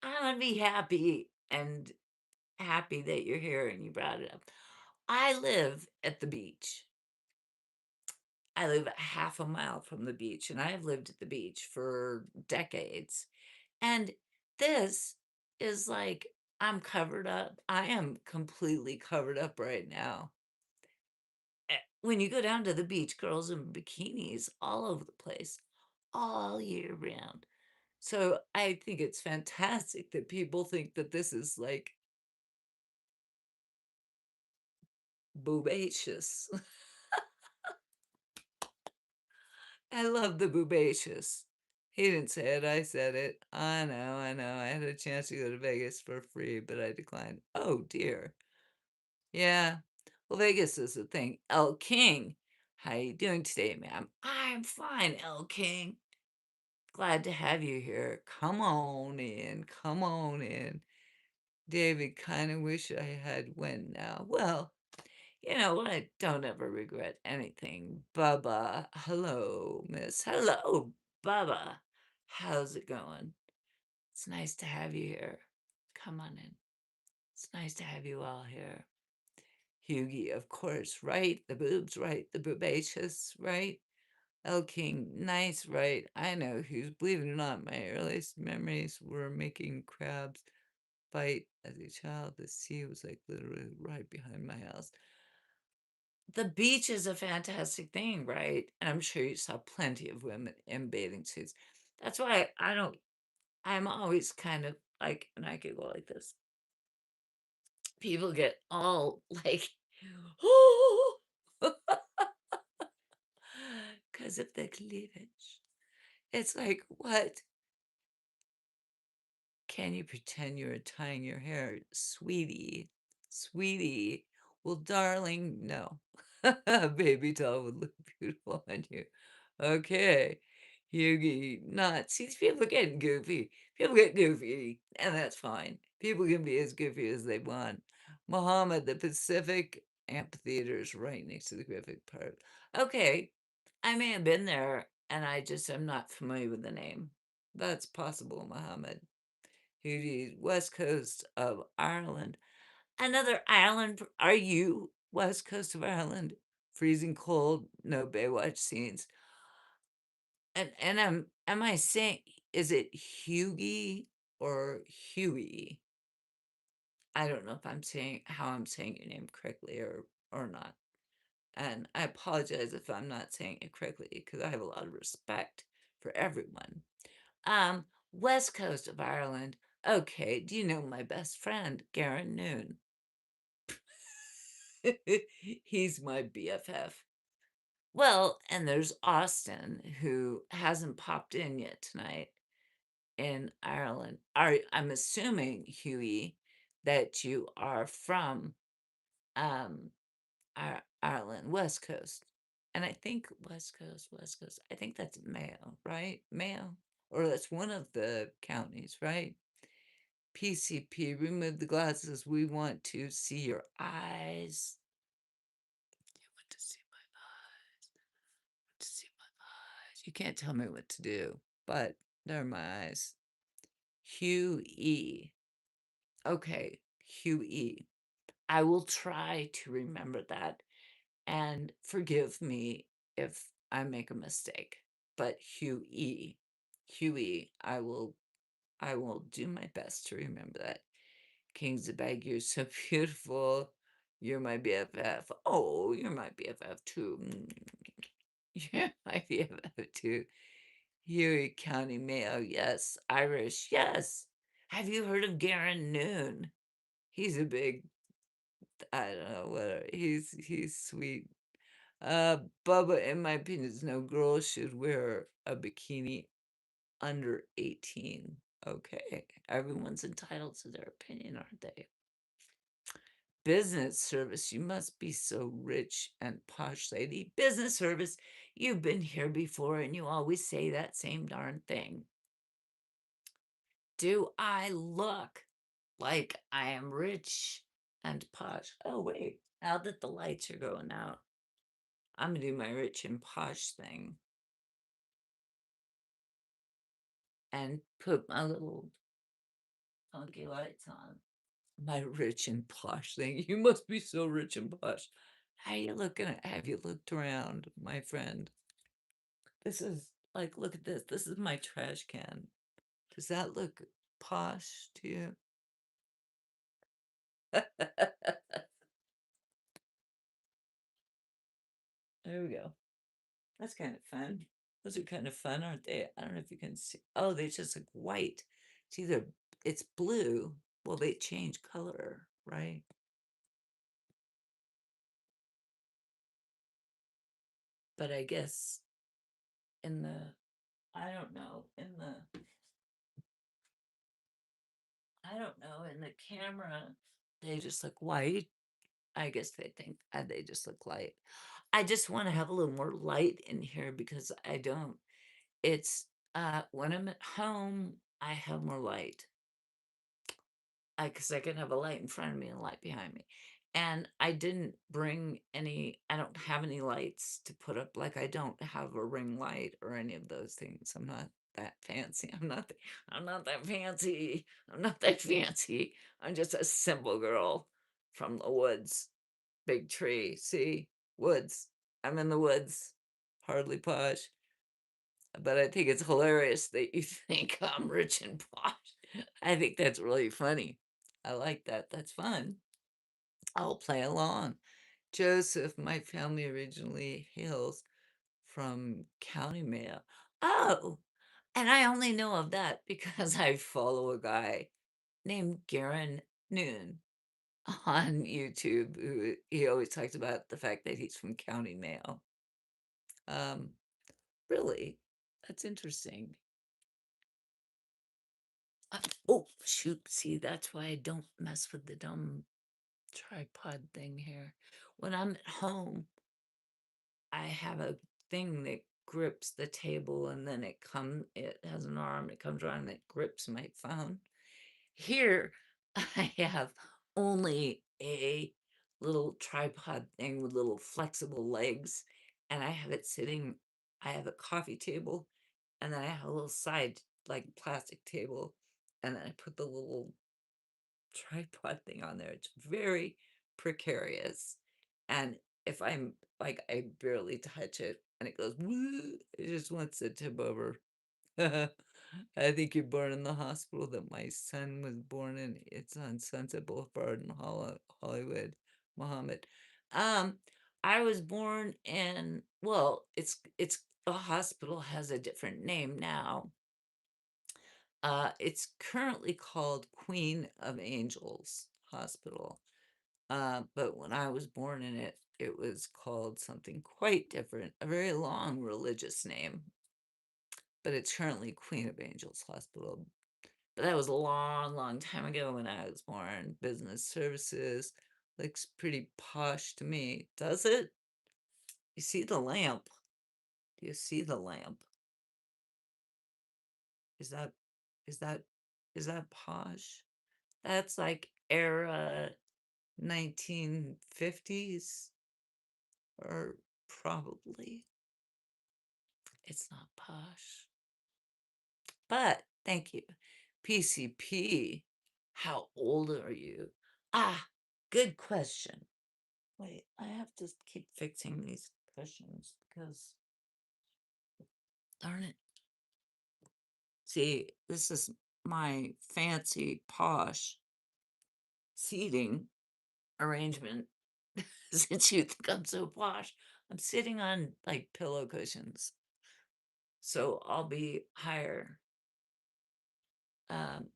I'm gonna be happy that you're here and you brought it up. I live at the beach. I live a half a mile from the beach, and I've lived at the beach for decades. And this is like I'm covered up. I am completely covered up right now. When you go down to the beach, girls in bikinis all over the place, all year round. So I think it's fantastic that people think that this is like boobacious. I love the boobacious. He didn't say it, I said it. I know. I had a chance to go to Vegas for free, but I declined. Oh dear. Yeah. Well, Vegas is the thing. El King, how you doing today, ma'am? I'm fine, El King. Glad to have you here. Come on in. Come on in. David, kind of wish I had went now. Well, you know what? I don't ever regret anything. Bubba, hello, miss. Hello, Bubba. How's it going? It's nice to have you here. Come on in. It's nice to have you all here. Hughie, of course, right? The boobs, right? The boobacious, right? El King, nice, right? I know who's, believe it or not, my earliest memories were making crabs fight as a child. The sea was like literally right behind my house. The beach is a fantastic thing, right? And I'm sure you saw plenty of women in bathing suits. That's why I'm always kind of like, and I could go like this. People get all like, oh, because of the cleavage. It's like, what? Can you pretend you're tying your hair, sweetie? Sweetie. Well, darling, no. Baby doll would look beautiful on you. Okay. Yugi, not. See, these people are getting goofy. People get goofy, and that's fine. People can be as goofy as they want. Muhammad, the Pacific Amphitheater is right next to the Griffith Park. Okay, I may have been there, and I just am not familiar with the name. That's possible, Muhammad. Who's west coast of Ireland. Another island. Are you west coast of Ireland? Freezing cold, no Baywatch scenes. And am I saying, is it Hughie or Huey? I don't know if I'm saying how I'm saying your name correctly or not. And I apologize if I'm not saying it correctly because I have a lot of respect for everyone. West coast of Ireland. Okay, do you know my best friend, Garen Noon? He's my BFF. Well, and there's Austin, who hasn't popped in yet tonight in Ireland. I'm assuming, Huey, that you are from um, Ireland, West Coast. And I think West Coast, I think that's Mayo, right? Mayo? Or that's one of the counties, right? PCP, remove the glasses. We want to see your eyes. You want to see my eyes. To see my eyes. You can't tell me what to do, but they're my eyes. Hugh E. Okay, Hugh E. I will try to remember that and forgive me if I make a mistake. But Hugh E. Hugh E. I will do my best to remember that. Kings of Bag, you're so beautiful. You're my BFF. Oh, you're my BFF too. You're my BFF too. Erie County Mayo, yes. Irish, yes. Have you heard of Garen Noon? He's a big, I don't know, whatever. He's sweet. Bubba, in my opinion, no girl should wear a bikini under 18. Okay, everyone's entitled to their opinion, aren't they? Business service, you must be so rich and posh, lady. Business service, you've been here before and you always say that same darn thing. Do I look like I am rich and posh. Oh, wait, now that the lights are going out, I'm gonna do my rich and posh thing and put my little funky lights on. My rich and posh thing. You must be so rich and posh. How you looking at, have you looked around, my friend? This is like, look at this. This is my trash can. Does that look posh to you? There we go. That's kind of fun. Those are kind of fun, aren't they? I don't know if you can see. Oh, they just look white. It's either it's blue. Well, they change color, right? But I guess in the, I don't know, in the, I don't know, in the camera, they just look white. I guess they think they just look light. I just want to have a little more light in here because I don't. It's when I'm at home, I have more light. Because I can have a light in front of me and a light behind me. And I didn't bring any, I don't have any lights to put up. Like I don't have a ring light or any of those things. I'm not that fancy. I'm not that fancy. I'm not that fancy. I'm just a simple girl from the woods. Big tree. See? Woods. I'm in the woods. Hardly posh. But I think it's hilarious that you think I'm rich and posh. I think that's really funny. I like that. That's fun. I'll play along. Joseph, my family originally hails from County Mayo. Oh, and I only know of that because I follow a guy named Garen Noon on YouTube who he always talks about the fact that he's from County Mayo. Um, really, that's interesting. Oh, shoot. See, that's why I don't mess with the dumb tripod thing here. When I'm at home, I have a thing that grips the table and then it has an arm, it comes around and it grips my phone. Here, I have only a little tripod thing with little flexible legs, and I have it sitting, I have a coffee table, and then I have a little side, like plastic table, and then I put the little tripod thing on there. It's very precarious. And if I'm like, I barely touch it and it goes, woo, it just wants to tip over. I think you're born in the hospital that my son was born in. It's on Sunset Boulevard in Hollywood, Muhammad. Um, I was born in, well, it's the hospital has a different name now. It's currently called Queen of Angels Hospital. But when I was born in it, it was called something quite different, a very long religious name. But it's currently Queen of Angels Hospital. But that was a long, long time ago when I was born. Business services looks pretty posh to me. Does it? You see the lamp? Do you see the lamp? Is that is that is that posh? That's like era 1950s or probably. It's not posh. But thank you. PCP, how old are you? Ah, good question. Wait, I have to keep fixing these questions because darn it. See, this is my fancy posh seating arrangement. Since you think I'm so posh, I'm sitting on like pillow cushions. So I'll be higher. Um,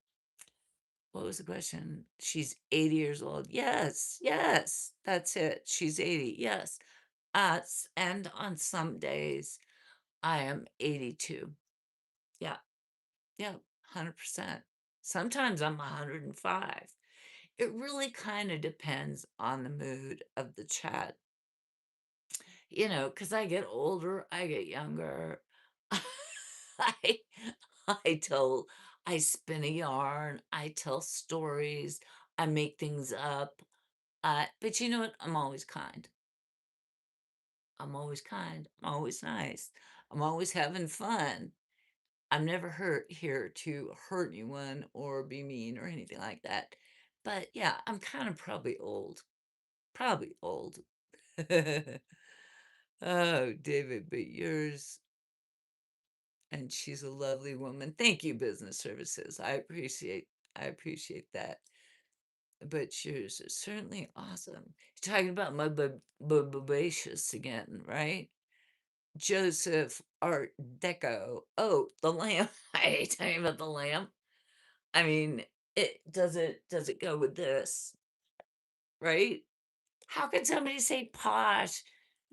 what was the question? She's 80 years old. Yes, yes, that's it. She's 80. Yes. And on some days I am 82. Yeah, yeah, 100%. Sometimes I'm 105. It really kind of depends on the mood of the chat, because I get older, I get younger. I I tell I spin a yarn, I tell stories, I make things up. But you know what? I'm always kind. I'm always kind. I'm always nice. I'm always having fun. I'm never hurt here to hurt anyone or be mean or anything like that. But yeah, I'm kind of probably old. Probably old. Oh, David, but yours, and she's a lovely woman. Thank you, business services. I appreciate that. But yours is certainly awesome. You're talking about my babacious again, right? Joseph Art Deco. Oh, the lamp. I hate talking about the lamp. I mean, it does it go with this, right? How can somebody say posh?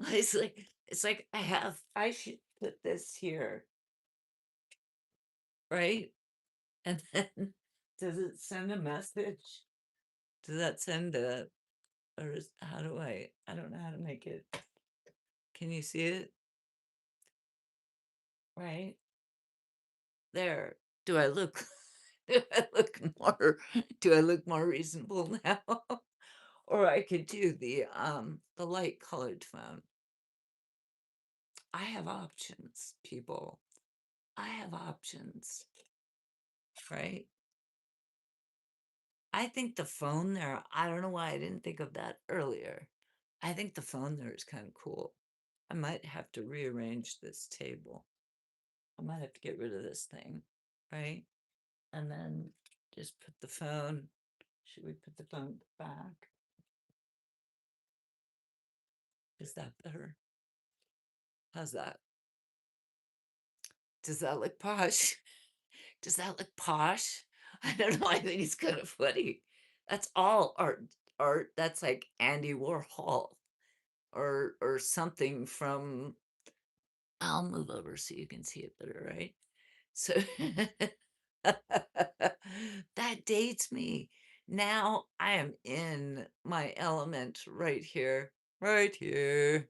It's like I should put this here, right? And then does it send a message? Does that send a or is, how do I don't know how to make it. Can you see it? Right? There. Do I look do I look more reasonable now? Or I could do the light colored phone. I have options, people. I have options, right? I think the phone there, I don't know why I didn't think of that earlier. I think the phone there is kind of cool. I might have to rearrange this table. I might have to get rid of this thing, right? And then just put the phone. Should we put the phone back? Is that better? How's that? Does that look posh? Does that look posh? I don't know. I think it's kind of funny. That's all art. That's like Andy Warhol or something from. I'll move over so you can see it better, right? So that dates me. Now I am in my element right here. Right here.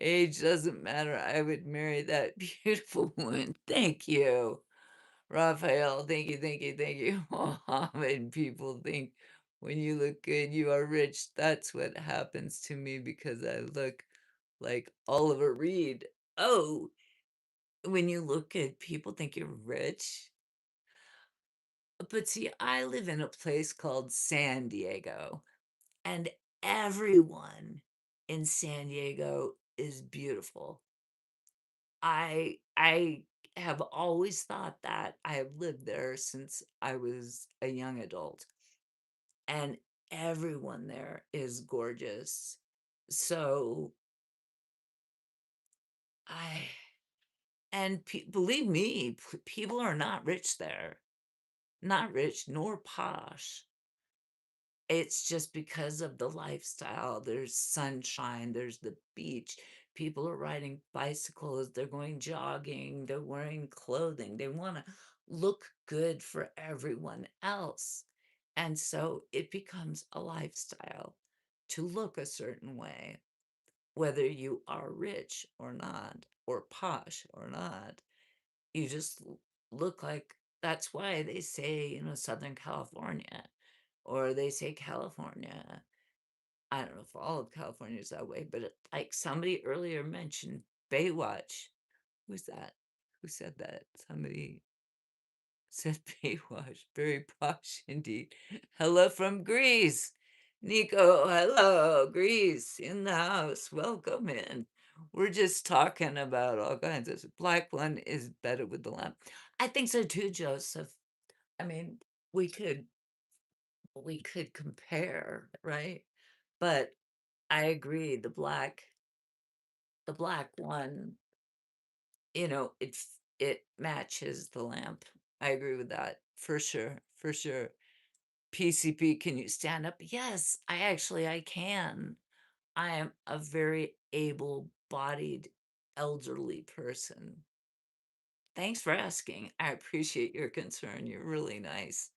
Age doesn't matter. I would marry that beautiful woman. Thank you. Raphael, thank you, thank you, thank you. Mohammed, people think when you look good, you are rich. That's what happens to me because I look like Oliver Reed. Oh, when you look good, people think you're rich. But see, I live in a place called San Diego, and everyone in San Diego is beautiful. I have always thought that. I have lived there since I was a young adult, and everyone there is gorgeous. So I and believe me, people are not rich there, not rich nor posh. It's just because of the lifestyle. There's sunshine, there's the beach. People are riding bicycles, they're going jogging, they're wearing clothing. They want to look good for everyone else. And so it becomes a lifestyle to look a certain way, whether you are rich or not, or posh or not. You just look like that's why they say, Southern California, or they say California. I don't know if all of California is that way, but like somebody earlier mentioned Baywatch. Who's that? Who said that? Somebody said Baywatch. Very posh indeed. Hello from Greece. Nico, hello, Greece in the house. Welcome in. We're just talking about all kinds of black one is better with the lamp. I think so too, Joseph. I mean, we could we could compare, right? But I agree, the black one, it matches the lamp. I agree with that for sure, for sure. PCP, can you stand up? Yes, I can. I am a very able-bodied elderly person. Thanks for asking. I appreciate your concern. You're really nice.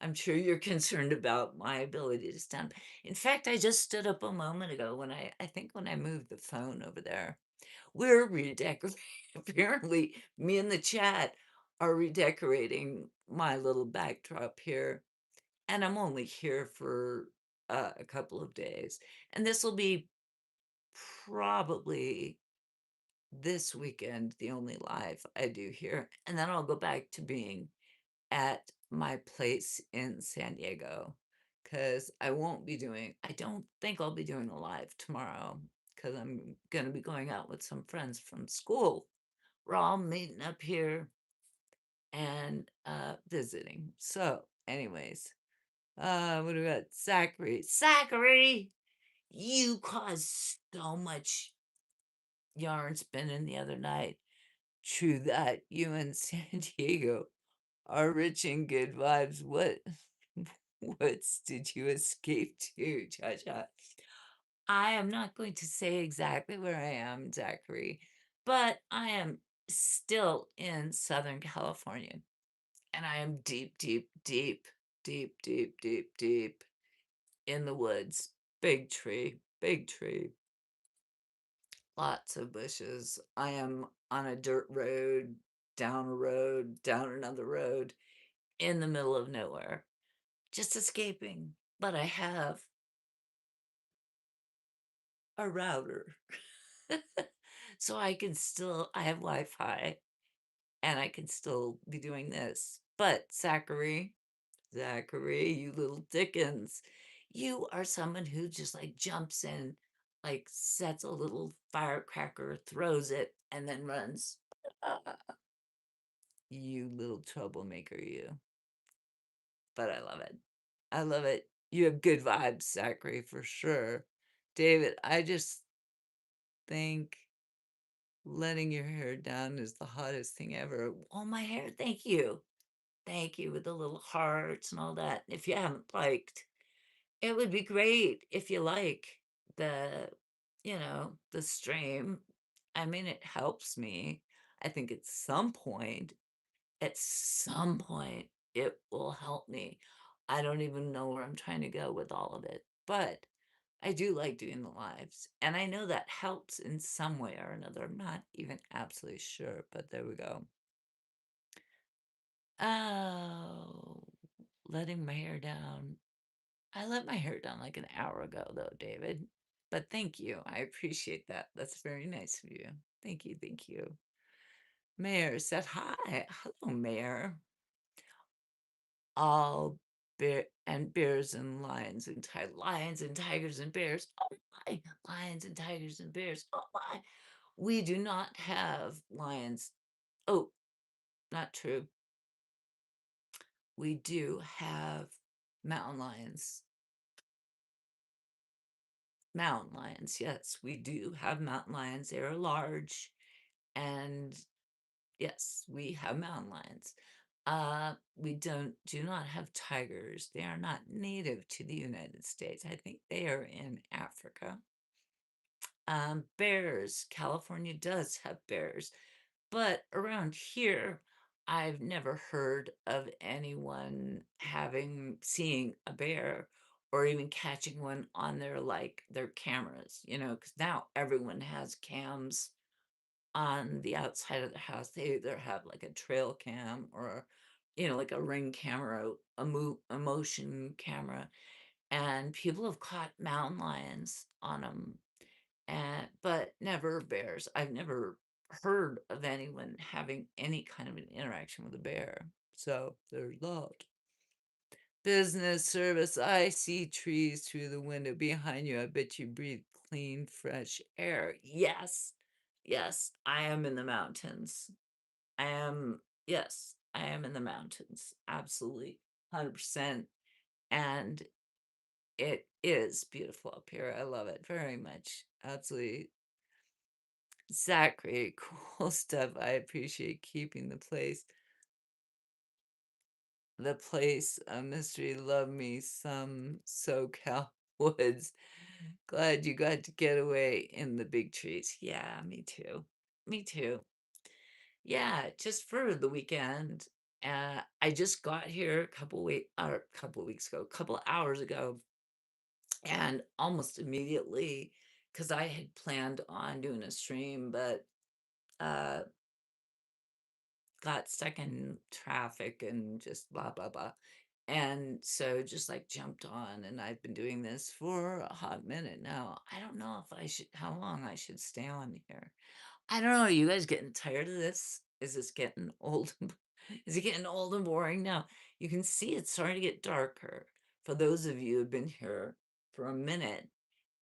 I'm sure you're concerned about my ability to stand. In fact, I just stood up a moment ago when I think when I moved the phone over there. We're redecorating. Apparently, me in the chat. are redecorating my little backdrop here, and I'm only here for a couple of days. And this will be probably this weekend the only live I do here. And then I'll go back to being at my place in San Diego because I don't think I'll be doing a live tomorrow because I'm going to be going out with some friends from school. We're all meeting up here and visiting. So, anyways, what about Zachary? Zachary, you caused so much yarn spinning the other night. True that, you and San Diego are rich in good vibes. What what's did you escape to, Cha Cha? I am not going to say exactly where I am, Zachary, but I am still in Southern California. And I am deep, deep, deep, deep, deep, deep, deep in the woods. Big tree, lots of bushes. I am on a dirt road, down another road, in the middle of nowhere, just escaping. But I have a router. So I have Wi Fi and I can still be doing this. But Zachary, you little Dickens, you are someone who just like jumps in, like sets a little firecracker, throws it, and then runs. You little troublemaker, you. But I love it. I love it. You have good vibes, Zachary, for sure. David, I just think letting your hair down is the hottest thing ever. Oh, my hair, thank you. Thank you with the little hearts and all that. If you haven't liked, it would be great if you like the, the stream. I mean, it helps me. I think at some point, it will help me. I don't even know where I'm trying to go with all of it, but I do like doing the lives. And I know that helps in some way or another. I'm not even absolutely sure, but there we go. Oh, letting my hair down. I let my hair down like an hour ago, though, David. But thank you. I appreciate that. That's very nice of you. Thank you. Thank you. Mayor said hi. Hello, Mayor. All bears and lions and lions and tigers and bears. Oh my, lions and tigers and bears. Oh my. We do not have lions. Oh, not true. We do have mountain lions. Mountain lions, yes, we do have mountain lions. They are large, and yes, we have mountain lions. We do not have tigers. They are not native to the United States. I think they are in Africa. Bears. California does have bears, but around here, I've never heard of anyone seeing a bear or even catching one on their cameras, because now everyone has cams on the outside of the house. They either have like a trail cam or, like a ring camera, a motion camera, and people have caught mountain lions on them, but never bears. I've never heard of anyone having any kind of an interaction with a bear. So there's that. Business service. I see trees through the window behind you. I bet you breathe clean, fresh air. Yes. Yes, I am in the mountains. I am, yes, I am in the mountains. Absolutely. 100%. And it is beautiful up here. I love it very much. Absolutely. Zachary, cool stuff. I appreciate keeping the place a mystery. Love me some SoCal woods. Glad you got to get away in the big trees. Yeah, me too. Me too. Yeah, just for the weekend. I just got here a couple weeks ago, a couple hours ago, and almost immediately, because I had planned on doing a stream, but uh got stuck in traffic and just blah, blah, blah. And so just like jumped on, and I've been doing this for a hot minute now. I don't know if I should, how long I should stay on here. I don't know. Are you guys getting tired of this? Is this getting old? Is it getting old and boring now? You can see it's starting to get darker. For those of you who've been here for a minute,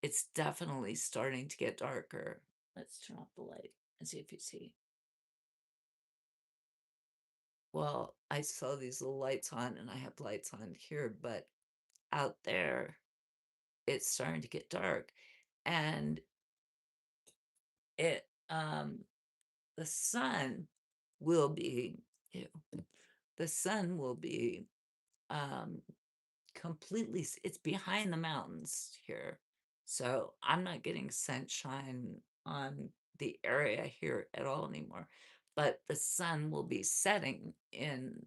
it's definitely starting to get darker. Let's turn off the light and see if you see. Well, I saw these little lights on and I have lights on here, but out there, it's starting to get dark. And it, the sun will be, ew, the sun will be um, completely, it's behind the mountains here. So I'm not getting sunshine on the area here at all anymore. But the sun will be setting in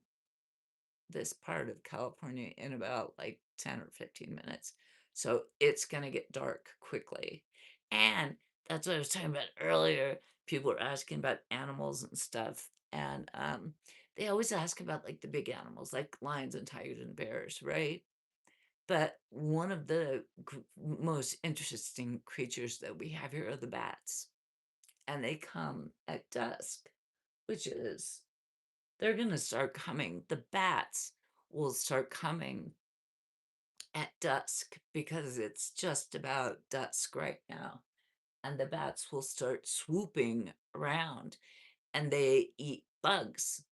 this part of California in about like 10 or 15 minutes. So it's going to get dark quickly. And that's what I was talking about earlier. People were asking about animals and stuff. And they always ask about like the big animals, like lions and tigers and bears, right? But one of the most interesting creatures that we have here are the bats. And they come at dusk, which is they're going to start coming. The bats will start coming at dusk because it's just about dusk right now. And the bats will start swooping around and they eat bugs.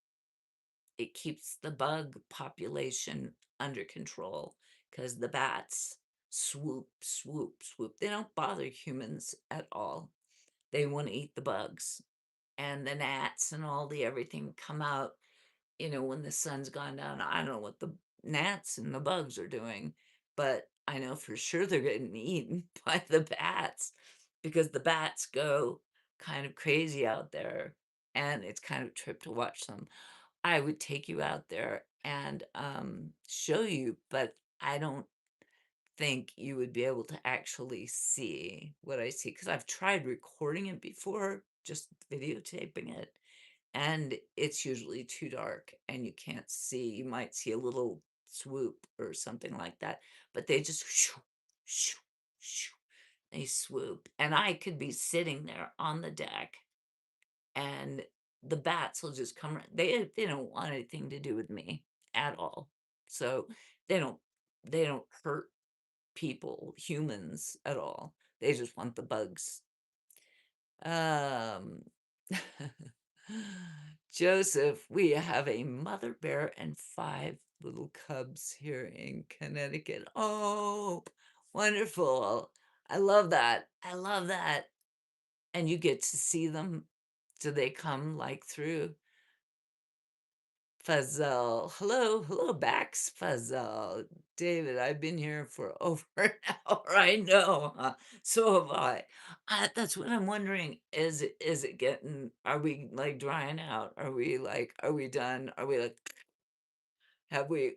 It keeps the bug population under control because the bats swoop, swoop, swoop. They don't bother humans at all. They want to eat the bugs. And the gnats and all the everything come out, when the sun's gone down. I don't know what the gnats and the bugs are doing, but I know for sure they're getting eaten by the bats because the bats go kind of crazy out there and it's kind of a trip to watch them. I would take you out there and show you, but I don't think you would be able to actually see what I see because I've tried recording it before, just videotaping it, and it's usually too dark and you can't see. You might see a little swoop or something like that, but they just shoo, shoo, shoo, they swoop. And I could be sitting there on the deck and the bats will just come. They don't want anything to do with me at all. So they don't they don't hurt people, humans at all. They just want the bugs. Um, Joseph, we have a mother bear and 5 little cubs here in Connecticut. Oh, wonderful. I love that. I love that. And you get to see them. Do they come like through? Fuzzle. Hello, hello, Bax Fuzzle. David, I've been here for over an hour. I know, huh? So have I. That's what I'm wondering. Is it getting, are we like drying out? Are we done? Are we like, have we,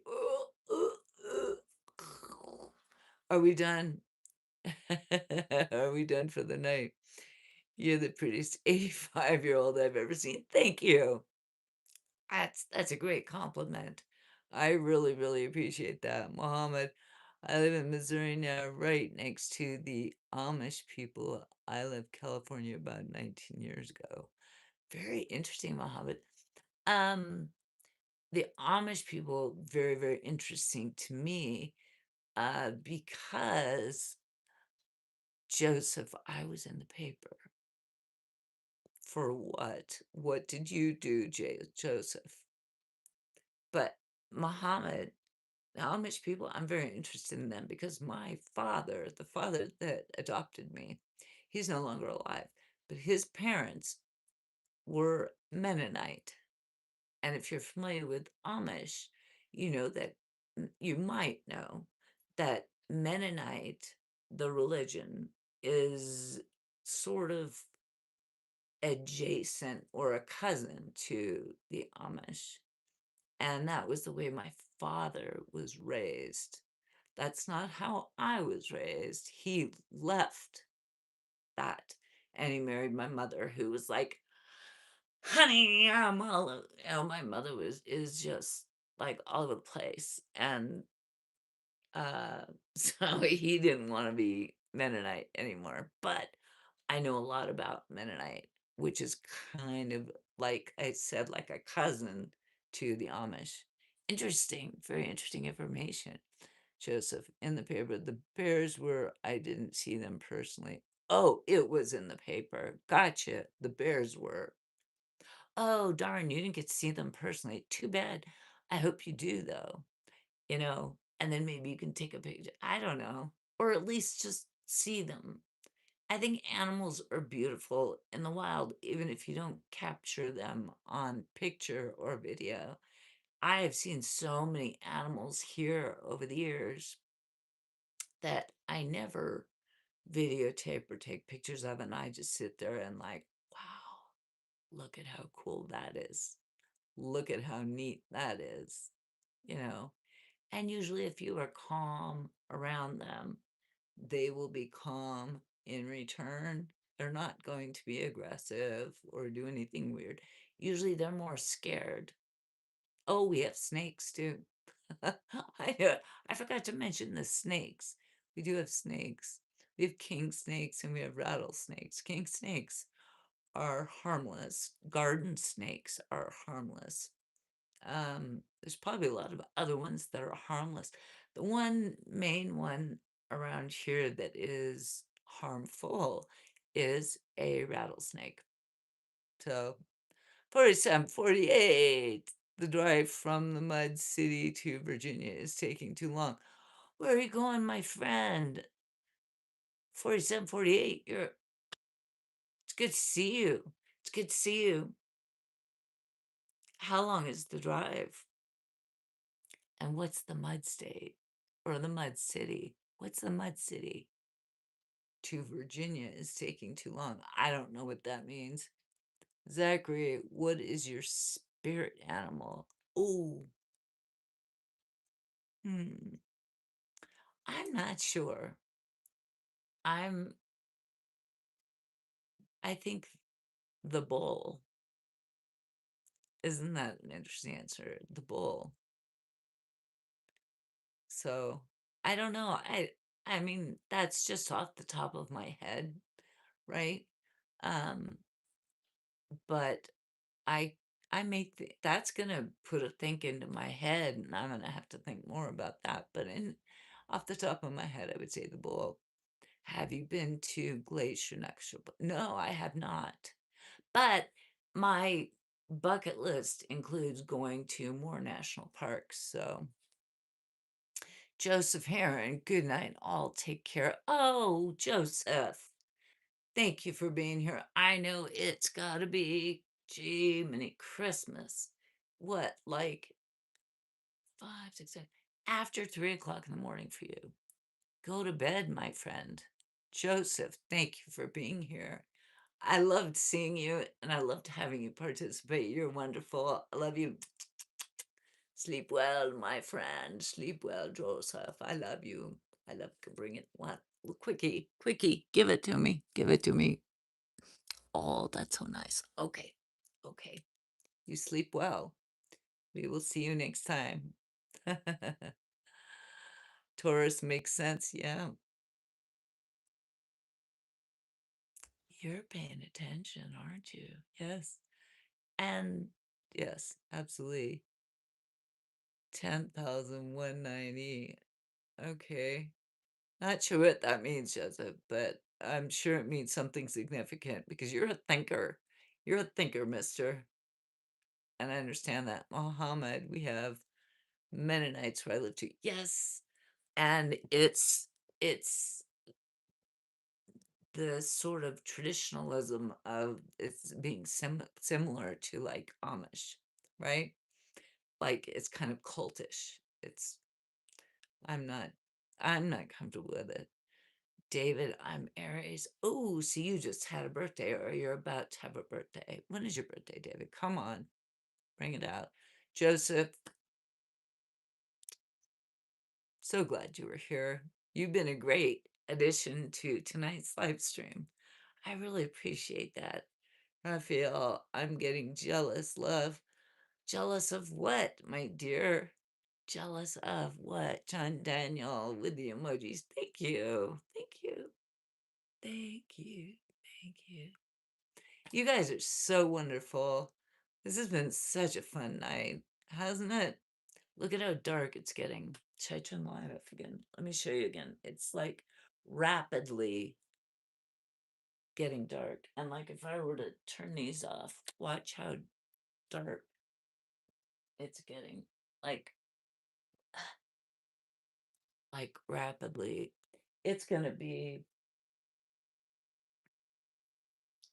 are we done? Are we done for the night? You're the prettiest 85-year-old I've ever seen. Thank you. That's a great compliment. I really, really appreciate that, Mohammed. I live in Missouri now, right next to the Amish people. I left California about 19 years ago. Very interesting, Mohammed. Um, the Amish people, very, very interesting to me, because Joseph, I was in the paper. For what? What did you do, Joseph? But Muhammad, the Amish people, I'm very interested in them because my father, the father that adopted me, he's no longer alive, but his parents were Mennonite. And if you're familiar with Amish, you know that you might know that Mennonite, the religion, is sort of adjacent or a cousin to the Amish. And that was the way my father was raised. That's not how I was raised. He left that and he married my mother, who was like honey, I'm my mother is just like all over the place. And uh, so he didn't want to be Mennonite anymore. But I know a lot about Mennonite, which is kind of like I said, like a cousin to the Amish. Interesting, very interesting information. Joseph, in the paper. The bears were, I didn't see them personally. Oh, it was in the paper. Gotcha. The bears were. Oh, darn, you didn't get to see them personally. Too bad. I hope you do, though, and then maybe you can take a picture. I don't know. Or at least just see them. I think animals are beautiful in the wild, even if you don't capture them on picture or video. I have seen so many animals here over the years that I never videotape or take pictures of, and I just sit there and like, wow, look at how cool that is. Look at how neat that is, you know. And usually, if you are calm around them, they will be calm in return. They're not going to be aggressive or do anything weird. Usually, they're more scared. Oh, we have snakes too. I forgot to mention the snakes. We do have snakes. We have king snakes and we have rattlesnakes. King snakes are harmless. Garden snakes are harmless. There's probably a lot of other ones that are harmless. The one main one around here that is harmful is a rattlesnake. So 47, 48. The drive from the Mud City to Virginia is taking too long. Where are you going, my friend? 47, 48. It's good to see you. It's good to see you. How long is the drive? And what's the Mud State or the Mud City? What's the Mud City? To Virginia is taking too long. I don't know what that means. Zachary, what is your spirit animal? Oh, hmm. I'm not sure. I'm, I think the bull. Isn't that an interesting answer? The bull. So I don't know. I mean, that's just off the top of my head, right? Um, but I I make that's gonna put a think into my head, and I'm gonna have to think more about that. But in off the top of my head, I would say the bull. Have you been to Glacier National Park? No, I have not. But my bucket list includes going to more national parks. So Joseph Heron, good night. All take care. Oh, Joseph, thank you for being here. I know it's gotta be gee many Christmas. What, like 5, 6, 7, after 3 o'clock in the morning for you. Go to bed, my friend. Joseph, thank you for being here. I loved seeing you and I loved having you participate. You're wonderful. I love you. Sleep well, my friend. Sleep well, Joseph. I love you. I love to bring it. What? Quickie, quickie, give it to me. Give it to me. Oh, that's so nice. Okay. Okay. You sleep well. We will see you next time. Taurus makes sense. Yeah. You're paying attention, aren't you? Yes. And yes, absolutely. 10,190. Okay. Not sure what that means, Joseph, but I'm sure it means something significant because you're a thinker. You're a thinker, mister. And I understand that. Mohammed, we have Mennonites where I live too. Yes. And it's the sort of traditionalism of it's being similar to like Amish, right? Like it's kind of cultish. It's I'm not I'm not comfortable with it. David, I'm Aries. Oh, so you just had a birthday or you're about to have a birthday. When is your birthday, David? Come on, bring it out. Joseph, so glad you were here. You've been a great addition to tonight's live stream. I really appreciate that. Raphael, I'm getting jealous, love. Jealous of what, my dear? Jealous of what? John Daniel with the emojis. Thank you. Thank you. Thank you. Thank you. You guys are so wonderful. This has been such a fun night, hasn't it? Look at how dark it's getting. Should I turn the light off again? Let me show you again. It's like rapidly getting dark. And like if I were to turn these off, watch how dark it's getting. Like rapidly. It's gonna be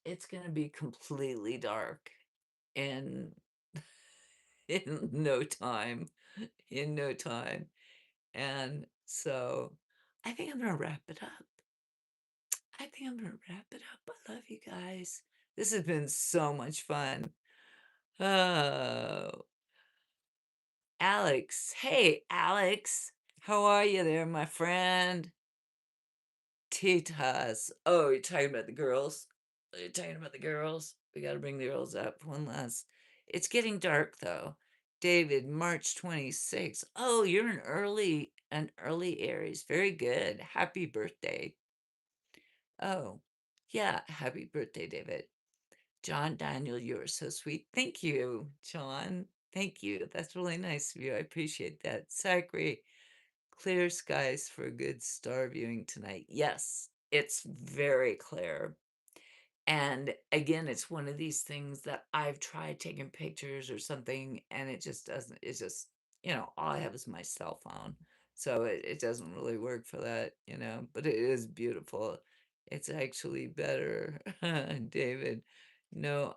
it's gonna be completely dark in in no time. In no time. And so I think I'm gonna wrap it up. I think I'm gonna wrap it up. I love you guys. This has been so much fun. Oh, Alex. Hey, Alex. How are you there, my friend? Titas. Oh, you're talking about the girls? You're talking about the girls? We got to bring the girls up one last. It's getting dark though. David, March 26th. Oh, you're an early Aries. Very good. Happy birthday. Oh, yeah. Happy birthday, David. John Daniel, you are so sweet. Thank you, John. Thank you. That's really nice of you. I appreciate that. Zachary, clear skies for a good star viewing tonight. Yes, it's very clear. And again, it's one of these things that I've tried taking pictures or something, and it just doesn't, it's just, all I have is my cell phone. So it doesn't really work for that, but it is beautiful. It's actually better. David. No,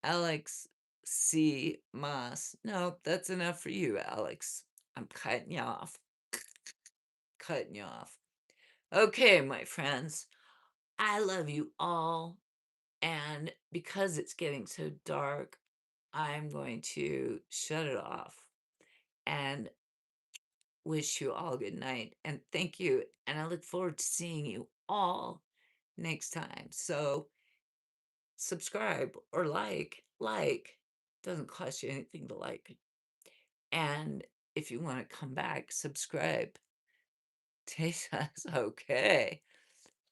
Alex C. Moss. No, that's enough for you, Alex. I'm cutting you off. Cutting you off. Okay, my friends. I love you all. And because it's getting so dark, I'm going to shut it off and wish you all good night. And thank you. And I look forward to seeing you all next time. So subscribe or like. Doesn't cost you anything to like. And if you want to come back, subscribe. Taste us. Okay.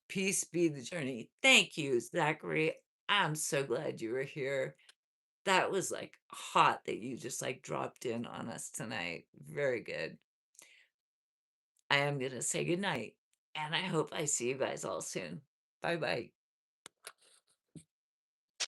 Peace be the journey. Thank you, Zachary. I'm so glad you were here. That was like hot that you just like dropped in on us tonight. Very good. I am going to say good night and I hope I see you guys all soon. Bye bye.